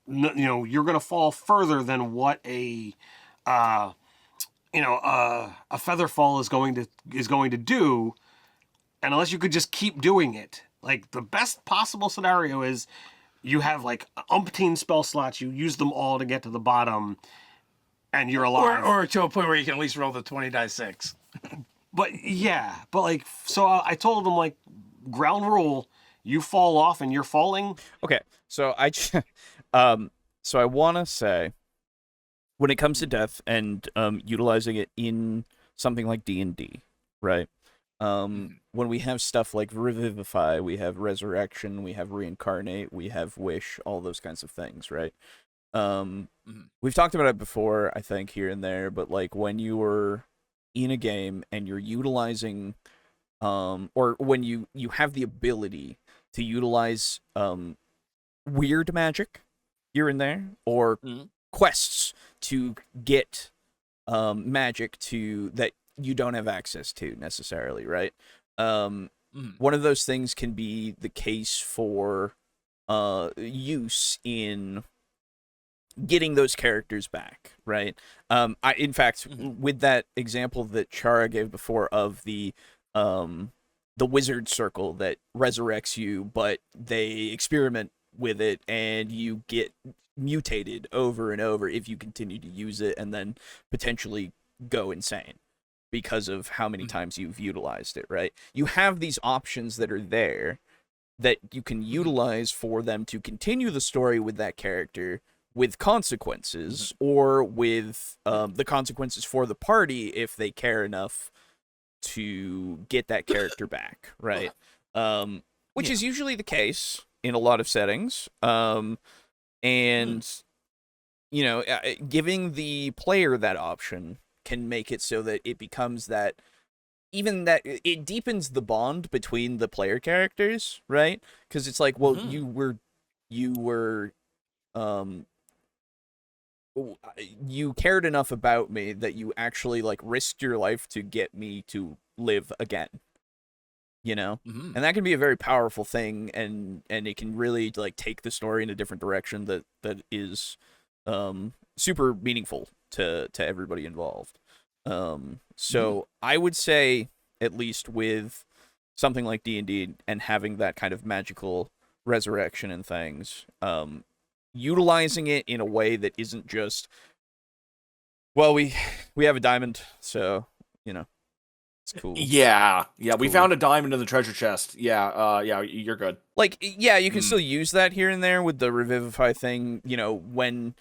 you're going to fall further than what a feather fall is going to do. And unless you could just keep doing it, like the best possible scenario is you have like umpteen spell slots, you use them all to get to the bottom, and you're alive. Or to a point where you can at least roll the 20 die 6. But like, so I told them like, ground rule, you fall off and you're falling. Okay, so I want to say, when it comes to death and utilizing it in something like D&D, right? When we have stuff like Revivify, we have Resurrection, we have Reincarnate, we have Wish, all those kinds of things, right? We've talked about it before, I think, here and there, but like when you are in a game and you're utilizing, or when you have the ability to utilize weird magic here and there, or quests to get magic to that you don't have access to necessarily, right? One of those things can be the case for use in getting those characters back, right? In fact, with that example that Chara gave before of the the wizard circle that resurrects you, but they experiment with it and you get mutated over and over if you continue to use it, and then potentially go insane because of how many times you've utilized it, right? You have these options that are there that you can utilize for them to continue the story with that character with consequences, or with the consequences for the party if they care enough to get that character back, right? Which is usually the case in a lot of settings. And, you know, giving the player that option can make it so that it becomes that, even that it deepens the bond between the player characters, right? Because it's like, well, you were, you cared enough about me that you actually like risked your life to get me to live again, you know? And that can be a very powerful thing, and it can really like take the story in a different direction that is super meaningful to everybody involved. So I would say, at least with something like D&D and having that kind of magical resurrection and things, utilizing it in a way that isn't just, well, we have a diamond, so, you know, it's cool. Yeah, we cool. found a diamond in the treasure chest. Yeah, you're good. Like, yeah, you can still use that here and there with the revivify thing, you know, when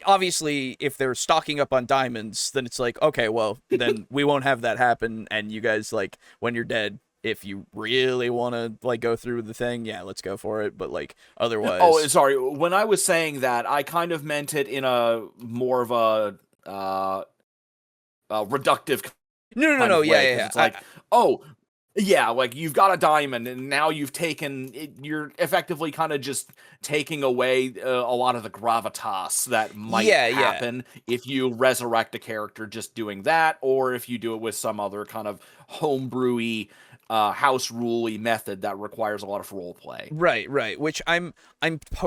obviously if they're stocking up on diamonds, then it's like, okay, well, then we won't have that happen, and you guys, like, when you're dead, if you really want to like go through the thing, yeah, let's go for it. But like otherwise, oh, sorry. When I was saying that, I kind of meant it in a more of a reductive. No. Way, Yeah. It's like, oh, yeah, like you've got a diamond, and now you've taken it, you're effectively kind of just taking away a lot of the gravitas that might happen if you resurrect a character just doing that, or if you do it with some other kind of homebrewy house rule-y method that requires a lot of role play. Right. Which I'm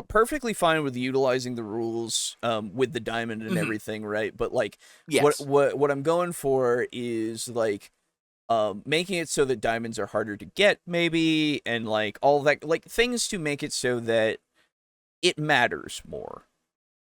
perfectly fine with utilizing the rules with the diamond and everything, right? But like, what I'm going for is like making it so that diamonds are harder to get, maybe, and like all that, like things to make it so that it matters more,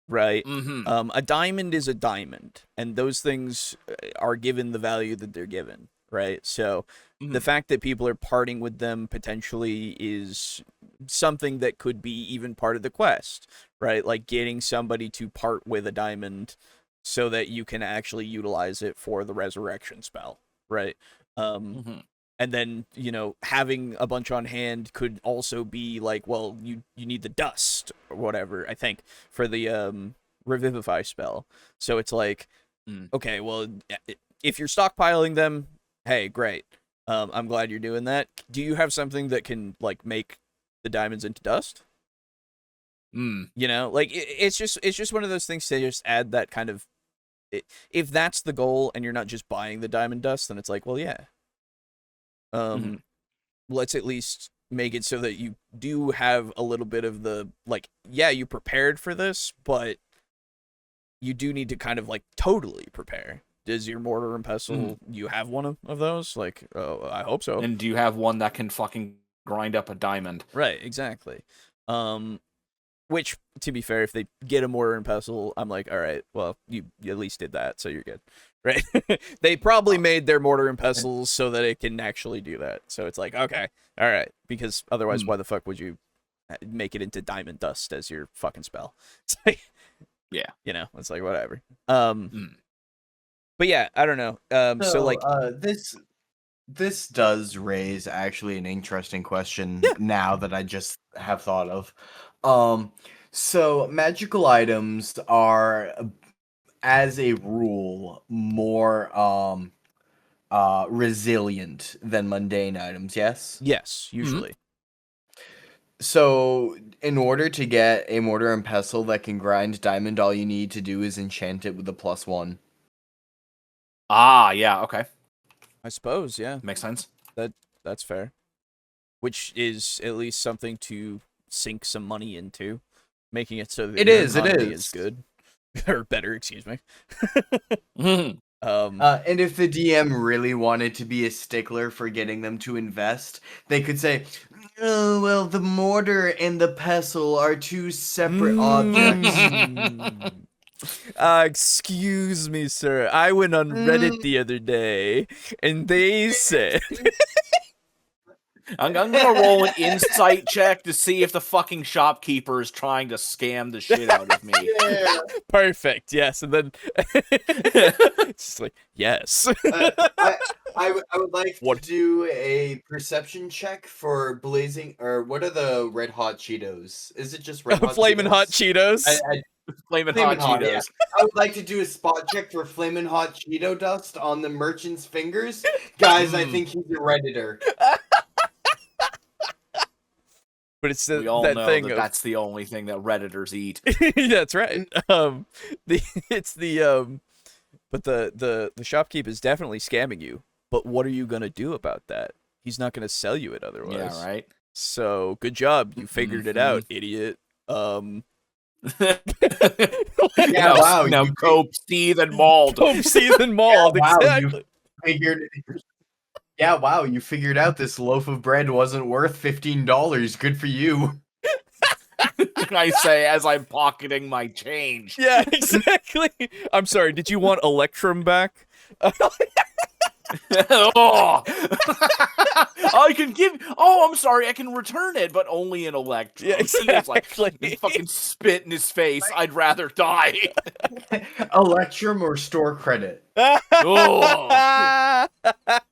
right? A diamond is a diamond, and those things are given the value that they're given, right? So the fact that people are parting with them potentially is something that could be even part of the quest, right? Like getting somebody to part with a diamond so that you can actually utilize it for the resurrection spell, right? And then, you know, having a bunch on hand could also be like, well, you need the dust or whatever, I think, for the revivify spell. So it's like, okay, well, if you're stockpiling them, hey, great. I'm glad you're doing that. Do you have something that can like make the diamonds into dust? You know, like it's just one of those things to just add that kind of, if that's the goal and you're not just buying the diamond dust, then it's like, well, yeah. Let's at least make it so that you do have a little bit of the, like, yeah, you prepared for this, but you do need to kind of like totally prepare. Does your mortar and pestle, you have one of those? Like, I hope so. And do you have one that can fucking grind up a diamond? Right, exactly. Which, to be fair, if they get a mortar and pestle, I'm like, all right, well, you at least did that, so you're good, right? They probably made their mortar and pestles so that it can actually do that. So it's like, okay, all right, because otherwise, why the fuck would you make it into diamond dust as your fucking spell? It's like, yeah, you know, it's like whatever. But yeah, I don't know. So like, this does raise actually an interesting question now that I just have thought of. So magical items are, as a rule, more resilient than mundane items, yes? yes, usually. So in order to get a mortar and pestle that can grind diamond, all you need to do is enchant it with a +1. Ah, yeah, okay. I suppose, yeah. Makes sense. That's fair. Which is at least something to sink some money into, making it so that It your is economy is good. Or better, excuse me. And if the DM really wanted to be a stickler for getting them to invest, they could say, "Oh, well, the mortar and the pestle are two separate objects." Excuse me, sir. I went on Reddit the other day, and they said, I'm gonna roll an insight check to see if the fucking shopkeeper is trying to scam the shit out of me. Yeah. "Perfect, yes." And then it's just like, yes. I would like What? to do a perception check for blazing, or what are the red hot Cheetos? Is it just red hot Flamin' hot Cheetos? Cheetos. Flamin' Flamin' hot hot, Cheetos. yeah. I would like to do a spot check for flamin' hot Cheeto dust on the merchant's fingers. Guys, I think he's a Redditor. But it's We all that know thing that of that's the only thing that Redditors eat. that's right. But the shopkeep is definitely scamming you. But what are you gonna do about that? He's not gonna sell you it otherwise. Yeah, right? So good job, you figured it out, idiot. Yeah, wow. Now you cope, seethe, and mauled. Hope season mauled, wow, exactly. figured. Yeah, wow, you figured out this loaf of bread wasn't worth $15. Good for you. I say as I'm pocketing my change. Yeah, exactly. I'm sorry, did you want Electrum back? Oh. I can give. Oh, I'm sorry. I can return it, but only in Electrum. Yeah, He was like, exactly. fucking spit in his face. I'd rather die. Electrum or store credit? Oh,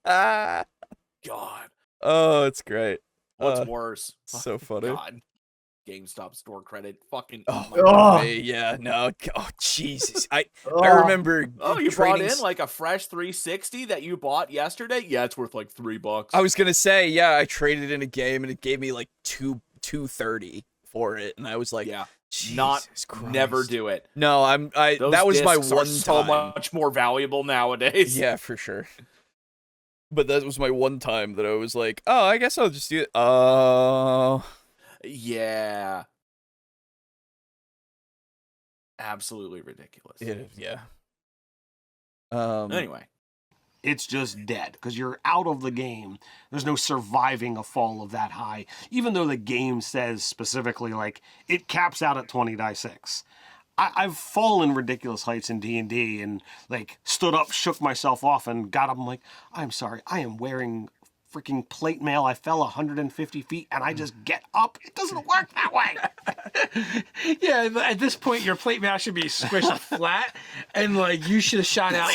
God. Oh, it's great. What's worse? So funny. God. GameStop store credit. Fucking. Oh, eat my Oh. my, yeah, no. Oh, Jesus. I Oh. remember. Oh, you trading brought in like a fresh 360 that you bought yesterday? Yeah, it's worth like $3. I was gonna say, yeah, I traded in a game and it gave me like $230 for it, and I was like, yeah, Jesus not Christ. never do it. No, Those that was my discs are one so time. much more valuable nowadays. Yeah, for sure. But that was my one time that I was like, oh, I guess I'll just do it. Oh, Yeah. Absolutely ridiculous. yeah. Anyway. It's just dead because you're out of the game. There's no surviving a fall of that high, even though the game says specifically like it caps out at 20 die 6. I've fallen ridiculous heights in D&D and like stood up, shook myself off, and got up. I'm like, I'm sorry, I am wearing freaking plate mail. I fell 150 feet and I just get up. It doesn't work that way. Yeah, at this point, your plate mail should be squished flat, and like you should have shot out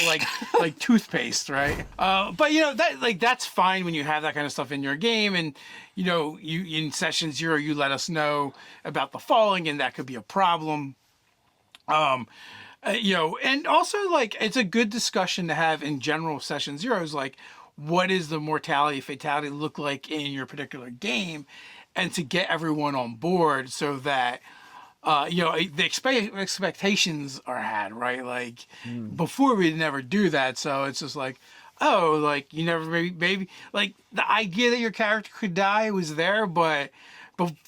like toothpaste, right? But you know that's fine when you have that kind of stuff in your game, and you know you in session 0 you let us know about the falling, and that could be a problem. You know, and also like it's a good discussion to have in general. Session 0 is like, what is the mortality fatality look like in your particular game, and to get everyone on board so that you know the expectations are had, right? Like before we'd never do that, so it's just like, oh, like you never maybe like the idea that your character could die was there, but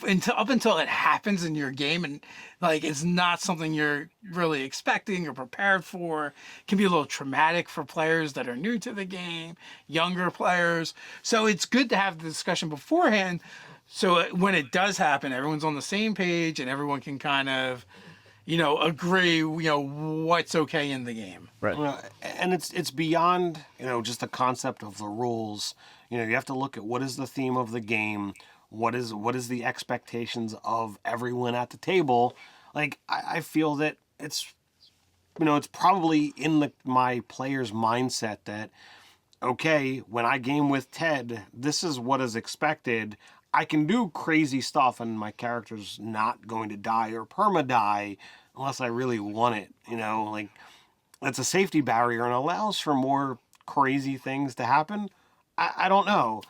until it happens in your game, and like it's not something you're really expecting or prepared for, can be a little traumatic for players that are new to the game, younger players. So it's good to have the discussion beforehand, so when it does happen, everyone's on the same page and everyone can kind of, you know, agree, you know, what's okay in the game. Right. Well, and it's beyond, you know, just the concept of the rules. You know, you have to look at what is the theme of the game, what is the expectations of everyone at the table. Like I feel that it's, you know, it's probably in my player's mindset that, okay, when I game with Ted, this is what is expected. I can do crazy stuff and my character's not going to die or perma-die unless I really want it, you know, like that's a safety barrier and allows for more crazy things to happen. I don't know.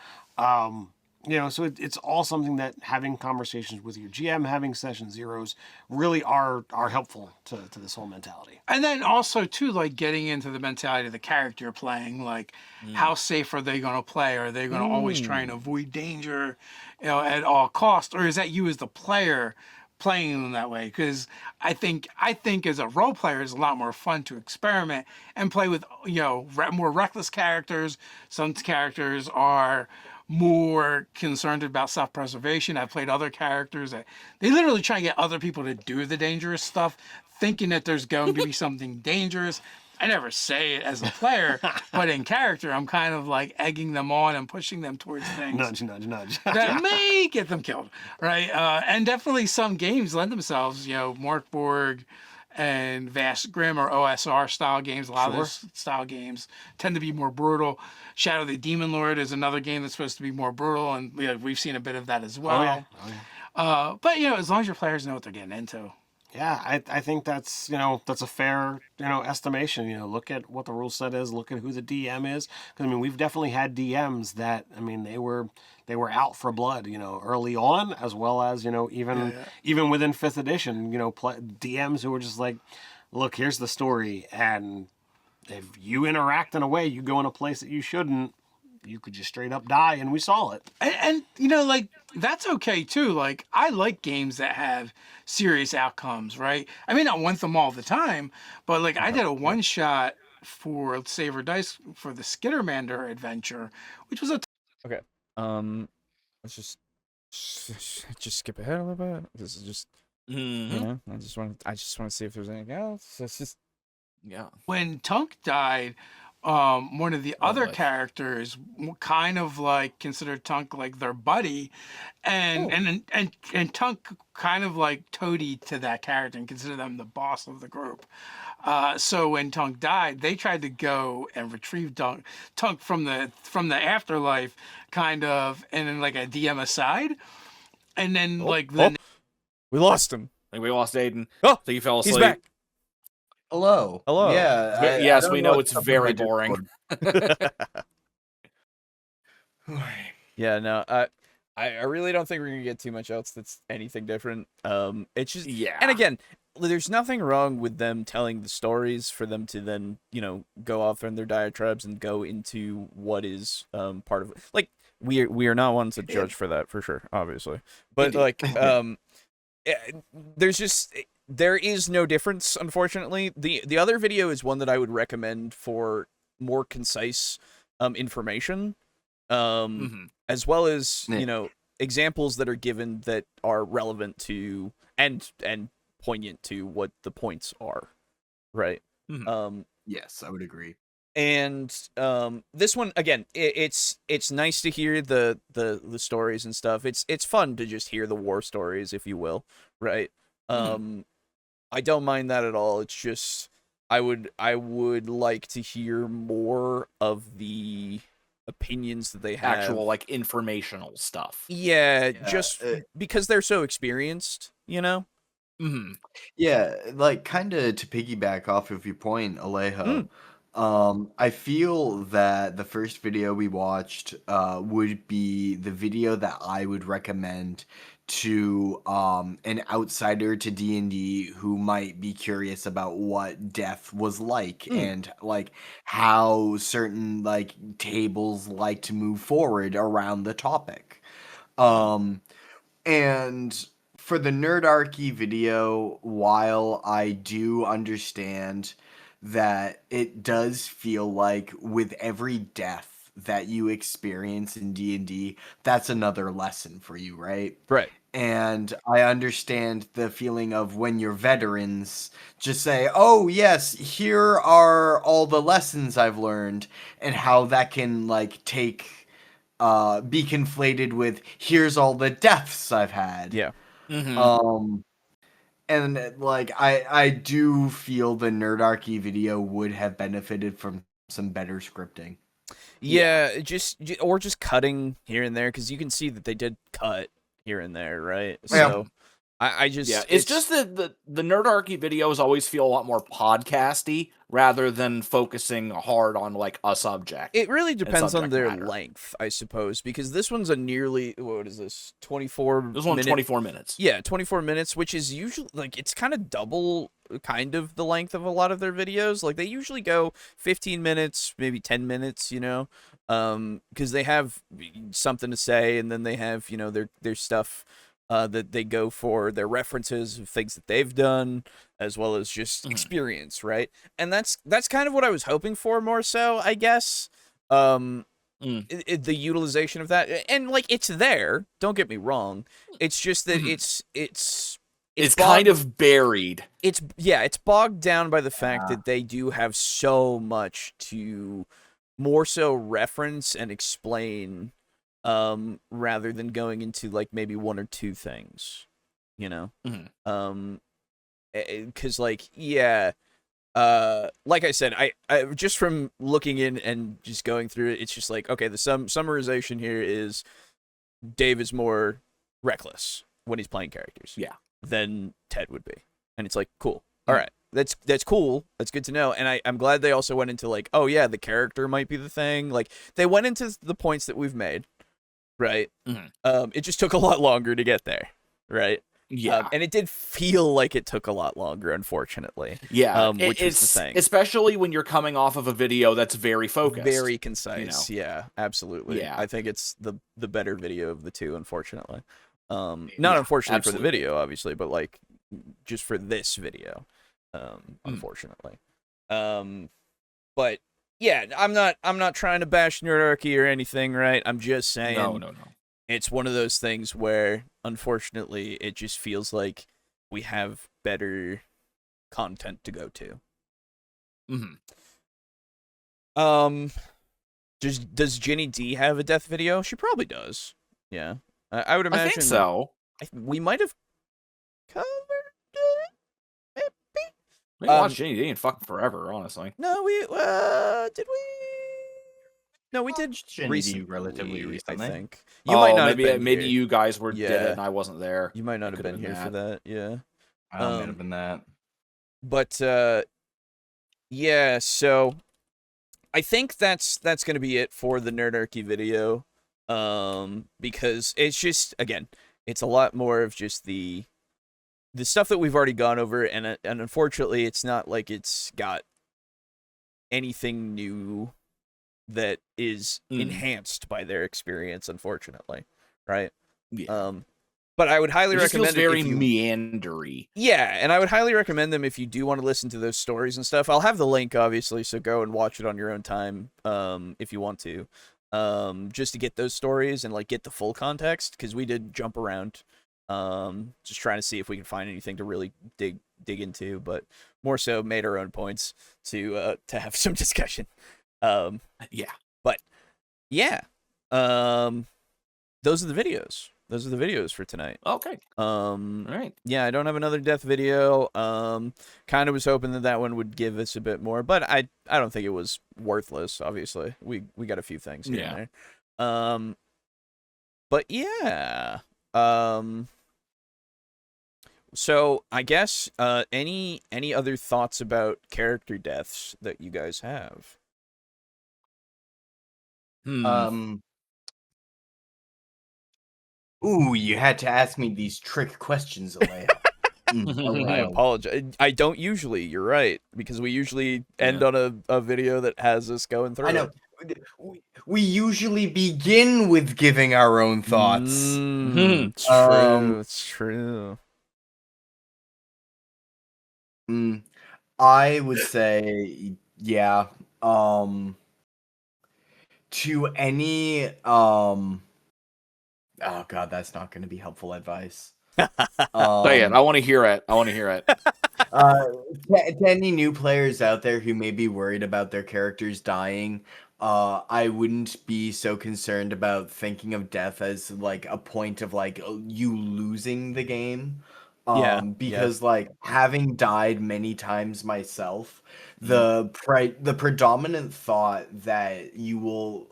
You know, so it's all something that having conversations with your GM, having session 0s really are helpful to this whole mentality. And then also too, like getting into the mentality of the character you're playing, like how safe are they going to play? Are they going to always try and avoid danger, you know, at all costs, or is that you as the player playing them that way, because I think as a role player it's a lot more fun to experiment and play with more reckless characters. Some characters are more concerned about self-preservation. I've played other characters that they literally try to get other people to do the dangerous stuff, thinking that there's going to be something dangerous. I never say it as a player, but in character, I'm kind of like egging them on and pushing them towards things Nudge, nudge, nudge. that may get them killed, right? And definitely some games lend themselves, Morkborg and Vast Grim or OSR style games. A lot of those style games tend to be more brutal. Shadow the Demon Lord is another game that's supposed to be more brutal, and we've seen a bit of that as well. Oh, yeah. But as long as your players know what they're getting into. Yeah, I think that's that's a fair estimation. Look at what the rule set is. Look at who the DM is. Because we've definitely had DMs that they were out for blood. Early on, as well as even within 5th edition. DMs who were just like, look, here's the story, and if you interact in a way, you go in a place that you shouldn't, you could just straight up die, and we saw it. And that's okay too. Like, I like games that have serious outcomes, right? I may not want them all the time, but I did a one shot for Save or Dice for the Skittermander adventure, which was a Okay. Let's just skip ahead a little bit. This is just I just want to see if there's anything else. It's just when Tunk died. One of the other characters kind of considered Tunk like their buddy, and Tunk kind of toadied to that character and considered them the boss of the group. So when Tunk died, they tried to go and retrieve Tunk from the afterlife, kind of, and then a DM aside, and then we lost him. We lost Aiden. Oh, so you fell asleep. He's back. Hello. Yeah. Yes, I we don't know what's it's up with very my boring. Discord. Yeah, no, I really don't think we're gonna get too much else that's anything different. It's just and again, there's nothing wrong with them telling the stories for them to then go off in their diatribes and go into what is part of we are not ones to judge for that for sure, obviously, but there is no difference, unfortunately. The other video is one that I would recommend for more concise information, as well as examples that are given that are relevant to and poignant to what the points are, right? Yes, I would agree. And this one again, it's nice to hear the stories and stuff. It's fun to just hear the war stories, if you will, right? I don't mind that at all. It's just I would like to hear more of the opinions that they have. Actual informational stuff. Yeah, just because they're so experienced, Yeah, kind of to piggyback off of your point, Alejo. I feel that the first video we watched would be the video that I would recommend to an outsider to D&D who might be curious about what death was like and how certain tables like to move forward around the topic. And for the Nerdarchy video, while I do understand that it does feel like with every death that you experience in D&D, that's another lesson for you, right? Right. And I understand the feeling of when your veterans just say, oh, yes, here are all the lessons I've learned, and how that can, be conflated with, here's all the deaths I've had. Yeah. And, I do feel the Nerdarchy video would have benefited from some better scripting. Yeah, just cutting here and there, because you can see that they did cut here and there, right? So I just it's just that the Nerdarchy videos always feel a lot more podcasty rather than focusing hard on a subject. It really depends on their matter. length, I suppose, because this one's a nearly, what is this, 24 This one's 24 minutes. Yeah, 24 minutes, which is usually it's kind of double kind of the length of a lot of their videos. They usually go 15 minutes, maybe 10 minutes, because they have something to say, and then they have their stuff that they go for their references of things that they've done, as well as just experience, right? And that's kind of what I was hoping for more so, I guess. The utilization of that, and like it's there. Don't get me wrong. It's just that it's kind of buried. It's bogged down by the fact that they do have so much to more so reference and explain, rather than going into like maybe one or two things, you know. Because like like I said, I just from looking in and just going through it, it's just like, okay, the summarization here is Dave is more reckless when he's playing characters, than Ted would be, and it's like, cool, all right, that's cool, that's good to know, and I'm glad they also went into like, oh yeah, the character might be the thing, like they went into the points that we've made, right? It just took a lot longer to get there, right? And it did feel like it took a lot longer, unfortunately. Which is the thing. Especially when you're coming off of a video that's very focused. Very concise, you know? Yeah, absolutely. Yeah. I think it's the better video of the two, unfortunately. Not unfortunately for the video, obviously, but like just for this video, unfortunately. But yeah, I'm not trying to bash Nerdarchy or anything, right? I'm just saying. No. It's one of those things where, unfortunately, it just feels like we have better content to go to. Does Ginny D have a death video? She probably does. Yeah, I would imagine. I think so. We might have covered it, maybe. We watched Ginny D in fucking forever, honestly. No, did we? No, we did relatively recently. I think you might not. Maybe you guys did it and I wasn't there. You might not have been here for that. Yeah, I might have been that. But yeah. So I think that's going to be it for the Nerdarchy video. Because it's just, again, it's a lot more of just the stuff that we've already gone over, and unfortunately, it's not like it's got anything new that is enhanced by their experience, unfortunately, right? But I would highly recommend it. Very meandery. Yeah, and I would highly recommend them if you do want to listen to those stories and stuff. I'll have the link, obviously, so go and watch it on your own time, if you want to, just to get those stories and like get the full context, because we did jump around, just trying to see if we could find anything to really dig into, but more so made our own points to have some discussion. But yeah, those are the videos. Those are the videos for tonight. Okay. All right. Yeah, I don't have another death video. Kind of was hoping that one would give us a bit more, but I don't think it was worthless. Obviously, we got a few things here and there. But yeah. So I guess any other thoughts about character deaths that you guys have? Ooh, you had to ask me these trick questions, Alejo. I apologize. I don't usually. You're right, because we usually end on a video that has us going through. I know. We usually begin with giving our own thoughts. It's true. It's true. I would say, yeah. To any oh god, that's not going to be helpful advice. Say it. I want to hear it. To any new players out there who may be worried about their characters dying, I wouldn't be so concerned about thinking of death as like a point of like you losing the game. Because like having died many times myself, the predominant thought that you will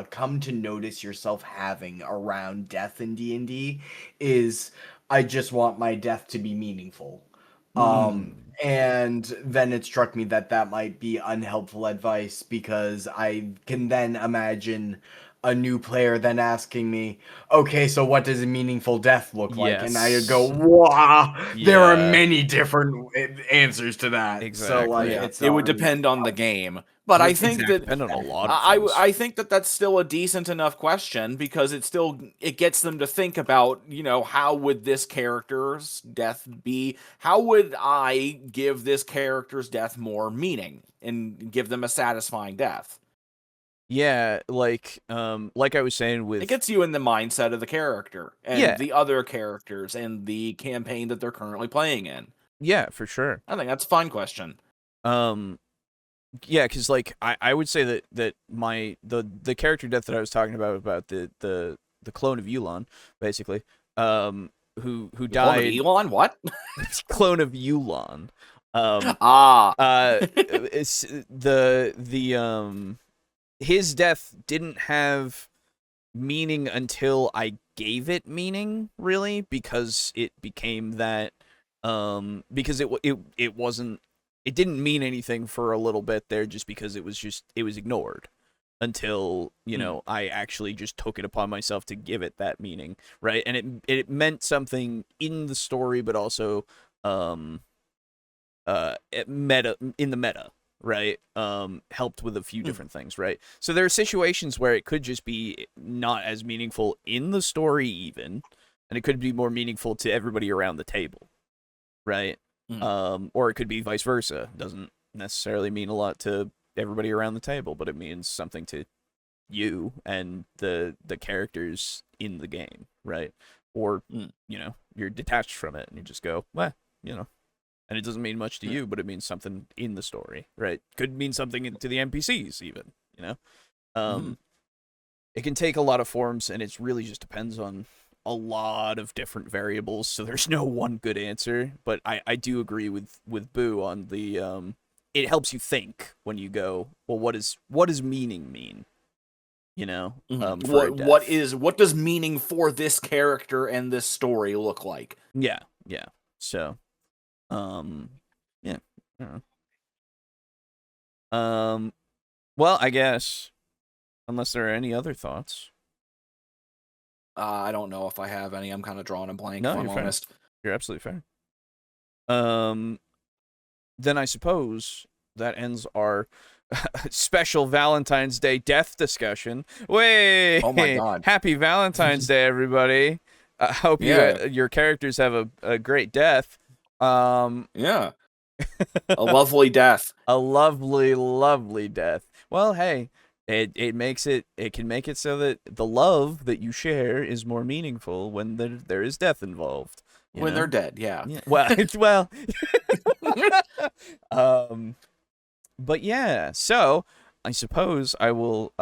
come to notice yourself having around death in D&D is, I just want my death to be meaningful. And then it struck me that might be unhelpful advice, because I can then imagine a new player then asking me, okay, so what does a meaningful death look like? And I would go, Yes. wow, there are Yeah. many different answers to that. So like, Exactly. it's It would depend on the game, but I think that Depend on a lot of things. I think that that's still a decent enough question because it gets them to think about, how would this character's death be? How would I give this character's death more meaning and give them a satisfying death? Yeah, like I was saying with It gets you in the mindset of the character and Yeah. the other characters and the campaign that they're currently playing in. yeah, for sure. I think that's a fun question. Yeah, because like I would say that the character death that I was talking about the clone of Yulon, basically, who Clone of died Elon? What? clone of Yulon. It's his death didn't have meaning until I gave it meaning, really, because it became that because it wasn't, it didn't mean anything for a little bit there, just because it was ignored until I actually just took it upon myself to give it that meaning, right? And it meant something in the story, but also in the meta, right? Helped with a few different things, right? So there are situations where it could just be not as meaningful in the story even, and it could be more meaningful to everybody around the table, right? Or it could be vice versa. Doesn't necessarily mean a lot to everybody around the table, but it means something to you and the characters in the game, right? Or you're detached from it and you just go, well, and it doesn't mean much to you, but it means something in the story, right? Could mean something to the NPCs even, It can take a lot of forms, and it really just depends on a lot of different variables, so there's no one good answer. But I do agree with Boo on the it helps you think when you go, well, what does meaning mean? For a death. What does meaning for this character and this story look like? Yeah. So yeah. I don't know. Well, I guess unless there are any other thoughts. I don't know if I have any. I'm kind of drawing a blank, No, if I'm you're fair. honest. You're absolutely fair. Then I suppose that ends our special Valentine's Day death discussion. Way! Oh my God. Happy Valentine's Day, everybody. I hope your characters have a great death. Yeah. A lovely death. A lovely, lovely death. Well, hey, it can make it so that the love that you share is more meaningful when there is death involved. When they're dead, yeah. Well, but yeah. So I suppose I will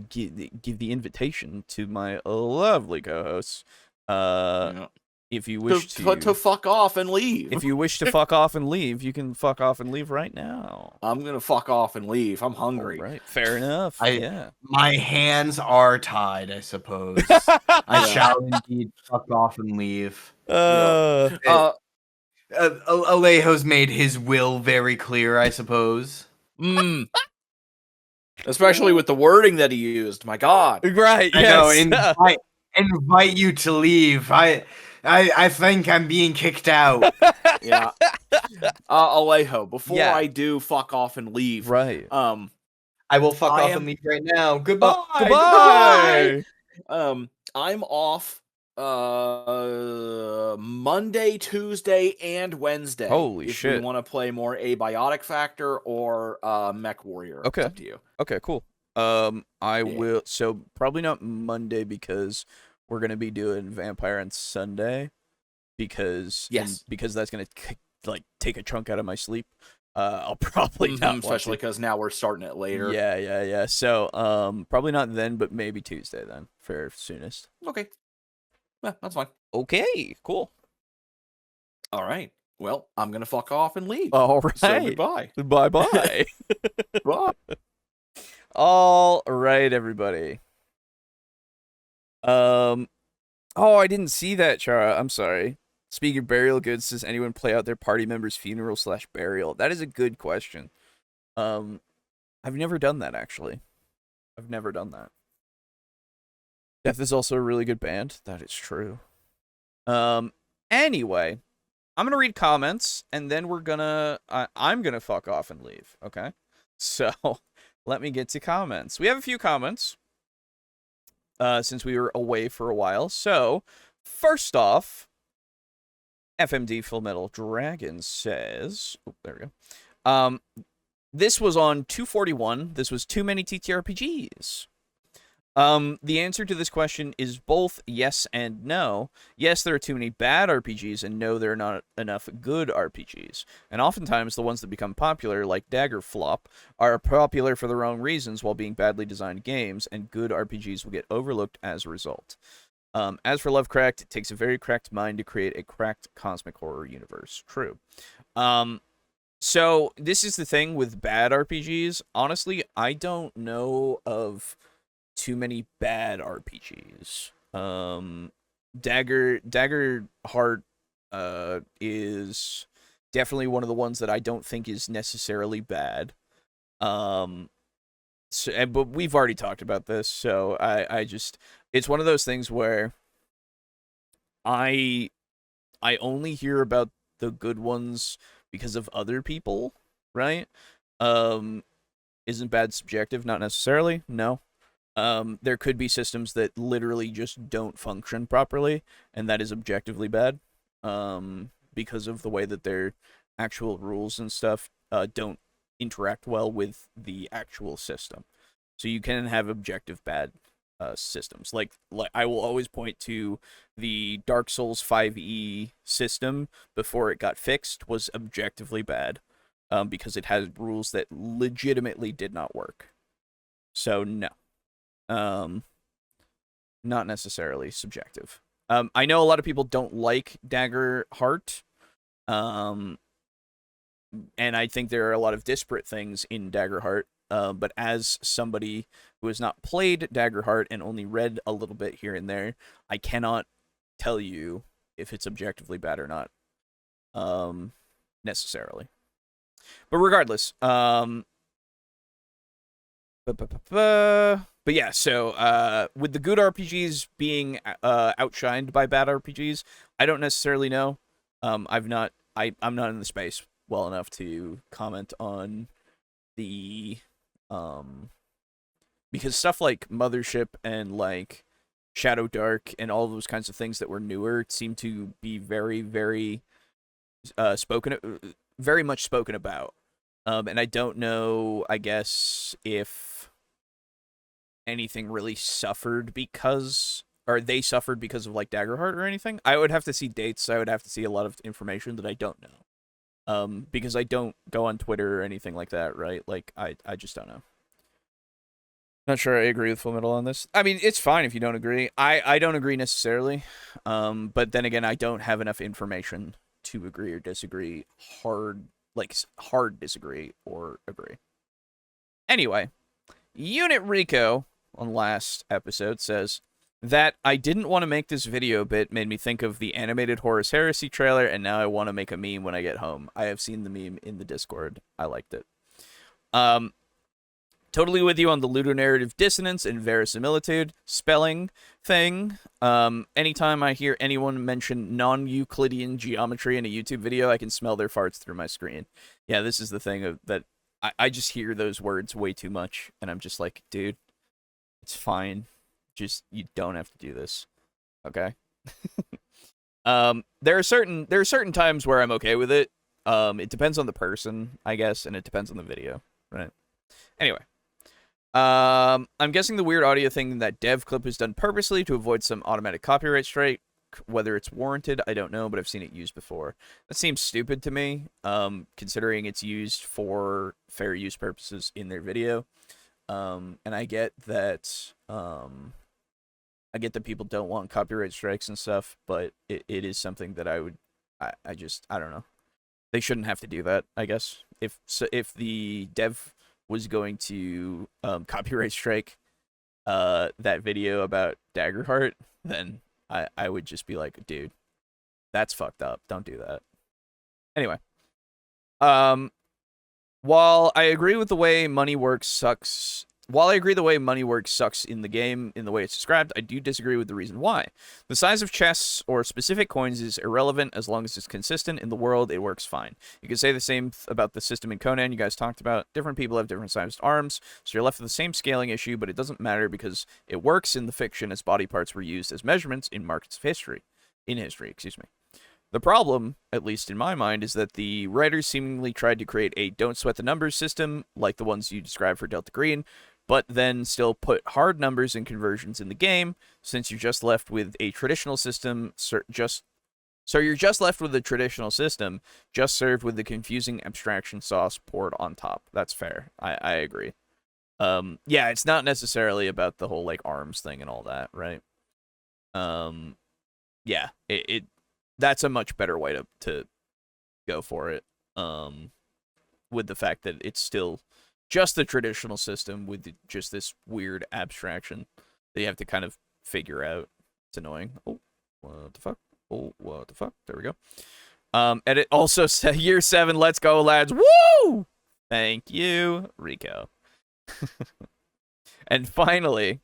give the invitation to my lovely co-hosts. If you wish to fuck off and leave. If you wish to fuck off and leave, you can fuck off and leave right now. I'm gonna fuck off and leave. I'm hungry. All right, fair enough. My hands are tied, I suppose. I shall indeed fuck off and leave. Alejo's made his will very clear, I suppose. Especially with the wording that he used. My God. Right. I know. Invite you to leave. I think I'm being kicked out. Yeah. Alejo, before I do fuck off and leave. Right. I will fuck off and leave right now. Goodbye. Goodbye. I'm off Monday, Tuesday, and Wednesday. Holy shit. If you want to play more Abiotic Factor or Mech Warrior. Okay. It's up to you. Okay, cool. I will, so probably not Monday because we're going to be doing Vampire on Sunday because that's going to take a chunk out of my sleep. I'll probably not, especially because now we're starting it later. Yeah. So, probably not then, but maybe Tuesday then for soonest. Okay. Yeah, that's fine. Okay, cool. All right. Well, I'm gonna fuck off and leave. All right. So goodbye. Bye. Bye. All right, everybody. Oh, I didn't see that, Chara. I'm sorry. Speaking of burial goods, does anyone play out their party member's funeral / burial? That is a good question. I've never done that, actually. I've never done that. Death is also a really good band. That is true. Anyway, I'm gonna read comments, and then I'm gonna fuck off and leave. Okay, so let me get to comments. We have a few comments. Since we were away for a while. So, first off, FMD Full Metal Dragon says, oh, there we go. This was on 241. This was too many TTRPGs. The answer to this question is both yes and no. Yes, there are too many bad RPGs, and no, there are not enough good RPGs. And oftentimes, the ones that become popular, like Dagger Flop, are popular for the wrong reasons while being badly designed games, and good RPGs will get overlooked as a result. As for Lovecraft, it takes a very cracked mind to create a cracked cosmic horror universe. True. So, this is the thing with bad RPGs. Honestly, I don't know of too many bad RPGs. Dagger Heart is definitely one of the ones that I don't think is necessarily bad. But we've already talked about this, so I just it's one of those things where I only hear about the good ones because of other people, right? Isn't bad subjective? Not necessarily. No. There could be systems that literally just don't function properly, and that is objectively bad, because of the way that their actual rules and stuff don't interact well with the actual system. So you can have objective bad systems. Like I will always point to the Dark Souls 5e system before it got fixed was objectively bad, because it had rules that legitimately did not work. So no. Not necessarily subjective. I know a lot of people don't like Dagger Heart, and I think there are a lot of disparate things in Dagger Heart, but as somebody who has not played Dagger Heart and only read a little bit here and there, I cannot tell you if it's objectively bad or not, necessarily. But regardless, but yeah, so with the good RPGs being outshined by bad RPGs, I don't necessarily know. I'm not in the space well enough to comment on the because stuff like Mothership and like Shadow Dark and all those kinds of things that were newer seem to be very, very very much spoken about. And I don't know, I guess, if anything really suffered because, or they suffered because of like Daggerheart or anything. I would have to see dates. I would have to see a lot of information that I don't know. Because I don't go on Twitter or anything like that, right? Like, I just don't know. Not sure I agree with Full Metal on this. I mean, it's fine if you don't agree. I don't agree necessarily. But then again, I don't have enough information to agree or disagree hard disagree or agree. Anyway, Unit Rico on last episode says that I didn't want to make this video bit made me think of the animated Horus Heresy trailer, and now I want to make a meme when I get home. I have seen the meme in the Discord. I liked it. Totally with you on the ludonarrative dissonance and verisimilitude spelling thing. Anytime I hear anyone mention non-Euclidean geometry in a YouTube video, I can smell their farts through my screen. Yeah, this is the thing that I just hear those words way too much, and I'm just like, dude, it's fine. Just, you don't have to do this. Okay? There are certain times where I'm okay with it. It depends on the person, I guess, and it depends on the video, right? Anyway. I'm guessing the weird audio thing that dev clip is done purposely to avoid some automatic copyright strike. Whether it's warranted, I don't know, but I've seen it used before. That seems stupid to me, considering it's used for fair use purposes in their video. And I get that, people don't want copyright strikes and stuff, but it is something that I don't know. They shouldn't have to do that, I guess. If the dev was going to copyright strike that video about Daggerheart, then I would just be like, dude, that's fucked up. Don't do that. Anyway, while I agree with the way money works sucks While I agree the way money works sucks in the game, in the way it's described, I do disagree with the reason why. The size of chests or specific coins is irrelevant as long as it's consistent in the world, it works fine. You could say the same about the system in Conan you guys talked about. Different people have different sized arms, so you're left with the same scaling issue, but it doesn't matter because it works in the fiction as body parts were used as measurements in markets of history. In history, excuse me. The problem, at least in my mind, is that the writers seemingly tried to create a don't sweat the numbers system, like the ones you described for Delta Green, but then still put hard numbers and conversions in the game, since you're just left with a traditional system, so you're just left with the traditional system, just served with the confusing abstraction sauce poured on top. That's fair. I agree. Yeah, it's not necessarily about the whole, like, arms thing and all that, right? Yeah, that's a much better way to go for it. With the fact that it's still just the traditional system with just this weird abstraction that you have to kind of figure out. It's annoying. Oh, what the fuck? Oh, what the fuck? There we go. And it also said year 7, let's go, lads. Woo! Thank you, Rico. And finally,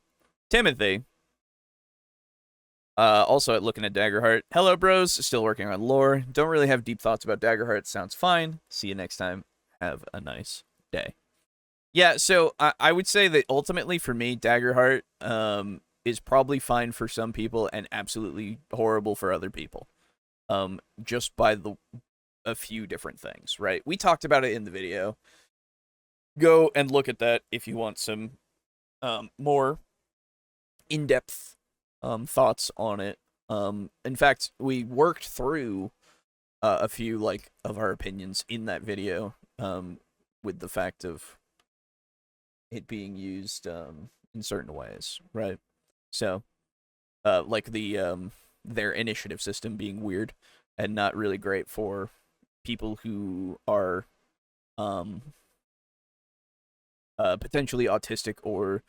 Timothy. Also looking at Daggerheart. Hello, bros. Still working on lore. Don't really have deep thoughts about Daggerheart. Sounds fine. See you next time. Have a nice day. Yeah, so I would say that ultimately for me, Daggerheart is probably fine for some people and absolutely horrible for other people. Just by a few different things, right? We talked about it in the video. Go and look at that if you want some more in-depth thoughts on it. In fact, we worked through a few of our opinions in that video with the fact of it being used in certain ways, right? So, like their initiative system being weird and not really great for people who are potentially autistic or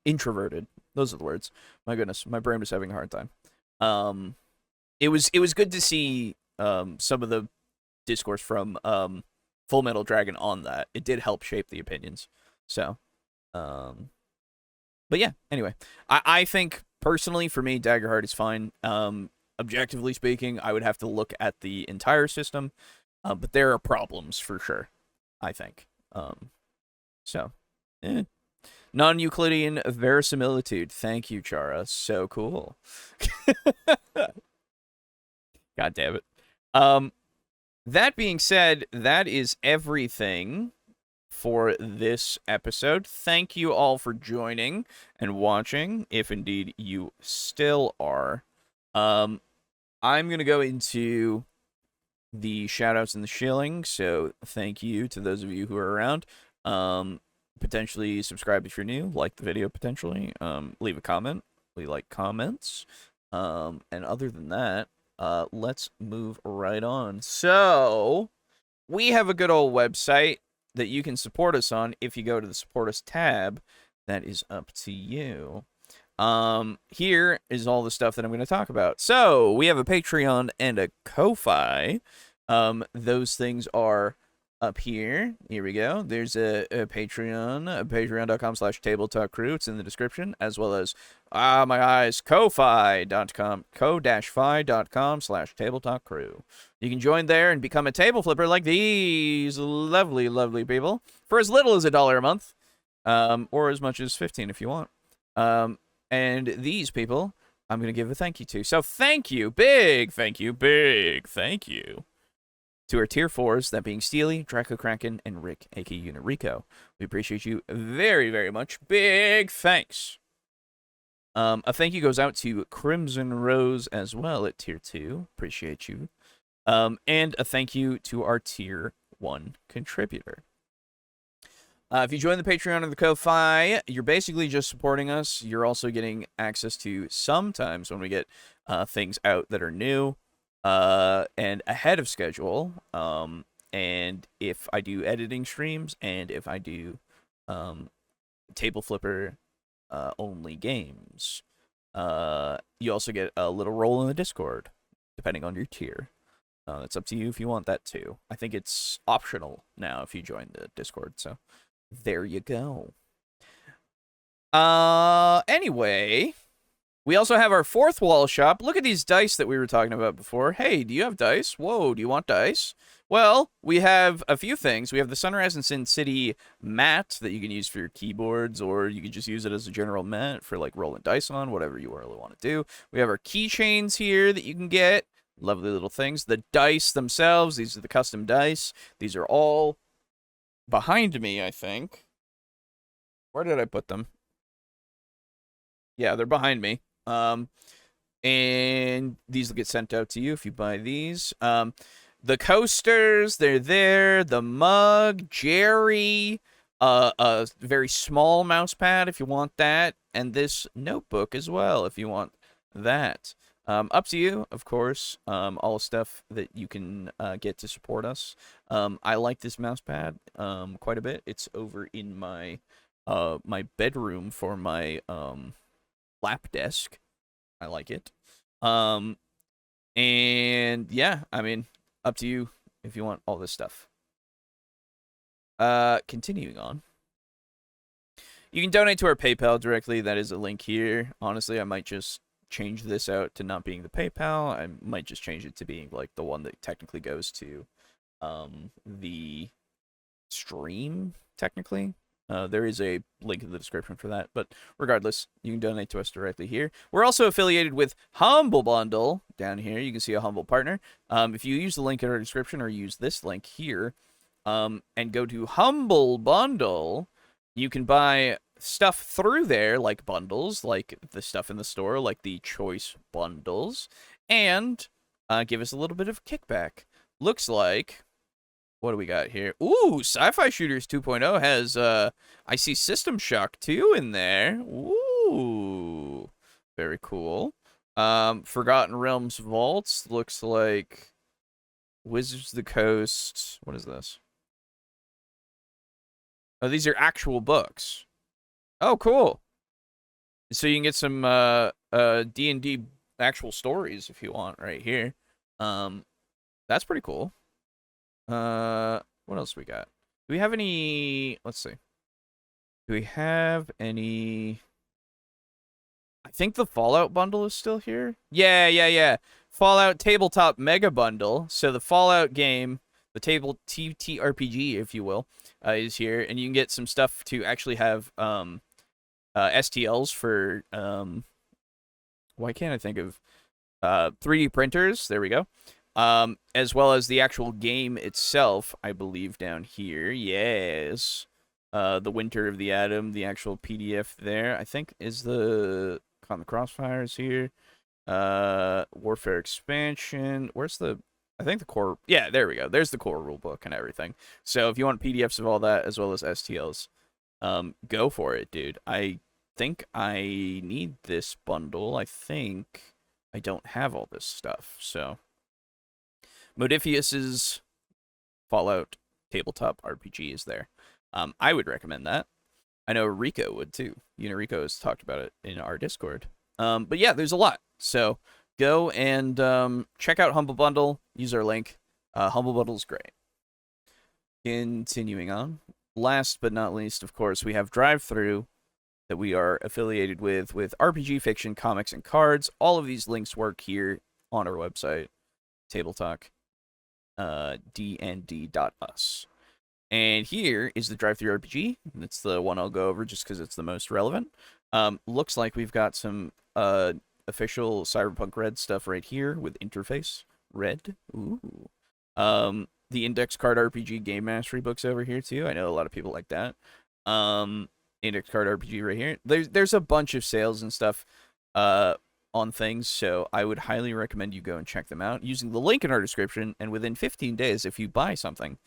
introverted. Those are the words. My goodness, my brain was having a hard time. It was good to see some of the discourse from Full Metal Dragon on that. It did help shape the opinions. So, but yeah. Anyway, I think personally for me, Daggerheart is fine. Objectively speaking, I would have to look at the entire system, but there are problems for sure. I think. So, non-Euclidean verisimilitude. Thank you, Chara. So cool. God damn it. That being said, that is everything for this episode. Thank you all for joining and watching, if indeed you still are. I'm going to go into the shoutouts and the shilling, so thank you to those of you who are around. Potentially subscribe if you're new, like the video potentially, leave a comment. We like comments. And other than that, let's move right on. So, we have a good old website that you can support us on if you go to the Support Us tab. That is up to you. Here is all the stuff that I'm going to talk about. So, we have a Patreon and a Ko-Fi. Those things are up here. Here we go. There's a Patreon, patreon.com/TableTalk Crew. It's in the description, as well as, my eyes, ko-fi.com, ko-fi.com/TableTalk Crew. You can join there and become a table flipper like these lovely, lovely people for as little as $1 a month, or as much as $15 if you want. And these people, I'm going to give a thank you to. So thank you, big thank you to our tier 4s, that being Steely, Draco Kraken, and Rick, aka Unirico. We appreciate you very, very much. Big thanks. A thank you goes out to Crimson Rose as well at tier 2. Appreciate you. And a thank you to our tier 1 contributor. If you join the Patreon or the Ko-Fi, you're basically just supporting us. You're also getting access to sometimes when we get things out that are new and ahead of schedule. And if I do editing streams and if I do table flipper only games, you also get a little role in the Discord, depending on your tier. It's up to you if you want that too. I think it's optional now if you join the Discord, so there you go. Anyway, we also have our 4th wall shop. Look at these dice that we were talking about before. Hey, do you have dice? Whoa, do you want dice? Well, we have a few things. We have the Sunrise and Sin City mat that you can use for your keyboards, or you can just use it as a general mat for like rolling dice on, whatever you really want to do. We have our keychains here that you can get. Lovely little things. The dice themselves, these are the custom dice. These are all behind me, I think. Where did I put them? Yeah, they're behind me. And these will get sent out to you if you buy these. The coasters, they're there. The mug, Jerry, a very small mouse pad if you want that, and this notebook as well if you want that. Up to you, of course. All stuff that you can get to support us. I like this mouse pad quite a bit. It's over in my my bedroom for my lap desk. I like it. And yeah, I mean, up to you if you want all this stuff. Continuing on. You can donate to our PayPal directly. That is a link here. Honestly, I might just change this out to not being the PayPal. I might just change it to being like the one that technically goes to the stream, technically. There is a link in the description for that, but regardless, you can donate to us directly here. We're also affiliated with Humble Bundle down here. You can see a Humble partner. If you use the link in our description or use this link here, and go to Humble Bundle, you can buy stuff through there, like bundles, like the stuff in the store, like the choice bundles, and give us a little bit of kickback. Looks like... What do we got here? Ooh, Sci-Fi Shooters 2.0 has, I see System Shock 2 in there. Ooh, very cool. Forgotten Realms Vaults looks like Wizards of the Coast. What is this? Oh, these are actual books. Oh, cool. So you can get some D&D actual stories if you want right here. That's pretty cool. What else we got? Do we have any... Let's see. Do we have any... I think the Fallout bundle is still here. Yeah. Fallout Tabletop Mega Bundle. So the Fallout game, the table ttrpg, if you will, is here, and you can get some stuff to actually have STLs for why can't I think of 3D printers? There we go. As well as the actual game itself, I believe down here. Yes. The Winter of the Atom, the actual PDF there, I think is the Common Crossfires here. Warfare Expansion. Where's the... I think the core... Yeah, there we go. There's the core rulebook and everything. So if you want PDFs of all that, as well as STLs, go for it, dude. I think I need this bundle. I think I don't have all this stuff, so... Modifius's Fallout Tabletop RPG is there. I would recommend that. I know Rico would too. You know, Rico has talked about it in our Discord. But yeah, there's a lot. So go and check out Humble Bundle. Use our link. Humble Bundle is great. Continuing on. Last but not least, of course, we have Drive-Thru that we are affiliated with RPG, fiction, comics, and cards. All of these links work here on our website, TableTalk. dnd.us. And here is the Drive-Thru RPG. It's the one I'll go over just because it's the most relevant. Looks like we've got some official Cyberpunk Red stuff right here with interface Red. Ooh. The Index Card RPG Game Mastery books over here too. I know a lot of people like that. Index Card RPG right here. There's a bunch of sales and stuff on things, so I would highly recommend you go and check them out using the link in our description, and within 15 days, if you buy something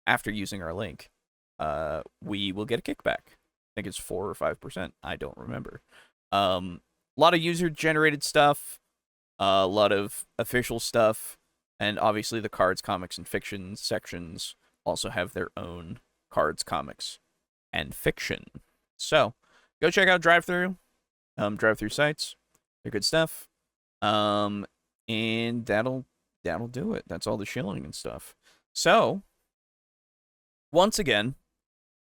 after using our link, we will get a kickback. I think it's 4 or 5%. I don't remember. A lot of user-generated stuff, a lot of official stuff, and obviously the cards, comics, and fiction sections also have their own cards, comics, and fiction. So, go check out Drive-Thru, Drive-Thru sites. They're good stuff. And that'll do it. That's all the shilling and stuff. So, once again,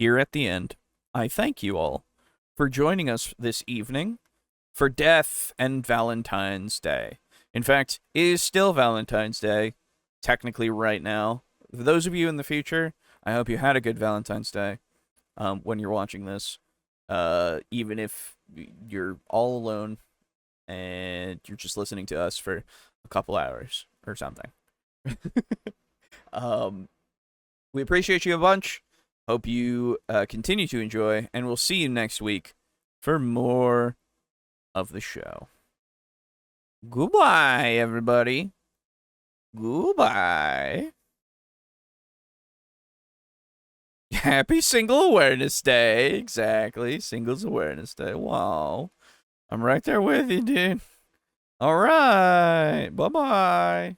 here at the end, I thank you all for joining us this evening for Death and Valentine's Day. In fact, it is still Valentine's Day, technically right now. For those of you in the future, I hope you had a good Valentine's Day when you're watching this. Even if you're all alone and you're just listening to us for a couple hours or something. We appreciate you a bunch. Hope you continue to enjoy, and we'll see you next week for more of the show. Goodbye, everybody. Goodbye. Happy Single Awareness Day. Exactly. Singles Awareness Day. Wow. I'm right there with you, dude. All right. Bye-bye.